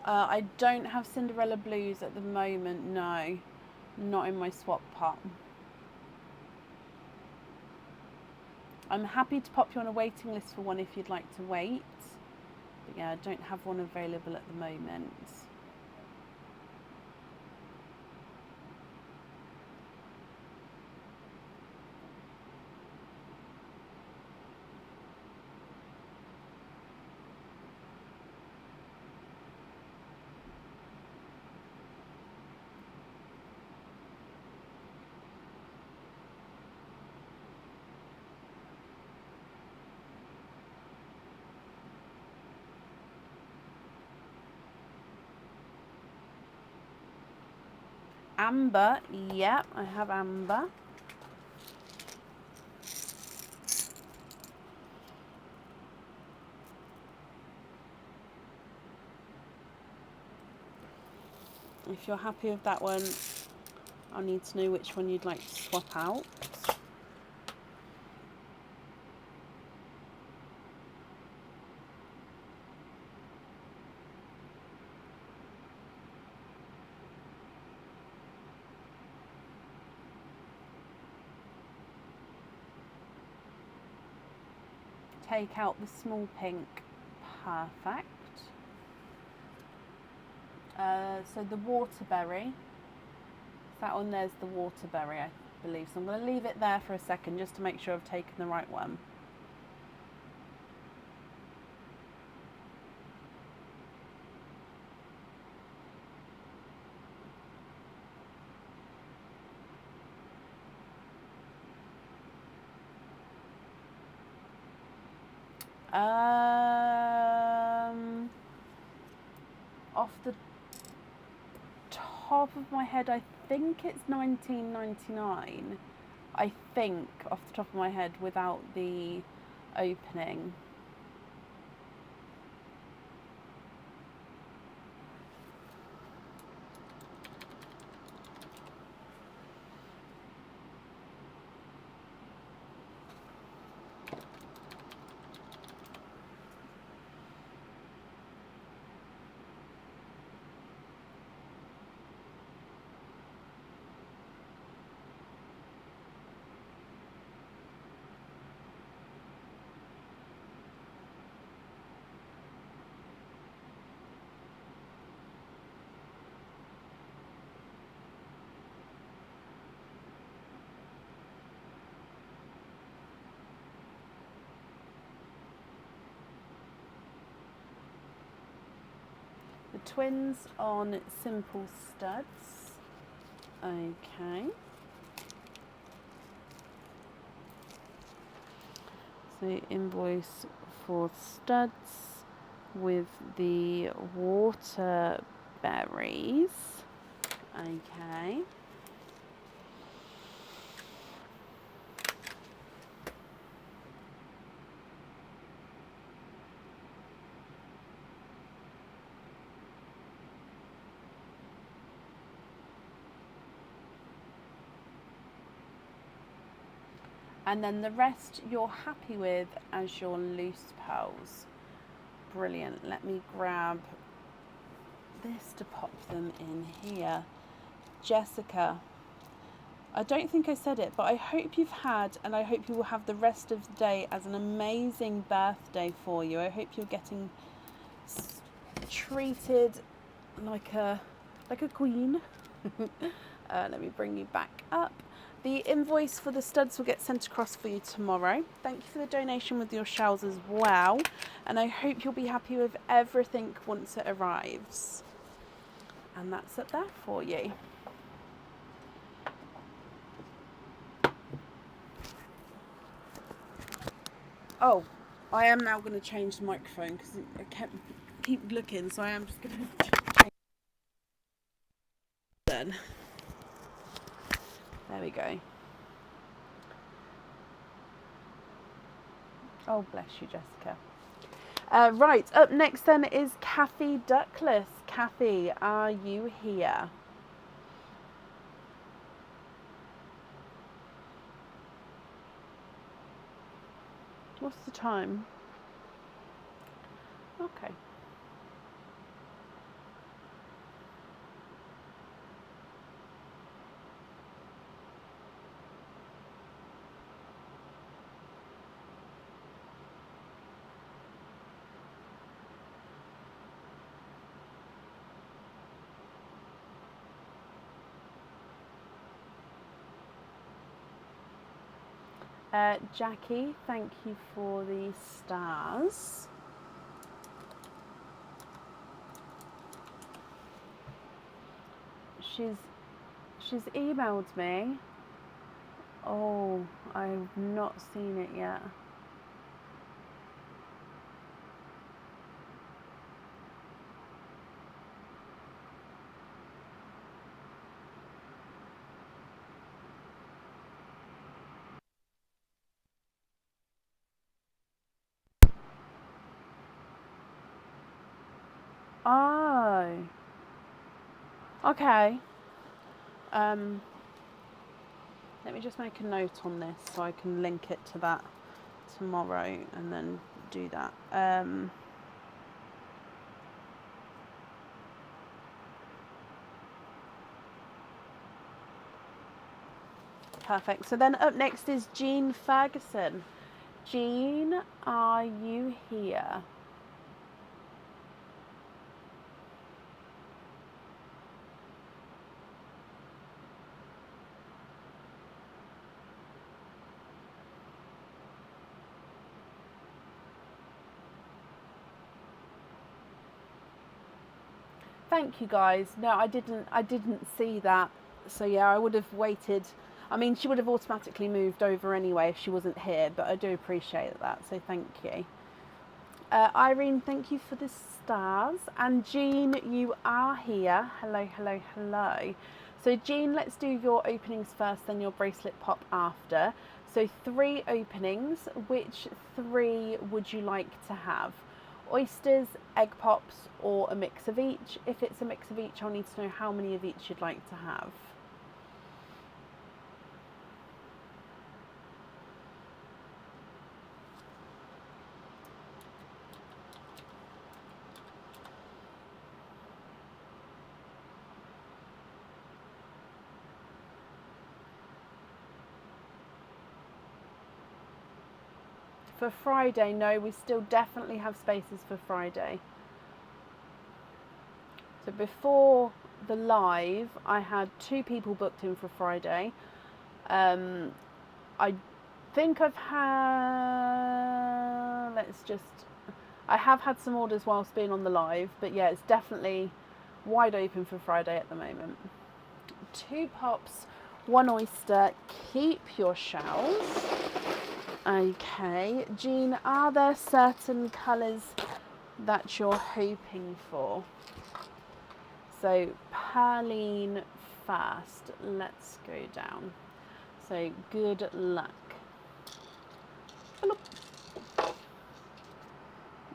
I don't have Cinderella Blues at the moment, no. Not in my swap pot. I'm happy to pop you on a waiting list for one if you'd like to wait. But yeah, I don't have one available at the moment. Amber, yeah, I have amber. If you're happy with that one, I'll need to know which one you'd like to swap out. Take out the small pink. Perfect. So the waterberry. That one there's the waterberry, I believe. So I'm going to leave it there for a second just to make sure I've taken the right one. Off the top of my head, I think it's 19.99. I think off the top of my head without the opening. The twins on simple studs. Okay. So invoice for studs with the water berries. Okay. And then the rest you're happy with as your loose pearls. Brilliant. Let me grab this to pop them in here. Jessica, I don't think I said it, but I hope you've had, and I hope you will have the rest of the day as an amazing birthday for you. I hope you're getting treated like a queen. Let me bring you back up. The invoice for the studs will get sent across for you tomorrow. Thank you for the donation with your shells as well. And I hope you'll be happy with everything once it arrives. And that's up there for you. Oh, I am now going to change the microphone because I keep looking, so I am just going to change then. There we go. Oh, bless you, Jessica. Right, up next then is Kathy Duckless. Kathy, are you here? What's the time? Okay. Jackie, thank you for the stars. She's emailed me. Oh, I've not seen it yet. Oh. Okay. Let me just make a note on this so I can link it to that tomorrow and then do that. Perfect. So then up next is Jean Ferguson. Jean, are you here? Thank you guys. No, I didn't see that. So yeah, I would have waited. I mean, she would have automatically moved over anyway if she wasn't here, but I do appreciate that. So thank you. Irene, thank you for the stars. And Jean, you are here. Hello, hello, hello. So Jean, let's do your openings first, then your bracelet pop after. So 3 openings. Which 3 would you like to have? Oysters, egg pops, or a mix of each? If it's a mix of each, I'll need to know how many of each you'd like to have. For Friday, no, we still definitely have spaces for Friday. So before the live, I had 2 people booked in for Friday. I think I've had, I have had some orders whilst being on the live, but yeah, it's definitely wide open for Friday at the moment. 2 pops, 1 oyster, keep your shells. Okay, Jean, are there certain colours that you're hoping for? So Perline first, let's go down. So good luck.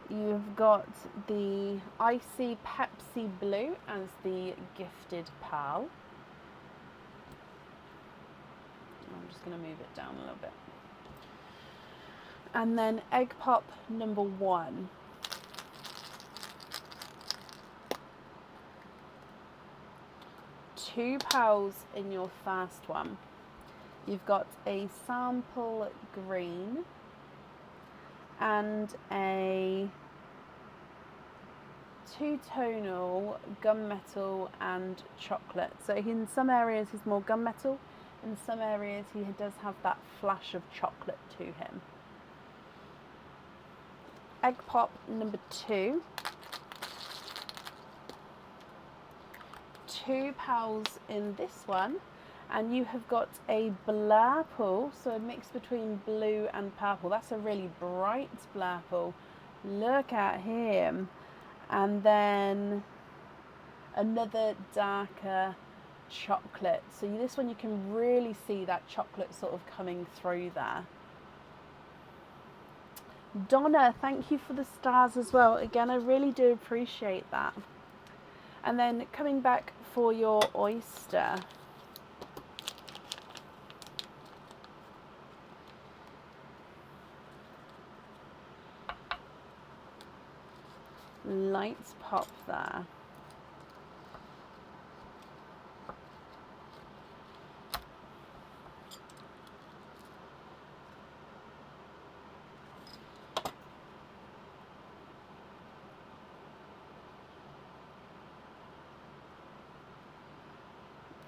You've got the Icy Pepsi Blue as the gifted pearl. I'm just going to move it down a little bit. And then egg pop number 1. Two pearls in your first one. You've got a sample green and a two-tonal gunmetal and chocolate. So in some areas he's more gunmetal, in some areas he does have that flash of chocolate to him. Egg pop number 2. £2 in this one, and you have got a blurple, so a mix between blue and purple. That's a really bright blurple. Look at him. And then another darker chocolate. So this one you can really see that chocolate sort of coming through there. Donna, thank you for the stars as well. Again, I really do appreciate that. And then coming back for your oyster. Lights pop there.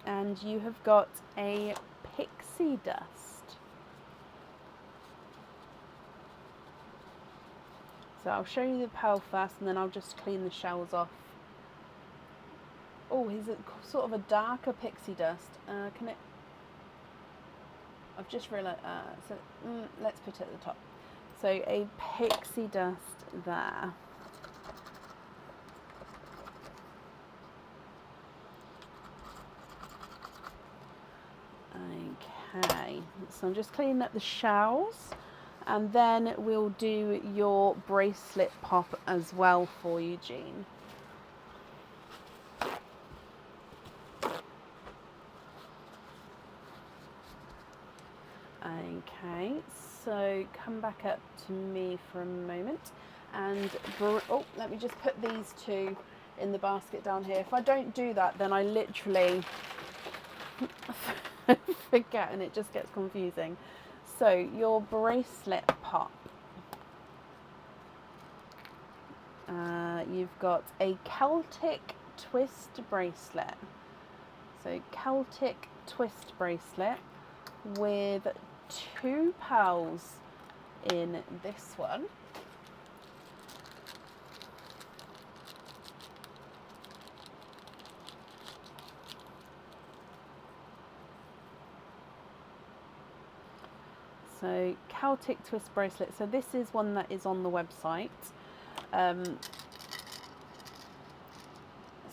And you have got a pixie dust. So I'll show you the pearl first, and then I'll just clean the shells off. Oh, he's a sort of a darker pixie dust. Can it? I've just realised. Let's put it at the top. So a pixie dust there. Okay, so I'm just cleaning up the shells, and then we'll do your bracelet pop as well for you, Jean. Okay, so come back up to me for a moment, and let me just put these two in the basket down here. If I don't do that, then I literally forget and it just gets confusing. So your bracelet pop, you've got a Celtic twist bracelet. So Celtic twist bracelet with £2 in this one. So Celtic twist bracelet. So this is one that is on the website.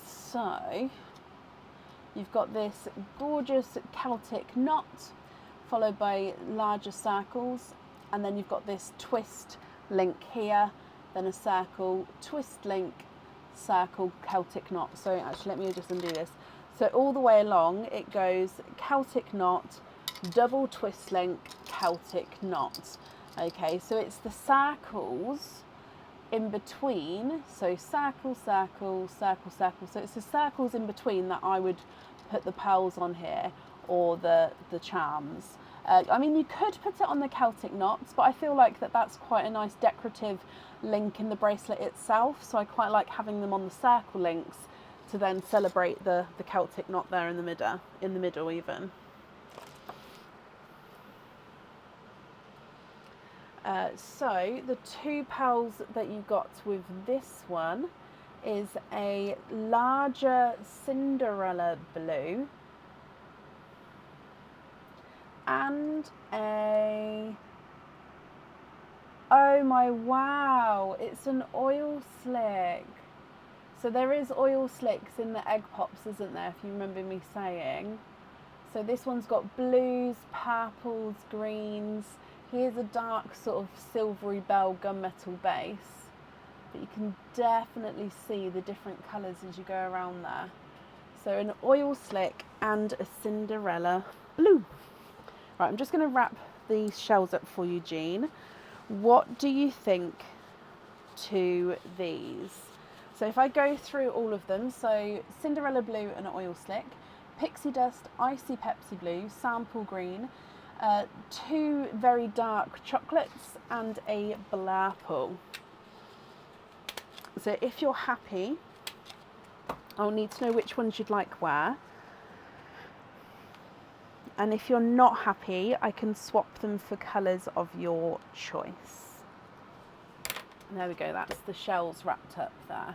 So you've got this gorgeous Celtic knot, followed by larger circles, and then you've got this twist link here, then a circle, twist link, circle, Celtic knot. So actually, let me just undo this. So all the way along it goes Celtic knot, double twist link, Celtic knot. Okay, so it's the circles in between, so circle, circle, circle, circle. So it's the circles in between that I would put the pearls on here, or the charms. I mean, you could put it on the Celtic knots, but I feel like that's quite a nice decorative link in the bracelet itself, so I quite like having them on the circle links to then celebrate the Celtic knot there in the middle even. So the two pearls that you got with this one is a larger Cinderella blue and oh my wow, it's an oil slick. So there is oil slicks in the egg pops, isn't there, if you remember me saying. So this one's got blues, purples, greens. Here's a dark sort of silvery bell gunmetal base, but you can definitely see the different colours as you go around there. So an oil slick and a Cinderella blue. Right, I'm just going to wrap these shells up for you, Jean. What do you think to these? So if I go through all of them, so Cinderella blue and an oil slick, pixie dust, icy Pepsi blue, sample green, two very dark chocolates and a blurple. So if you're happy I'll need to know which ones you'd like where. And if you're not happy, I can swap them for colours of your choice. And there we go, that's the shells wrapped up there.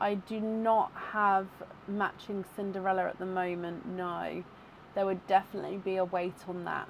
I do not have matching Cinderella at the moment, no. There would definitely be a wait on that.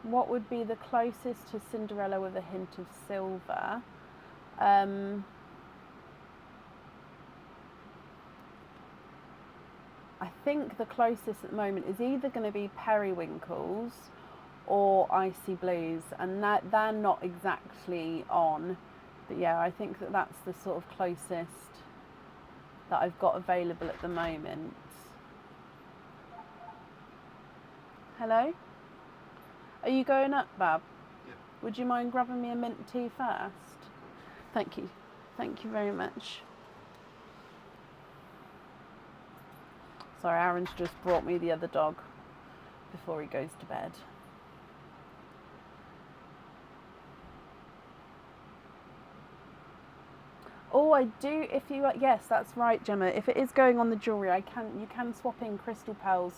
What would be the closest to Cinderella with a hint of silver? I think the closest at the moment is either going to be Periwinkles or Icy Blues, and that they're not exactly on, but yeah, I think that that's the sort of closest that I've got available at the moment. Hello? Are you going up, Bab? Yeah. Would you mind grabbing me a mint tea first? Thank you. Thank you very much. Sorry, Aaron's just brought me the other dog before he goes to bed. Oh, I do. If you, yes, that's right, Gemma. If it is going on the jewellery, you can swap in crystal pearls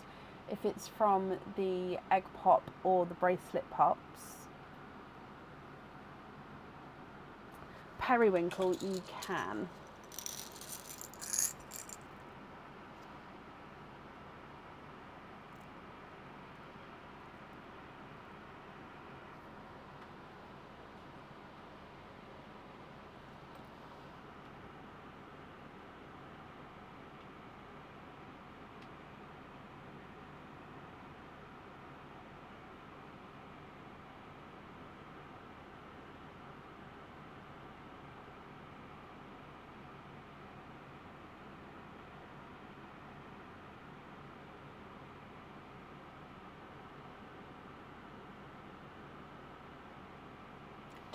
if it's from the egg pop or the bracelet pops. Periwinkle, you can.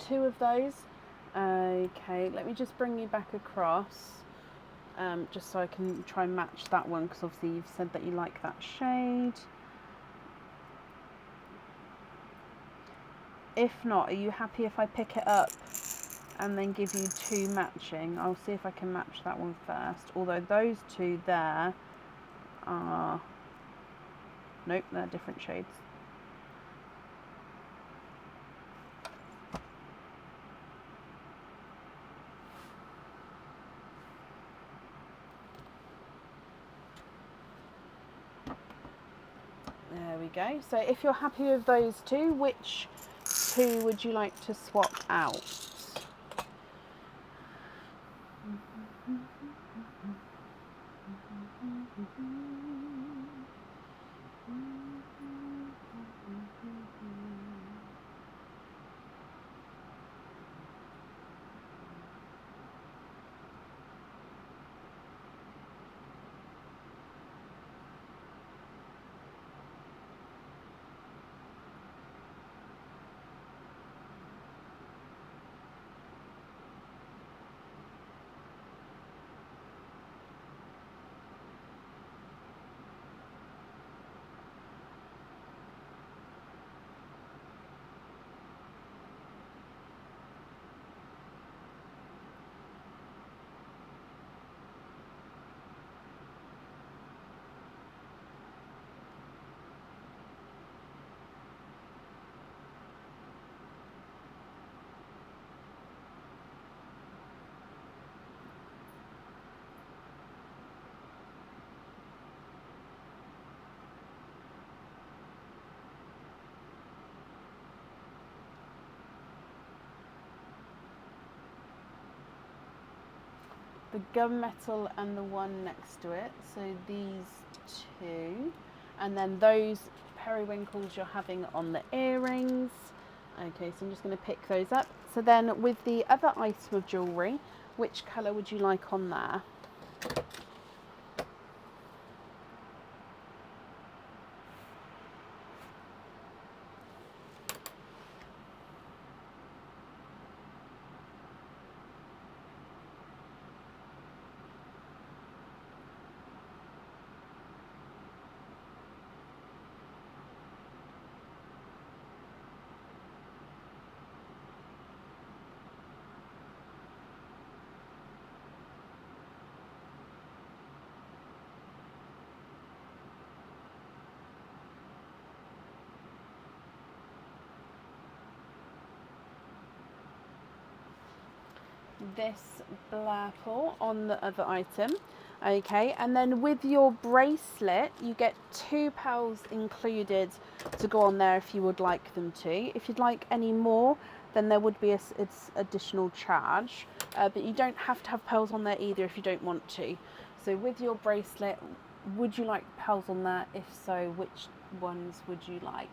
Two of those. Okay, let me just bring you back across, just so I can try and match that one, because obviously you've said that you like that shade. If not, are you happy if I pick it up and then give you two matching? I'll see if I can match that one first, although those two there are, nope, they're different shades. There we go. So if you're happy with those two, which two would you like to swap out? the gunmetal and the one next to it. So these two. And then those periwinkles you're having on the earrings. Okay, so I'm just going to pick those up. So then with the other item of jewellery, which colour would you like on there? This blurple on the other item. Okay, and then with your bracelet you get 2 pearls included to go on there if you would like them to. If you'd like any more, then there would be it's additional charge, but you don't have to have pearls on there either if you don't want to. So with your bracelet, would you like pearls on there? If so, which ones would you like?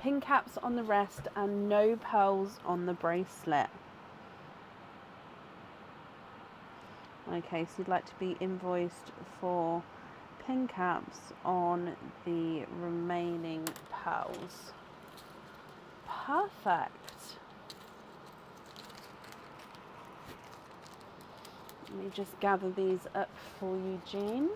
Pin caps on the rest and no pearls on the bracelet. Okay, so you'd like to be invoiced for pin caps on the remaining pearls. Perfect. Let me just gather these up for you, Jean.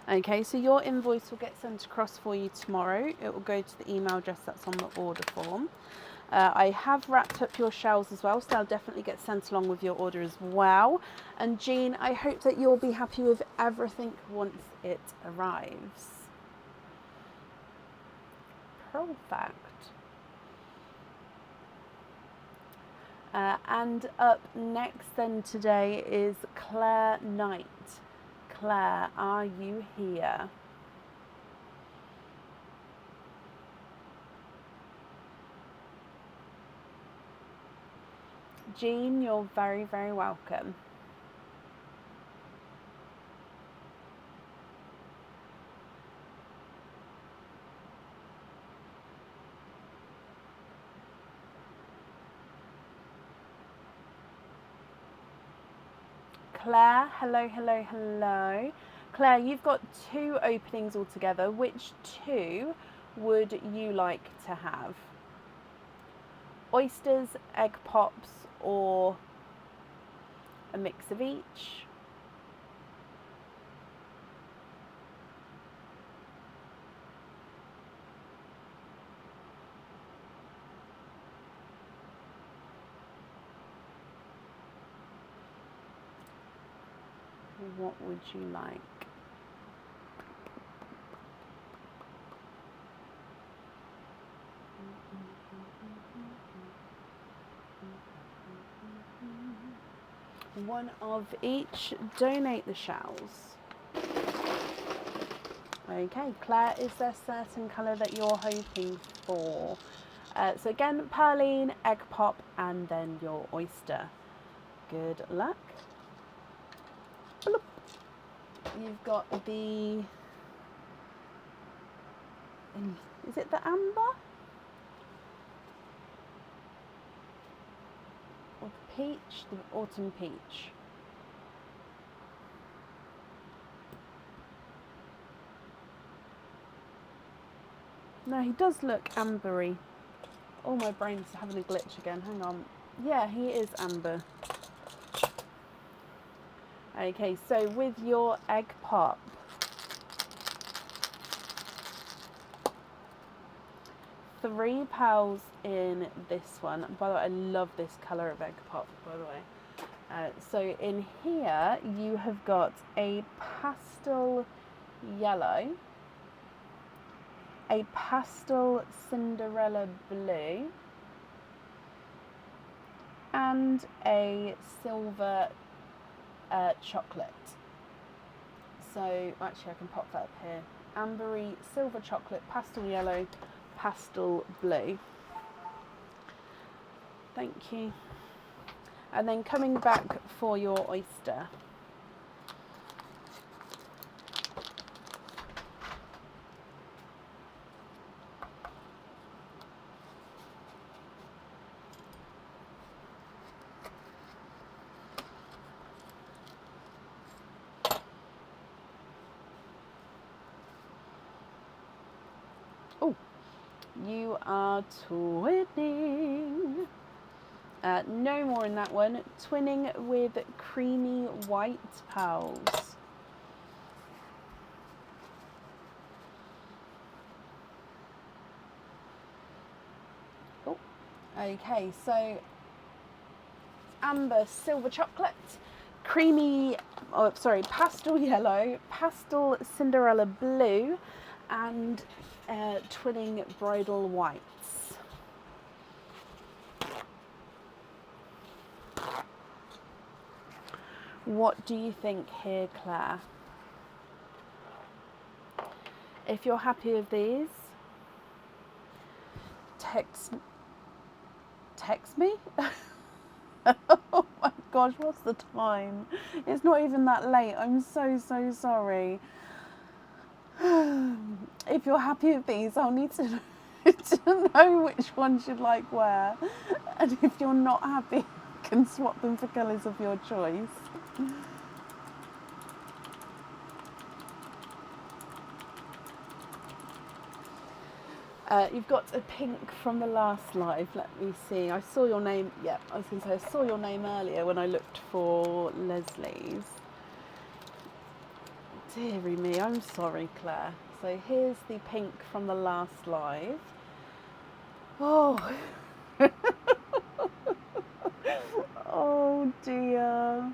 Okay, so your invoice will get sent across for you tomorrow. It will go to the email address that's on the order form. I have wrapped up your shells as well, so they'll definitely get sent along with your order as well. And Jean, I hope that you'll be happy with everything once it arrives. Perfect. And up next then today is Claire Knight. Claire, are you here? Jean, you're very, very welcome. Claire, hello, hello, hello. Claire, you've got 2 openings altogether. Which 2 would you like to have? Oysters, egg pops, or a mix of each? What would you like? One of each. Donate the shells. Okay, Claire, is there a certain colour that you're hoping for? So again, Perline, egg pop, and then your oyster. Good luck. Bloop. You've got the, is it the amber? Or the peach? The autumn peach. No, he does look ambery. Oh, my brain's having a glitch again. Hang on. Yeah, he is amber. Okay, so with your egg pop, £3 in this one. By the way, I love this colour of egg pop, by the way. So in here, you have got a pastel yellow, a pastel Cinderella blue, and a silver chocolate. So actually I can pop that up here. Ambery, silver chocolate, pastel yellow, pastel blue. Thank you. And then coming back for your oyster. Oh, you are twinning. No more in that one. Twinning with creamy white pearls. Oh, okay, so amber silver chocolate, creamy, pastel yellow, pastel Cinderella blue, and twinning bridal whites. What do you think here, Claire? If you're happy with these, text me. Oh my gosh, what's the time? It's not even that late. I'm so sorry. If you're happy with these, I'll need to know which ones you'd like where. And if you're not happy, you can swap them for colours of your choice. You've got a pink from the last live. Let me see. I saw your name. Yeah, I was going to say I saw your name earlier when I looked for Leslie's. Deary me, I'm sorry, Claire. So here's the pink from the last live. Oh. Oh dear.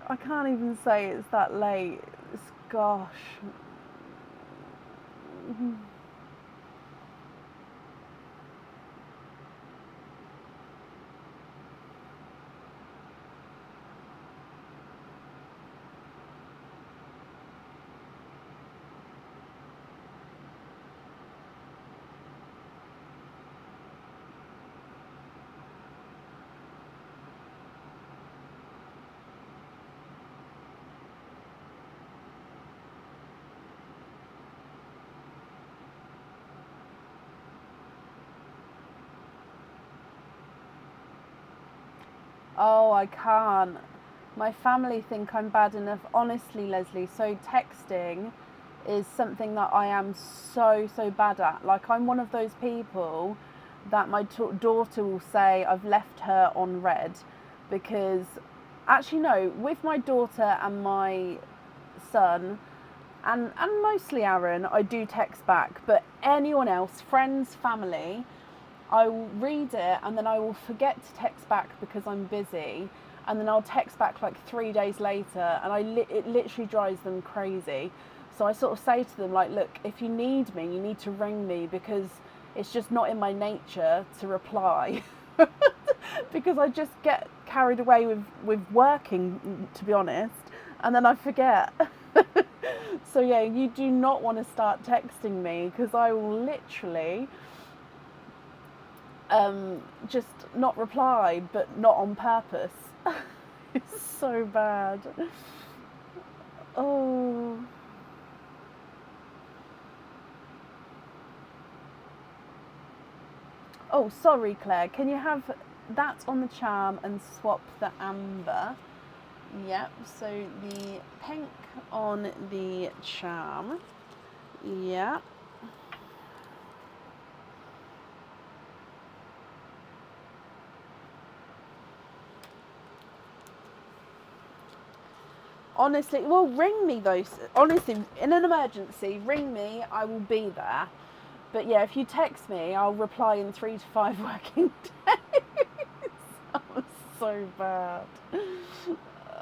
I can't even say it's that late. Gosh. Oh, I can't. My family think I'm bad enough. Honestly, Leslie, so texting is something that I am so bad at. Like, I'm one of those people that my daughter will say I've left her on red because, actually no, with my daughter and my son and mostly Aaron, I do text back, but anyone else, friends, family, I will read it and then I will forget to text back because I'm busy, and then I'll text back like 3 days later, and it literally drives them crazy. So I sort of say to them, like, look, if you need me, you need to ring me, because it's just not in my nature to reply. Because I just get carried away with working, to be honest, and then I forget. So yeah, you do not want to start texting me because I will literally just not reply, but not on purpose. It's so bad. Oh. Oh, sorry, Claire. Can you have that on the charm and swap the amber? Yep. So the pink on the charm. Yeah. Honestly, well, ring me though. Honestly, in an emergency, ring me. I will be there. But yeah, if you text me, I'll reply in 3 to 5 working days. That was so bad.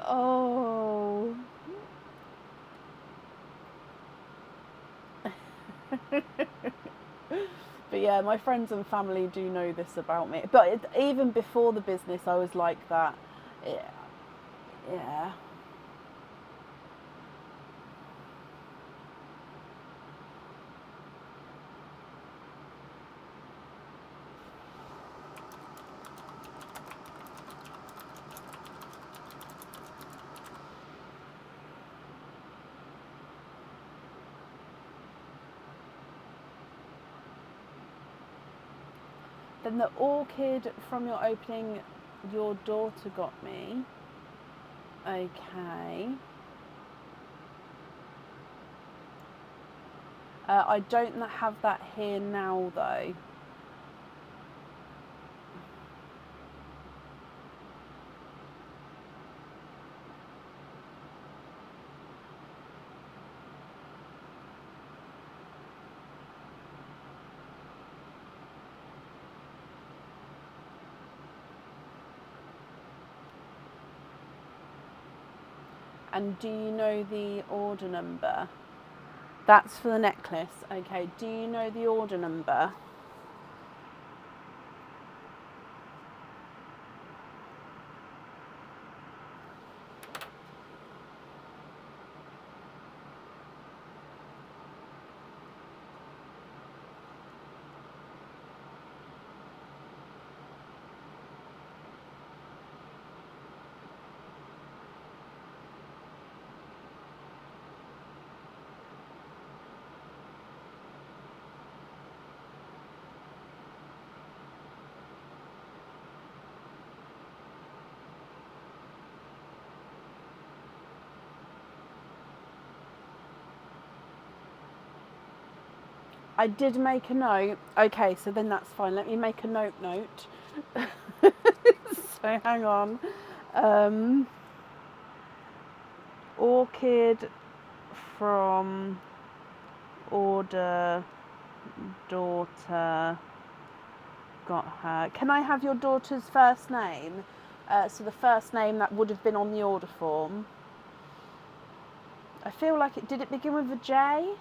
Oh. But yeah, my friends and family do know this about me. But even before the business, I was like that. Yeah. Yeah. Then the orchid from your opening, your daughter got me. Okay. I don't have that here now though. And do you know the order number? That's for the necklace. Okay. Do you know the order number? I did make a note. Okay, so then that's fine. Let me make a note. So hang on. Orchid from order daughter got her. Can I have your daughter's first name? So the first name that would have been on the order form. I feel like it did. It begin with a J?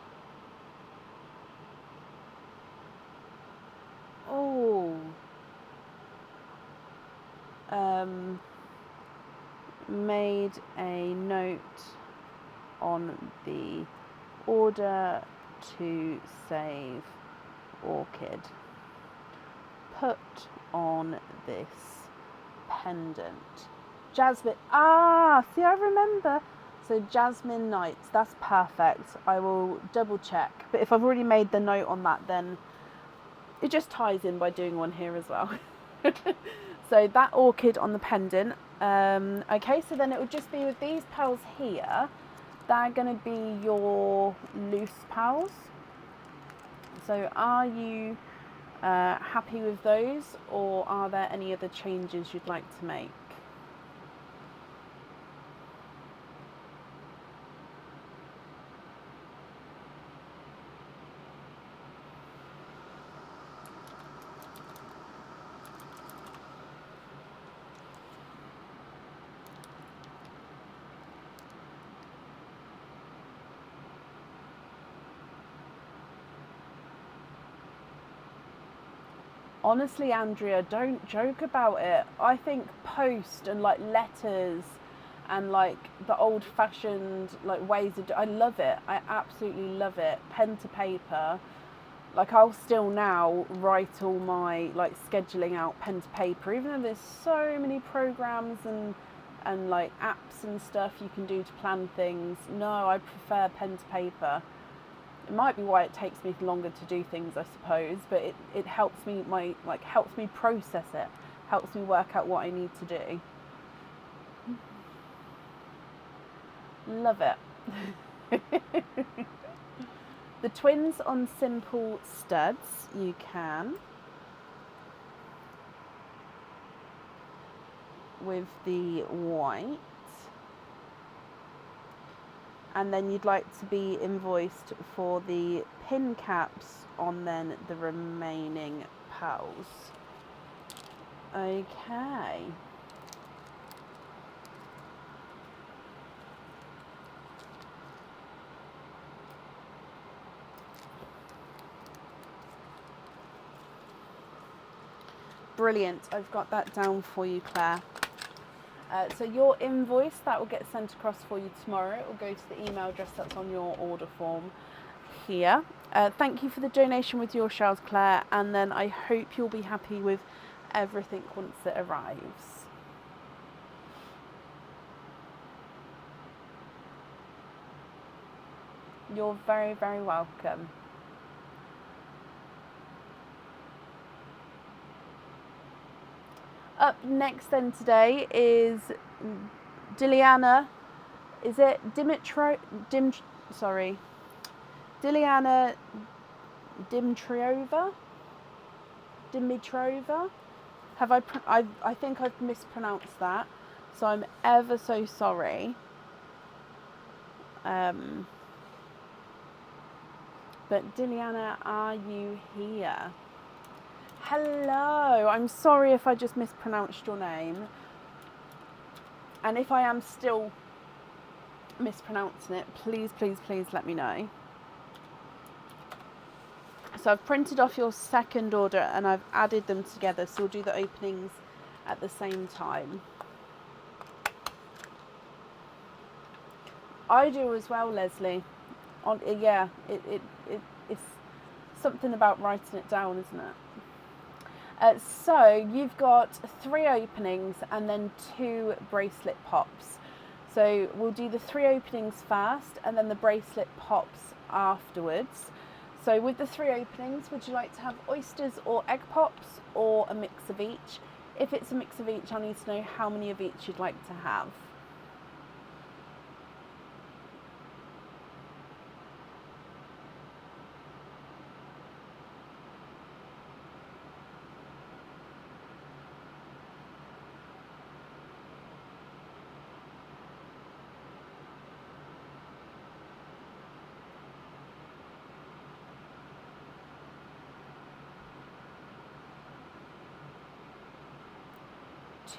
Oh. Made a note on the order to save orchid. Put on this pendant. Jasmine. Ah, see, I remember. So Jasmine Knights. That's perfect. I will double check. But if I've already made the note on that, then it just ties in by doing one here as well. So that orchid on the pendant. Okay, so then it would just be with these pearls here. They're going to be your loose pearls. So are you happy with those, or are there any other changes you'd like to make? Honestly, Andrea, don't joke about it. I think post and like letters and like the old-fashioned like ways of I love it. I absolutely love it. Pen to paper. Like I'll still now write all my like scheduling out pen to paper, even though there's so many programs and like apps and stuff you can do to plan things. No, I prefer pen to paper. It might be why it takes me longer to do things, I suppose, but it helps me helps me process it, helps me work out what I need to do. Love it. The twins on simple studs, you can. With the white. And then you'd like to be invoiced for the pin caps on then the remaining pearls. Okay. Brilliant, I've got that down for you, Claire. So your invoice, that will get sent across for you tomorrow. It will go to the email address that's on your order form here. Thank you for the donation with your shells, Claire, and then I hope you'll be happy with everything once it arrives. You're very, very welcome. Up next then today is Diliana, is it Diliana Dimitrova? I think I've mispronounced that, so I'm ever so sorry. But Diliana, are you here? Hello, I'm sorry if I just mispronounced your name. And if I am still mispronouncing it, please, please, please let me know. So I've printed off your second order and I've added them together, so we'll do the openings at the same time. I do as well, Leslie. Yeah, it's something about writing it down, isn't it? So you've got 3 openings and then 2 bracelet pops. So we'll do the 3 openings first and then the bracelet pops afterwards. So with the 3 openings, would you like to have oysters or egg pops or a mix of each? If it's a mix of each, I need to know how many of each you'd like to have.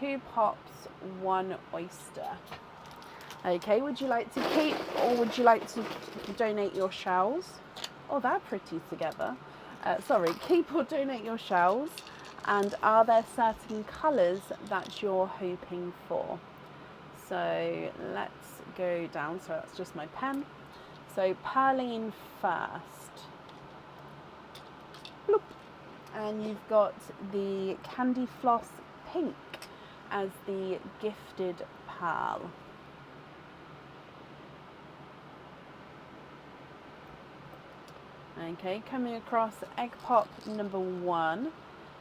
Two pops, 1 oyster. Okay, would you like to keep or would you like to donate your shells? Oh, they're pretty together. Sorry, keep or donate your shells. And are there certain colours that you're hoping for? So let's go down. So that's just my pen. So Perline first. Bloop. And you've got the Candy Floss Pink as the gifted pearl. Okay, coming across egg pop number 1.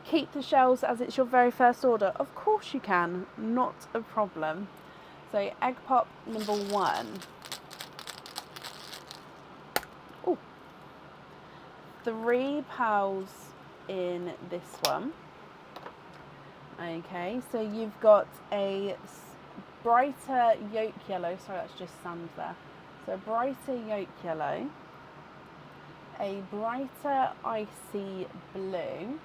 Keep the shells as it's your very first order. Of course you can, not a problem. So egg pop number 1. Oh, 3 pearls in this one. Okay, so you've got a brighter yolk yellow, sorry that's just sand there. So brighter yolk yellow, a brighter icy blue,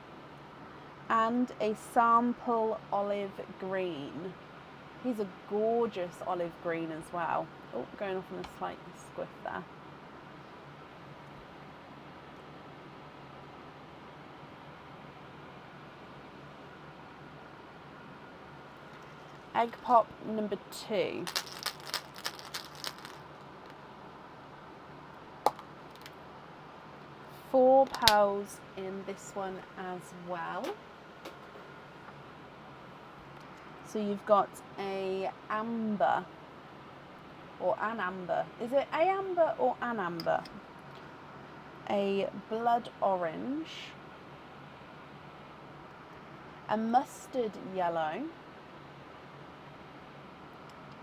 and a sample olive green. He's a gorgeous olive green as well. Oh, going off on a slight squiff there. egg pop number 2. £4 in this one as well. So you've got a amber, or an amber. Is it a amber or an amber? A blood orange, a mustard yellow,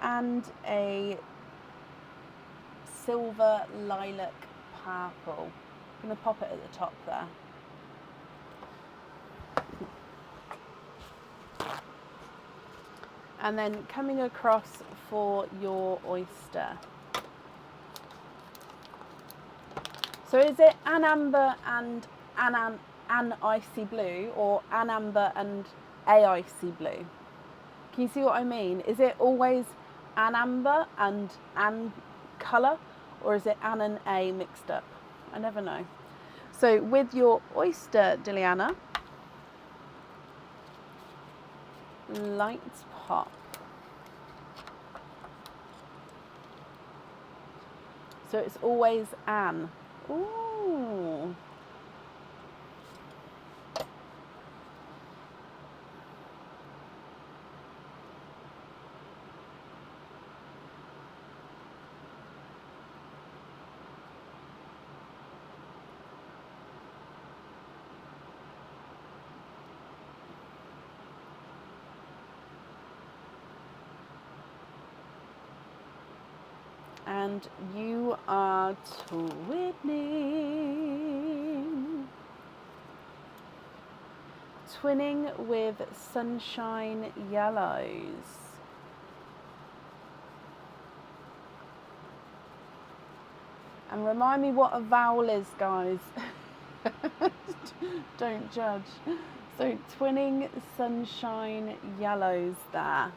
and a silver lilac purple. I'm going to pop it at the top there. And then coming across for your oyster. So is it an amber and an icy blue, or an amber and a icy blue? Can you see what I mean? Is it always an amber and an colour, or is it an and a mixed up? I never know. So with your oyster, Diliana, light pop. So it's always an. Ooh. And you are twinning. Twinning with sunshine yellows. And remind me what a vowel is, guys. Don't judge. So twinning sunshine yellows there.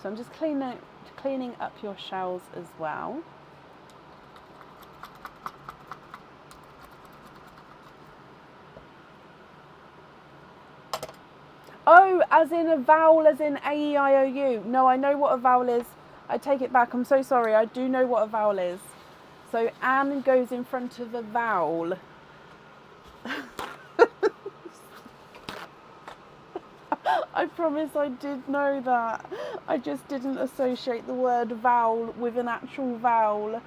So I'm just cleaning up your shells as well. Oh, as in a vowel, as in A-E-I-O-U. No, I know what a vowel is. I take it back. I'm so sorry. I do know what a vowel is. So an goes in front of a vowel. I promise I did know that. I just didn't associate the word vowel with an actual vowel.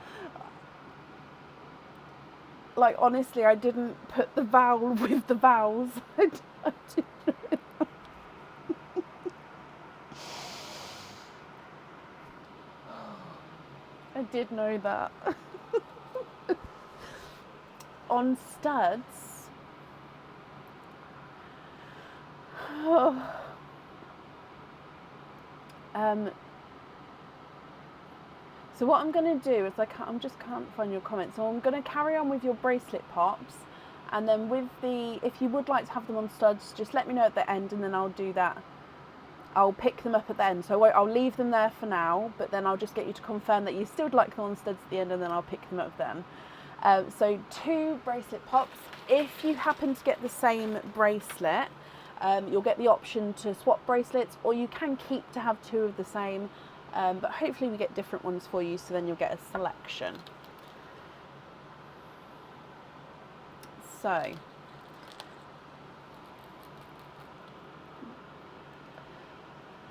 Like, honestly, I didn't put the vowel with the vowels. I didn't know that. I did know that. On studs. Oh. So what I'm going to do is I just can't find your comments. So I'm going to carry on with your bracelet pops, and then with if you would like to have them on studs, just let me know at the end, and then I'll do that. I'll pick them up at the end. So I'll leave them there for now, but then I'll just get you to confirm that you still would like them on studs at the end, and then I'll pick them up then. So 2 bracelet pops. If you happen to get the same bracelet, you'll get the option to swap bracelets, or you can keep to have 2 of the same. But hopefully we get different ones for you, so then you'll get a selection. So,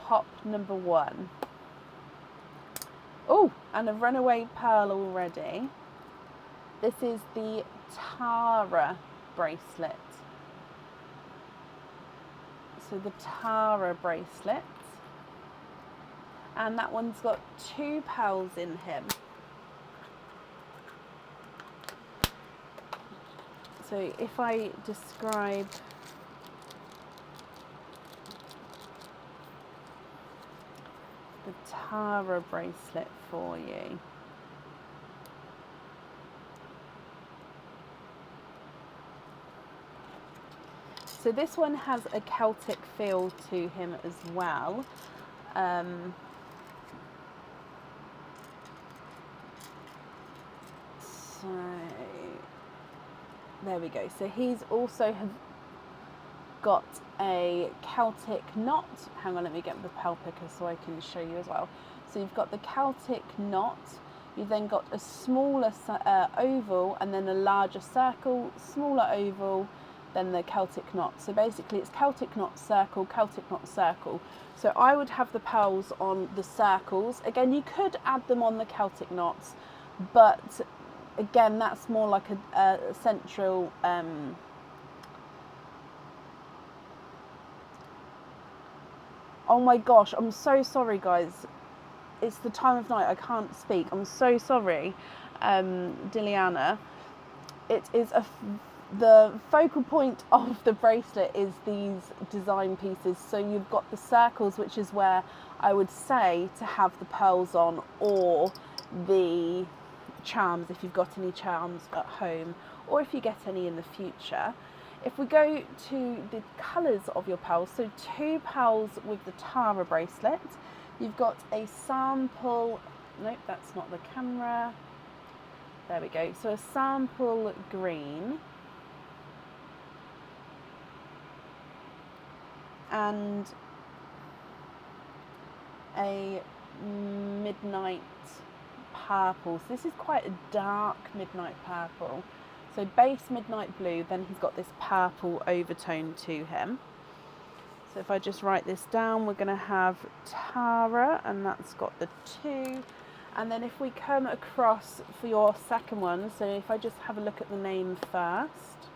pop number 1. Oh, and a runaway pearl already. This is the Tara bracelet. So the Tara bracelet. And that one's got 2 pearls in him. So if I describe the Tara bracelet for you. So this one has a Celtic feel to him as well. So there we go. So he's also have got a Celtic knot. Hang on, let me get the pearl picker so I can show you as well. So you've got the Celtic knot, you've then got a smaller oval, and then a larger circle, smaller oval, then the Celtic knot. So basically it's Celtic knot, circle, Celtic knot, circle. So I would have the pearls on the circles. Again, you could add them on the Celtic knots, but again, that's more like a central oh my gosh, I'm so sorry guys. It's the time of night, I can't speak. I'm so sorry, Diliana. It is the focal point of the bracelet is these design pieces. So you've got the circles, which is where I would say to have the pearls on, or the charms if you've got any charms at home, or if you get any in the future. If we go to the colours of your pearls, so 2 pearls with the Tara bracelet, you've got a sample, nope, that's not the camera, there we go, so a sample green, and a midnight purple. So this is quite a dark midnight purple. So base midnight blue, then he's got this purple overtone to him. So if I just write this down, we're going to have Tara, and that's got the 2. And then if we come across for your second one, so if I just have a look at the name first.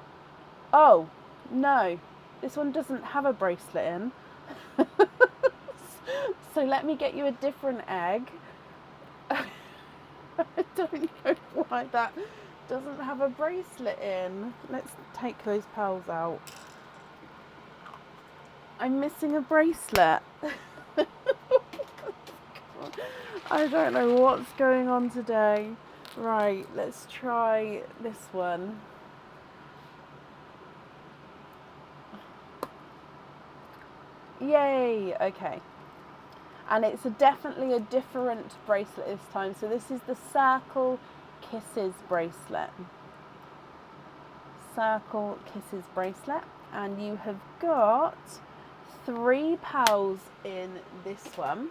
Oh, no, this one doesn't have a bracelet in. So let me get you a different egg. I don't know why that doesn't have a bracelet in. Let's take those pearls out. I'm missing a bracelet. I don't know what's going on today. Right, let's try this one. Yay, okay. And it's definitely a different bracelet this time. So this is the Circle Kisses bracelet. Circle Kisses bracelet. And you have got 3 pearls in this one.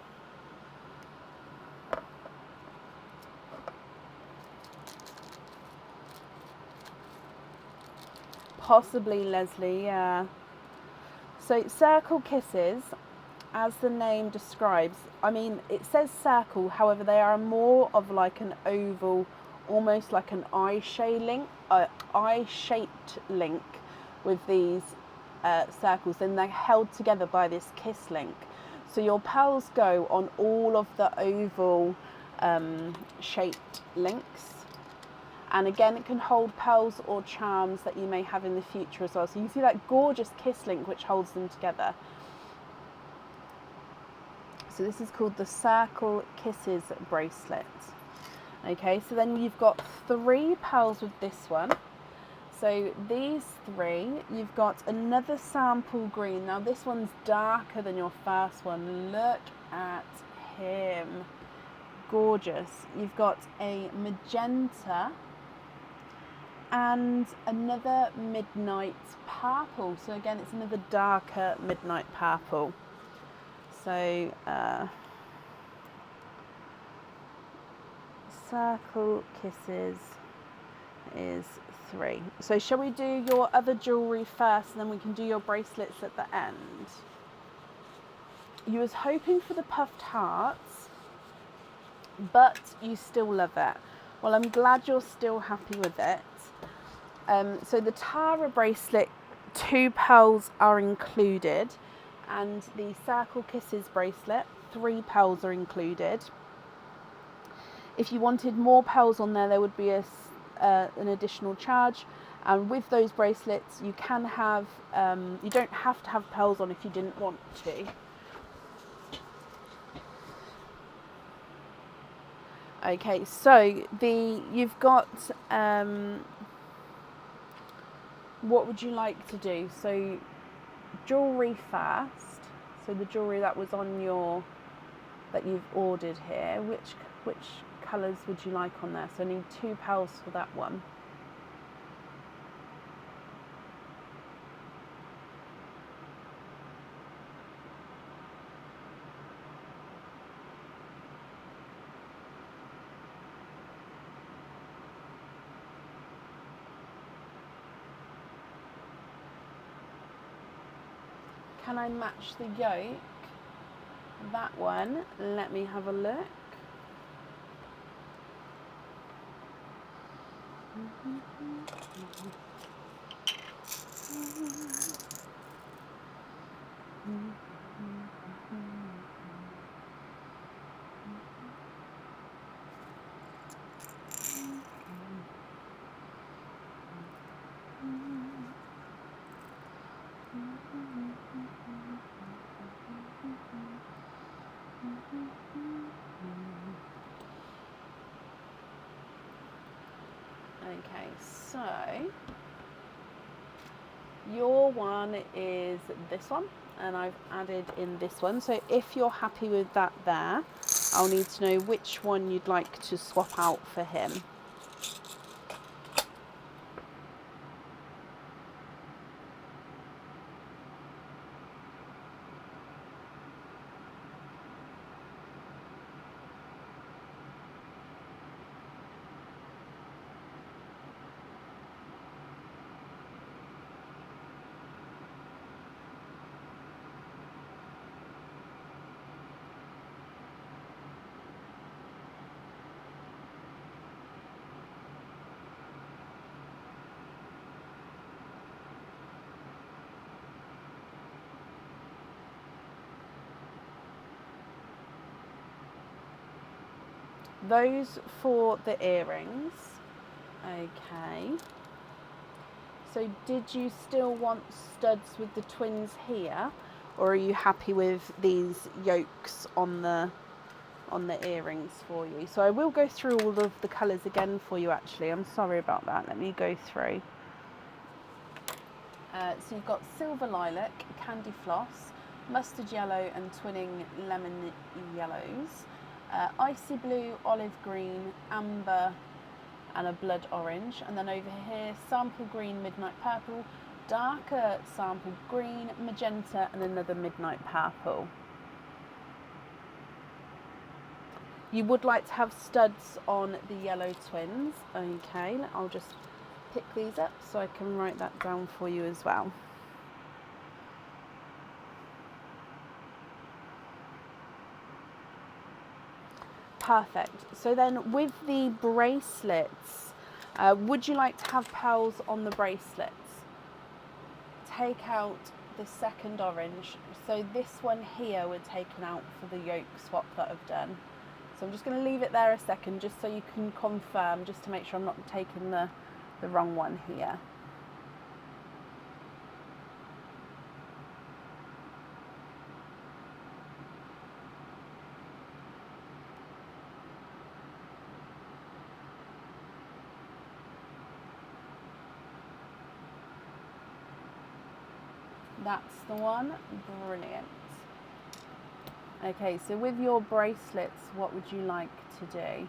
Possibly Leslie, yeah. So Circle Kisses, as the name describes, I mean, it says circle, however, they are more of like an oval, almost like an eye-shaped link with these circles, and they're held together by this kiss link. So your pearls go on all of the oval shaped links. And again, it can hold pearls or charms that you may have in the future as well. So you see that gorgeous kiss link which holds them together. So this is called the Circle Kisses bracelet. Okay, so then you've got 3 pearls with this one. So these 3, you've got another sample green. Now this one's darker than your first one. Look at him. Gorgeous. You've got a magenta and another midnight purple. So again, it's another darker midnight purple. So Circle Kisses is 3. So shall we do your other jewellery first, and then we can do your bracelets at the end? You was hoping for the puffed hearts, but you still love it. Well, I'm glad you're still happy with it. So the Tara bracelet, 2 pearls are included, and the Circle Kisses bracelet, 3 pearls are included. If you wanted more pearls on there, there would be an additional charge. And with those bracelets, you can have, you don't have to have pearls on if you didn't want to. Okay, so you've got, what would you like to do? So jewellery first. So the jewellery that was on that you've ordered here. Which colours would you like on there? So I need 2 pearls for that one. can I match the yoke? That one, let me have a look. Okay, so your one is this one, and I've added in this one. So if you're happy with that there, I'll need to know which one you'd like to swap out for him. Those for the earrings. Okay. So did you still want studs with the twins here, or are you happy with these yolks on the earrings for you? So I will go through all of the colours again for you actually. I'm sorry about that. Let me go through. So you've got silver lilac, candy floss, mustard yellow and twinning lemon yellows, icy blue, olive green, amber and a blood orange, and then over here sample green, midnight purple, darker sample green, magenta and another midnight purple. You would like to have studs on the yellow twins. Okay, I'll just pick these up so I can write that down for you as well. Perfect. So then with the bracelets, would you like to have pearls on the bracelets? Take out the second orange. So this one here we're taking out for the yoke swap that I've done. So I'm just going to leave it there a second just so you can confirm, just to make sure I'm not taking the wrong one here. That's the one. Brilliant. Okay, so with your bracelets, what would you like to do?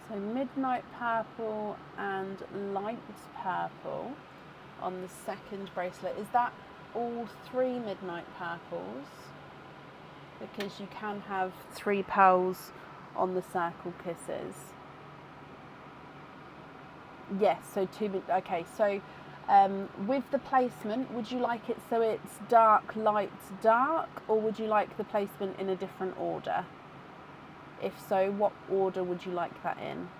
So midnight purple and light purple on the second bracelet. Is that all three midnight purples? Because you can have 3 pearls on the circle kisses. Yes, so 2, okay, so with the placement, would you like it so it's dark, light, dark, or would you like the placement in a different order? If so, what order would you like that in?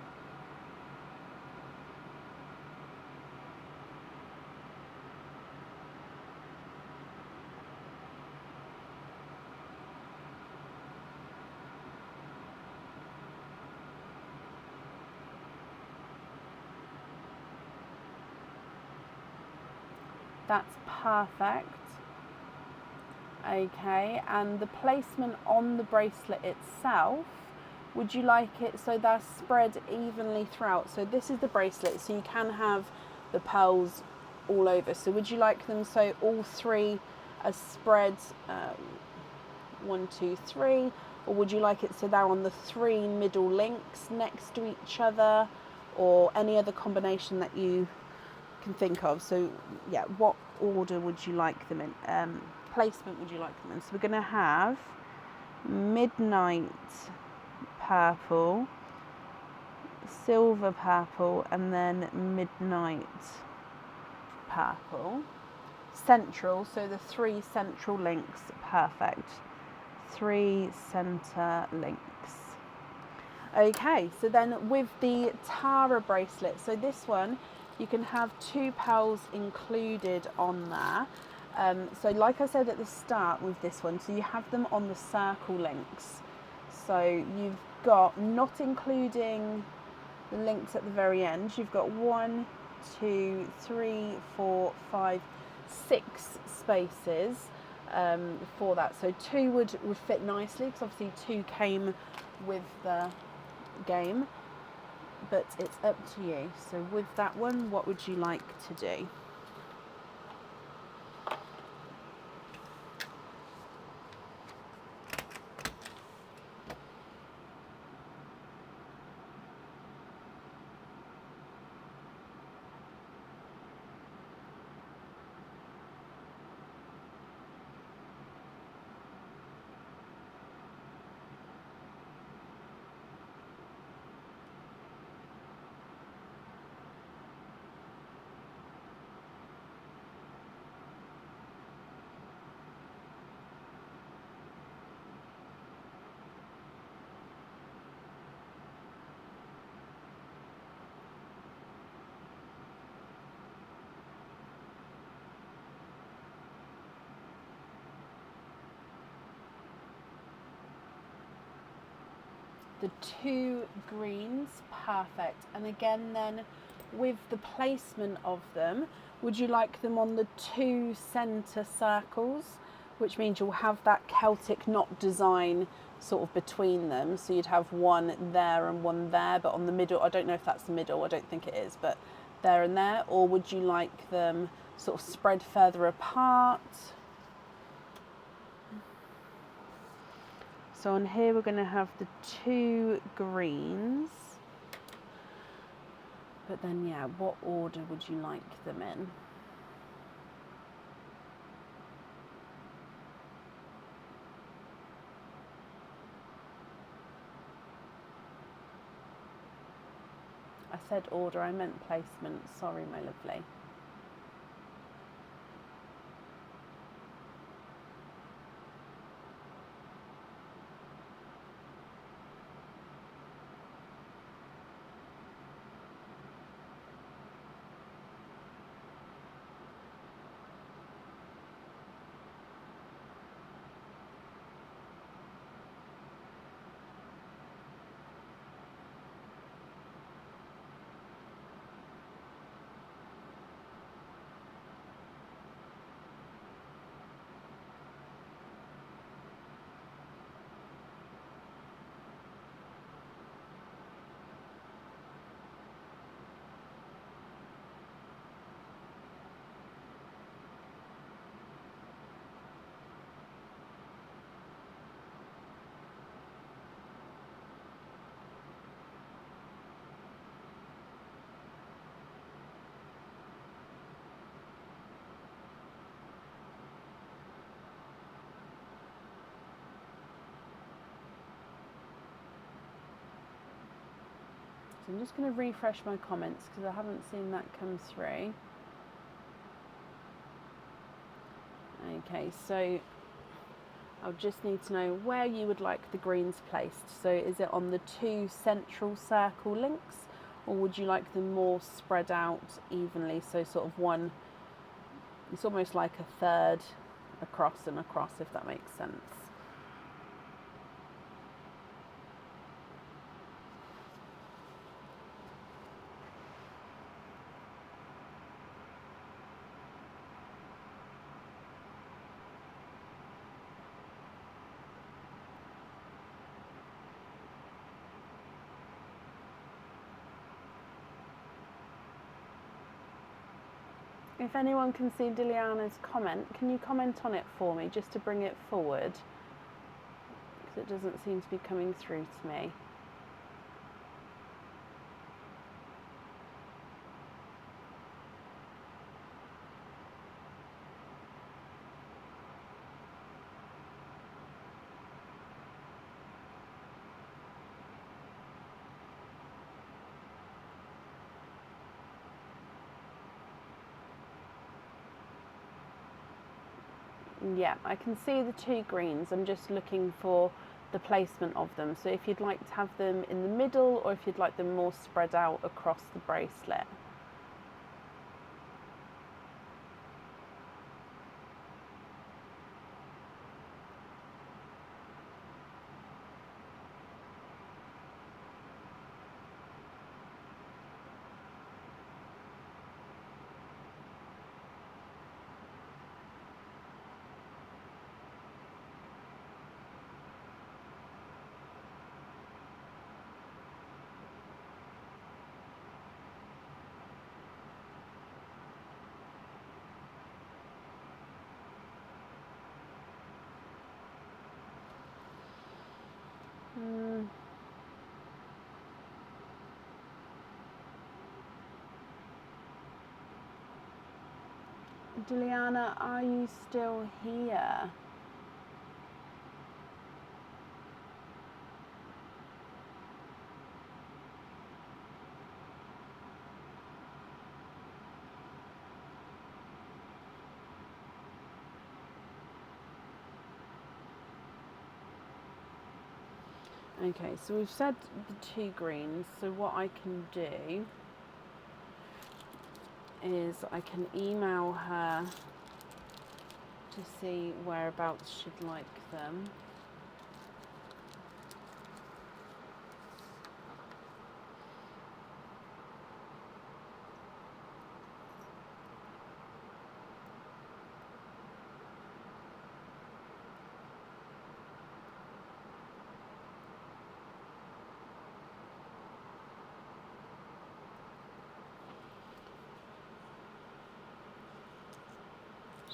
That's perfect. Okay, and the placement on the bracelet itself, would you like it so they're spread evenly throughout? So this is the bracelet, so you can have the pearls all over. So would you like them so all three are spread 1, 2, 3, or would you like it so they're on the 3 middle links next to each other, or any other combination that you can think of? So yeah, what order would you like them in? Placement would you like them in? So we're going to have midnight purple, silver purple, and then midnight purple. Central, so the 3 central links, perfect. 3 center links. Okay, so then with the Tara bracelet, so this one you can have 2 pearls included on there. So like I said at the start with this one, so you have them on the circle links. So you've got, not including the links at the very end, you've got 1, 2, 3, 4, 5, 6 spaces for that. So 2 would fit nicely, because obviously 2 came with the game, but it's up to you. So with that one, what would you like to do? The 2 greens, perfect. And again then, with the placement of them, would you like them on the 2 center circles, which means you'll have that Celtic knot design sort of between them, so you'd have one there and one there, but on the middle, I don't know if that's the middle, I don't think it is, but there and there? Or would you like them sort of spread further apart? So on here we're going to have the 2 greens, but then yeah, what order would you like them in? I said order, I meant placement, sorry my lovely. So I'm just going to refresh my comments because I haven't seen that come through. Okay, so I'll just need to know where you would like the greens placed. So is it on the 2 central circle links, or would you like them more spread out evenly? So sort of one, it's almost like a third across and across, if that makes sense. If anyone can see Diliana's comment, can you comment on it for me just to bring it forward? Because it doesn't seem to be coming through to me. Yeah, I can see the 2 greens. I'm just looking for the placement of them. So if you'd like to have them in the middle or if you'd like them more spread out across the bracelet. Diliana, are you still here? Okay, so we've said the 2 greens, so what I can do is I can email her to see whereabouts she'd like them.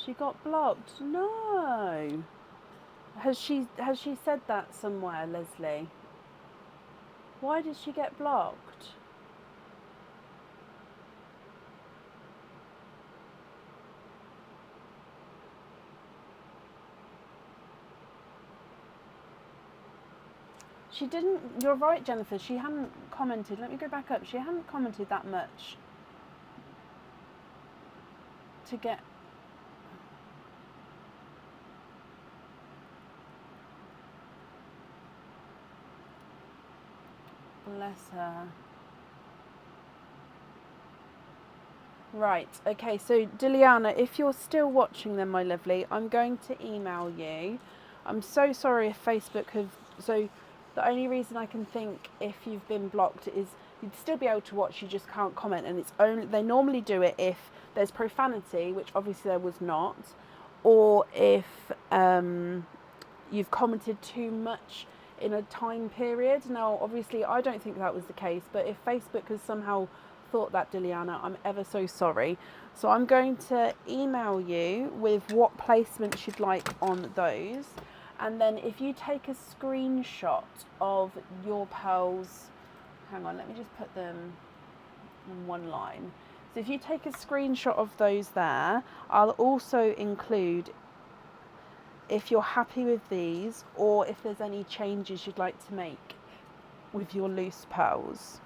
She got blocked? No. Has she said that somewhere, Leslie? Why did she get blocked? She didn't, you're right, Jennifer, she hadn't commented. Let me go back up. She hadn't commented that much to get... Bless her. Right, okay, so Diliana, if you're still watching them, my lovely, I'm going to email you. I'm so sorry if Facebook have... So the only reason I can think if you've been blocked is you'd still be able to watch, you just can't comment, and it's only... They normally do it if there's profanity, which obviously there was not, or if you've commented too much in a time period. Now, obviously, I don't think that was the case, but if Facebook has somehow thought that, Diliana, I'm ever so sorry. So I'm going to email you with what placements you'd like on those, and then if you take a screenshot of your pearls, hang on, let me just put them in one line. So if you take a screenshot of those there, I'll also include if you're happy with these or if there's any changes you'd like to make with your loose pearls.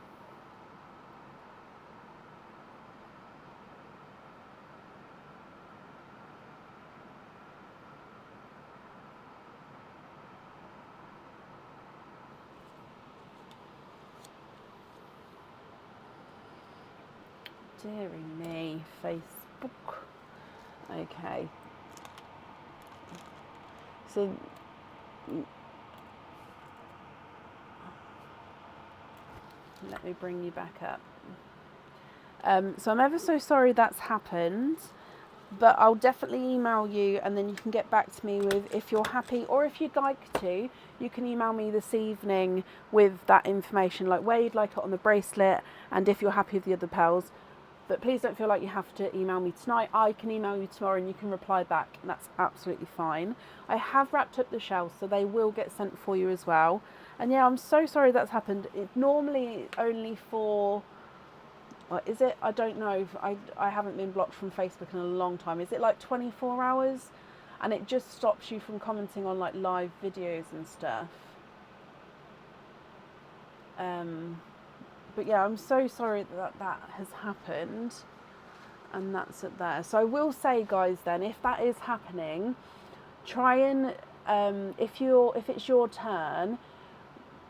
Deary me, Facebook. Okay. So let me bring you back up. So I'm ever so sorry that's happened, but I'll definitely email you and then you can get back to me with if you're happy, or if you'd like to, you can email me this evening with that information, like where you'd like it on the bracelet and if you're happy with the other pearls. But please don't feel like you have to email me tonight. I can email you tomorrow and you can reply back, and that's absolutely fine. I have wrapped up the shells, so they will get sent for you as well. And yeah, I'm so sorry that's happened. It's normally only for, what is it? I don't know. I haven't been blocked from Facebook in a long time. Is it like 24 hours? And it just stops you from commenting on like live videos and stuff. But yeah, I'm so sorry that that has happened, and that's it there. So I will say, guys, then if that is happening, try and if it's your turn,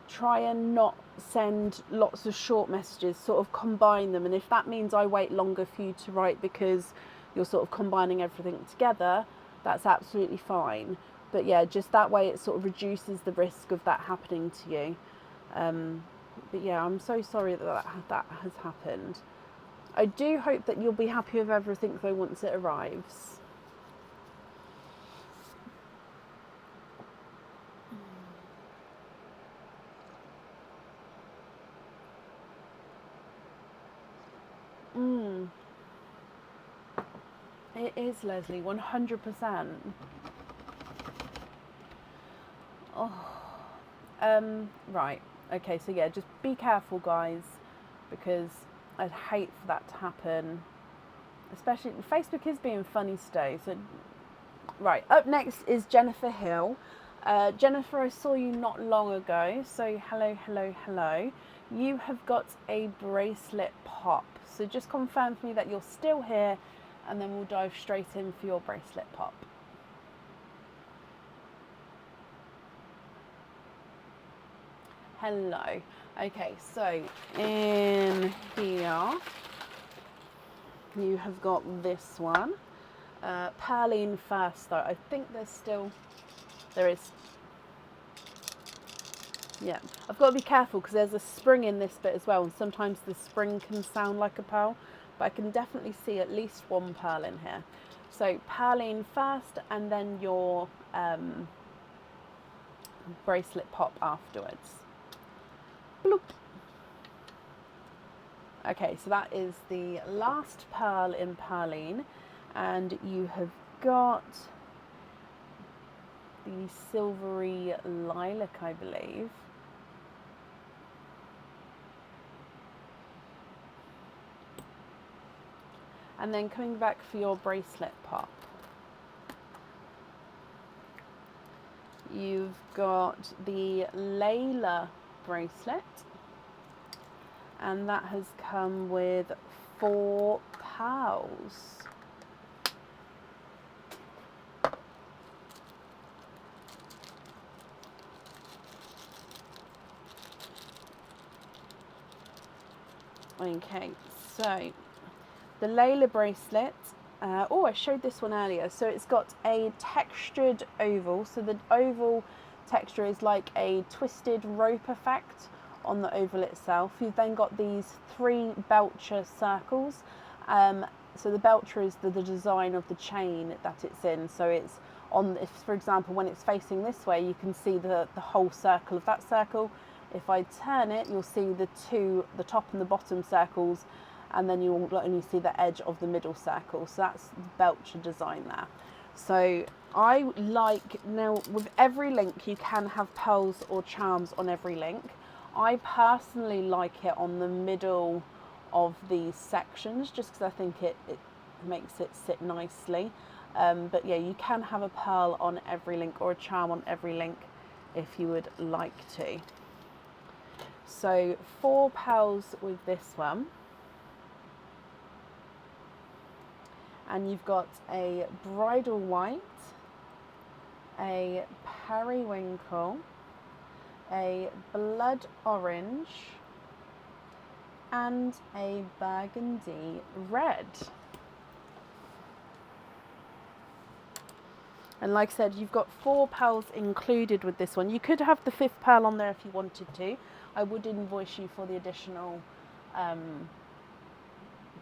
try and not send lots of short messages, sort of combine them. And if that means I wait longer for you to write because you're sort of combining everything together, that's absolutely fine. But yeah, just that way it sort of reduces the risk of that happening to you. But yeah, I'm so sorry that has happened. I do hope that you'll be happy with everything though once it arrives. It is, Leslie, 100%. Oh, right. Okay, so yeah, just be careful, guys, because I'd hate for that to happen. Especially, Facebook is being funny today. So, right, up next is Jennifer Hill. Jennifer, I saw you not long ago, so hello, hello, hello. You have got a bracelet pop. So just confirm for me that you're still here, and then we'll dive straight in for your bracelet pop. Hello. Okay, so in here you have got this one. Perline first though. I think there is. Yeah, I've got to be careful because there's a spring in this bit as well, and sometimes the spring can sound like a pearl, but I can definitely see at least one pearl in here. So perline first, and then your bracelet pop afterwards. Bloop. Okay, so that is the last pearl in perline, and you have got the silvery lilac, I believe. And then coming back for your bracelet pop, you've got the Layla bracelet, and that has come with 4 pearls. Okay, so the Layla bracelet, I showed this one earlier. So it's got a textured oval. So the oval texture is like a twisted rope effect on the oval itself. You've then got these 3 belcher circles. So the belcher is the design of the chain that it's in. So it's on, if for example, when it's facing this way, you can see the whole circle of that circle. If I turn it, you'll see the top and the bottom circles, and then you will only see the edge of the middle circle. So that's the belcher design there. So I like, now with every link you can have pearls or charms on every link. I personally like it on the middle of these sections, just because I think it makes it sit nicely. But yeah, you can have a pearl on every link or a charm on every link if you would like to. So 4 pearls with this one. And you've got a bridal white, a periwinkle, a blood orange, and a burgundy red. And like I said, you've got 4 pearls included with this one. You could have the 5th pearl on there if you wanted to. I would invoice you for the additional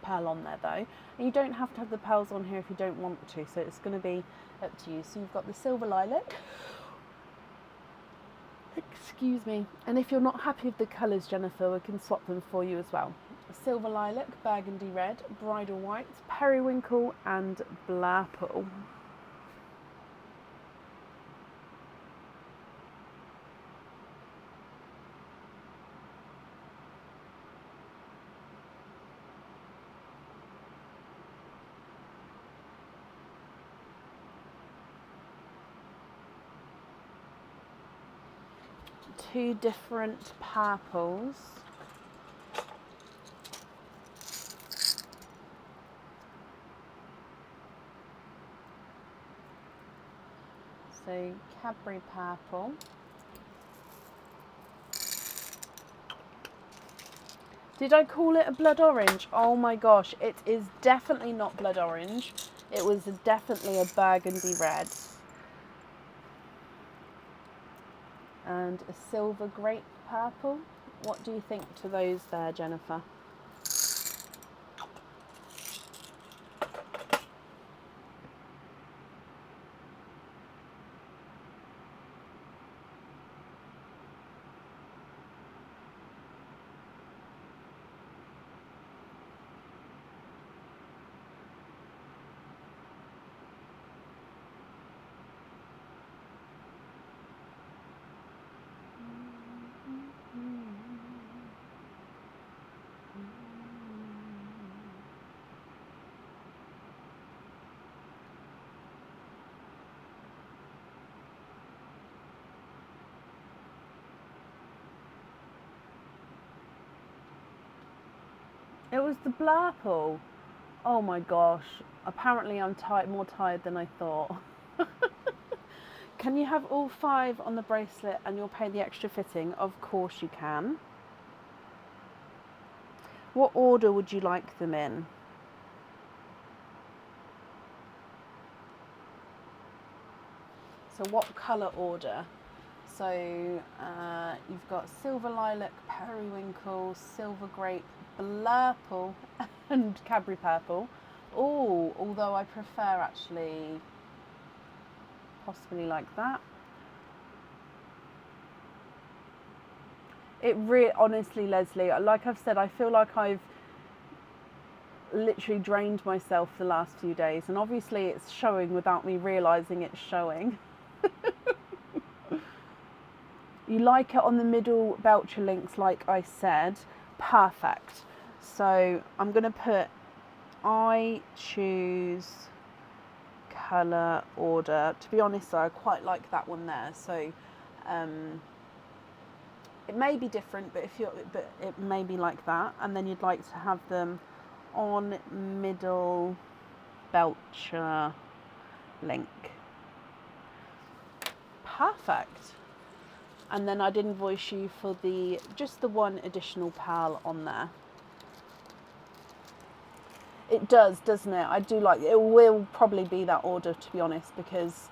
pearl on there though. And you don't have to have the pearls on here if you don't want to, so it's going to be up to you. So you've got the silver lilac. Excuse me. And if you're not happy with the colours, Jennifer, we can swap them for you as well. silver lilac, burgundy red, bridal white, periwinkle and blurple. Two different purples. So Cadbury purple. Did I call it a blood orange? Oh my gosh, it is definitely not blood orange. It was definitely a burgundy red. And a silver grape purple. What do you think to those there, Jennifer? It was the blurple. Oh my gosh. Apparently I'm more tired than I thought. Can you have all 5 on the bracelet and you'll pay the extra fitting? Of course you can. What order would you like them in? So what colour order? So you've got silver lilac, periwinkle, silver grape, blurple and Cadbury purple. Oh, although I prefer actually possibly like that. It really, honestly, Leslie, like I've said, I feel like I've literally drained myself the last few days, and obviously it's showing without me realising it's showing. You like it on the middle Belcher links, like I said. Perfect. So I'm going to put, I choose colour order. To be honest, I quite like that one there. So it may be different, but but it may be like that. And then you'd like to have them on middle Belcher link. Perfect. And then I'd invoice you for just the one additional pearl on there. It does, doesn't it? I do like it. It will probably be that order, to be honest, because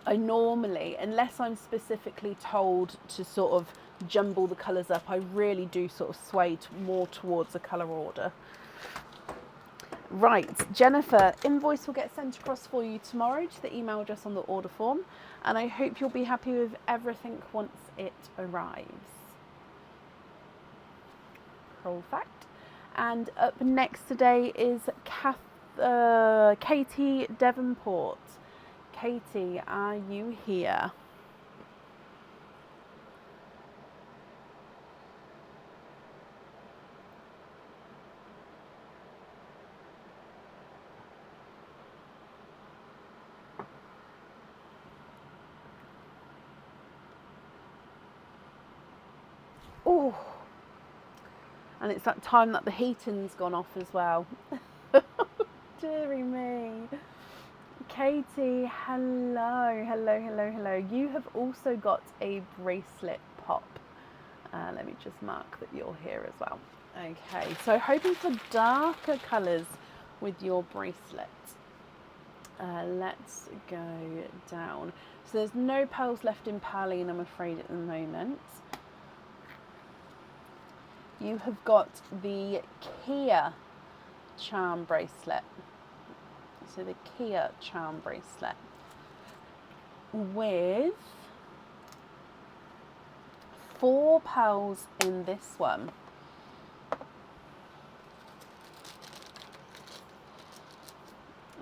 I normally, unless I'm specifically told to sort of jumble the colours up, I really do sort of sway more towards a colour order. Right, Jennifer, invoice will get sent across for you tomorrow to the email address on the order form, and I hope you'll be happy with everything once it arrives. Perfect. And up next today is Katie Devonport. Katie, are you here? Oh, and it's that time that the heating's gone off as well. Deary me. Katie, hello, hello, hello, hello. You have also got a bracelet pop. Let me just mark that you're here as well. Okay, so hoping for darker colours with your bracelet. Let's go down. So there's no pearls left in Perline, I'm afraid, at the moment. You have got the Kia charm bracelet. So the Kia charm bracelet with 4 pearls in this one.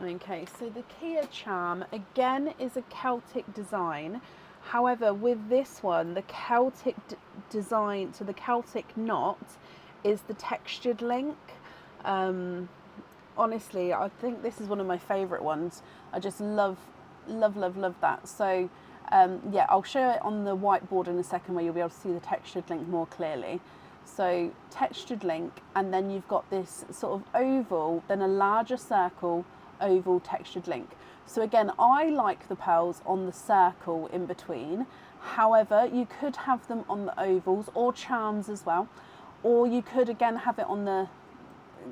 Okay, so the Kia charm again is a Celtic design. However, with this one, the Celtic design, so the Celtic knot is the textured link. Honestly, I think this is one of my favourite ones. I just love that. So yeah, I'll show it on the whiteboard in a second where you'll be able to see the textured link more clearly. So textured link, and then you've got this sort of oval, then a larger circle, oval, textured link. So again, I like the pearls on the circle in between. However, you could have them on the ovals or charms as well, or you could again have it on the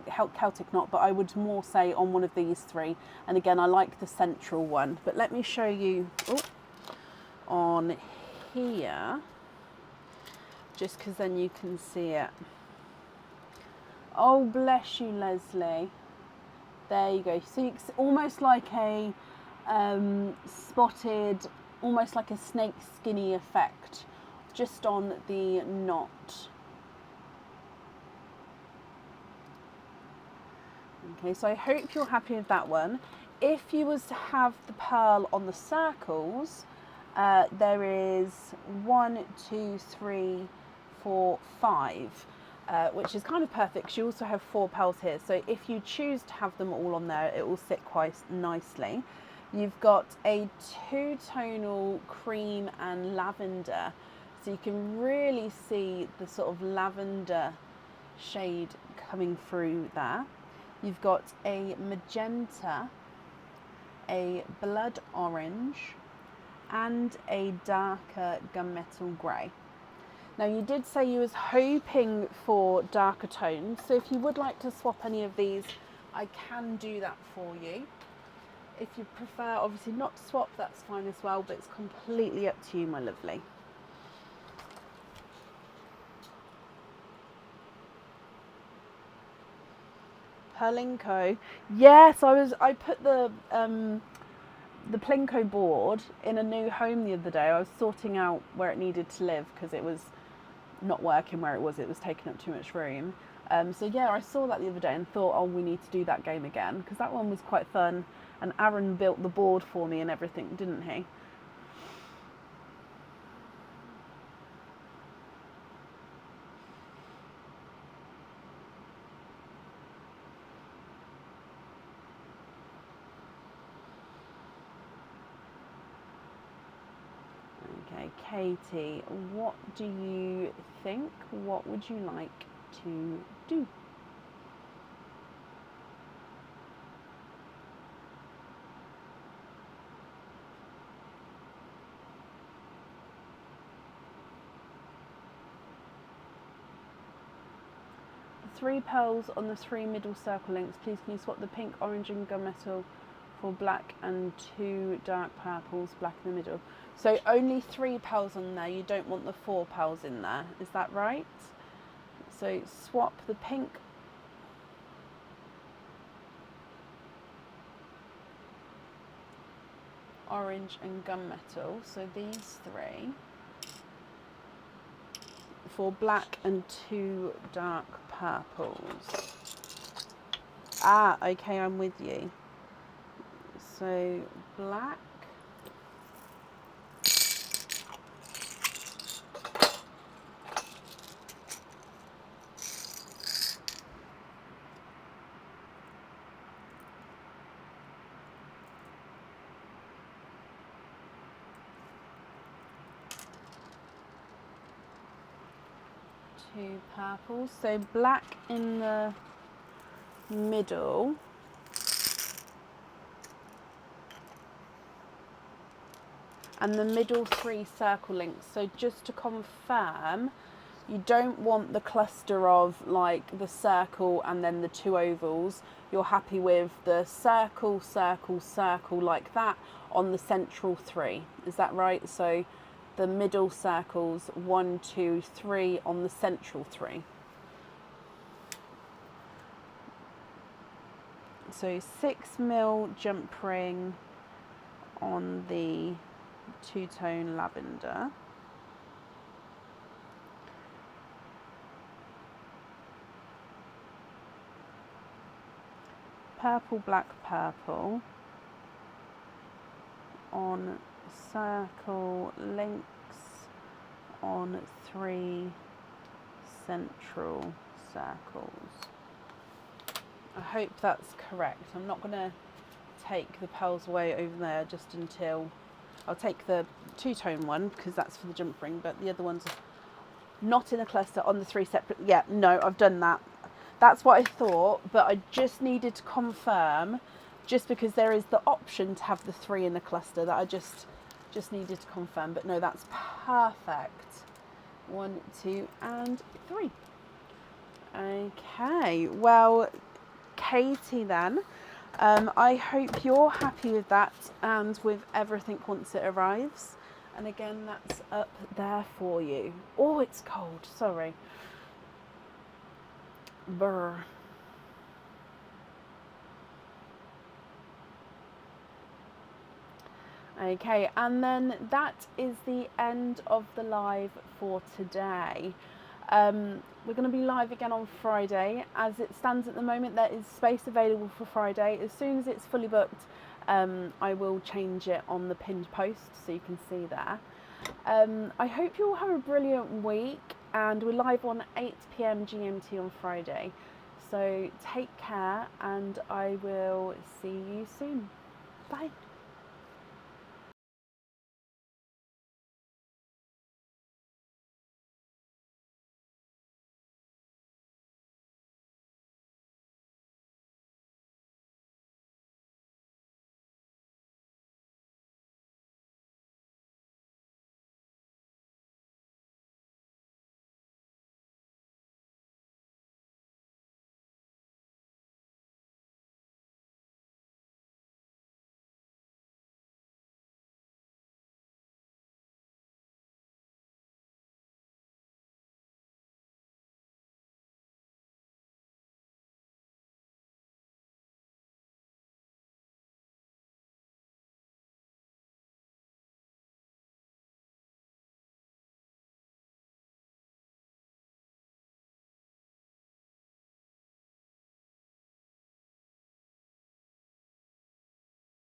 Celtic knot, but I would more say on one of these three. And again, I like the central one, but let me show you on here, just because then you can see it. Oh, bless you, Leslie. There you go. So it's almost like a spotted, almost like a snake skinny effect, just on the knot. Okay, so I hope you're happy with that one. If you was to have the pearl on the circles, there is 1, 2, 3, 4, 5, which is kind of perfect because you also have 4 pearls here. So if you choose to have them all on there, it will sit quite nicely. You've got a 2-tonal cream and lavender, so you can really see the sort of lavender shade coming through there. You've got a magenta, a blood orange, and a darker gunmetal grey. Now, you did say you was hoping for darker tones, so if you would like to swap any of these, I can do that for you. If you prefer, obviously, not to swap, that's fine as well, but it's completely up to you, my lovely. Plinko. Yes, I put the Plinko board in a new home the other day. I was sorting out where it needed to live because it was not working where it was taking up too much room. So yeah, I saw that the other day and thought, oh, we need to do that game again, because that one was quite fun, and Aaron built the board for me and everything, didn't he? Okay, Katie, what do you think? What would you like to do? The 3 pearls on the 3 middle circle links. Please can you swap the pink, orange and gunmetal for black and 2 dark purples, black in the middle. So only 3 pearls on there, you don't want the 4 pearls in there, is that right? So swap the pink, orange and gunmetal, so these 3, for black and 2 dark purples. Ah, okay, I'm with you. So black, two purples, so black in the middle, and the middle 3 circle links. So just to confirm, you don't want the cluster of like the circle and then the 2 ovals. You're happy with the circle, circle, circle like that on the central 3. Is that right? So the middle circles 1, 2, 3 on the central 3. So 6mm jump ring on the 2-tone lavender. purple, black, purple on circle links on 3 central circles. I hope that's correct. I'm not going to take the pearls away over there just until... I'll take the two-tone one because that's for the jump ring, but the other one's not in a cluster on the 3 separate... Yeah, no, I've done that. That's what I thought, but I just needed to confirm, just because there is the option to have the 3 in the cluster, that I just needed to confirm. But no, that's perfect. 1, 2, and 3. Okay, well, Katie then, I hope you're happy with that and with everything once it arrives. And again, that's up there for you. Oh, it's cold, sorry. Brr. Okay, and then that is the end of the live for today. We're going to be live again on Friday. As it stands at the moment, there is space available for Friday. As soon as it's fully booked, I will change it on the pinned post so you can see there. I hope you all have a brilliant week, and we're live on 8 PM GMT on Friday. So take care, and I will see you soon. Bye.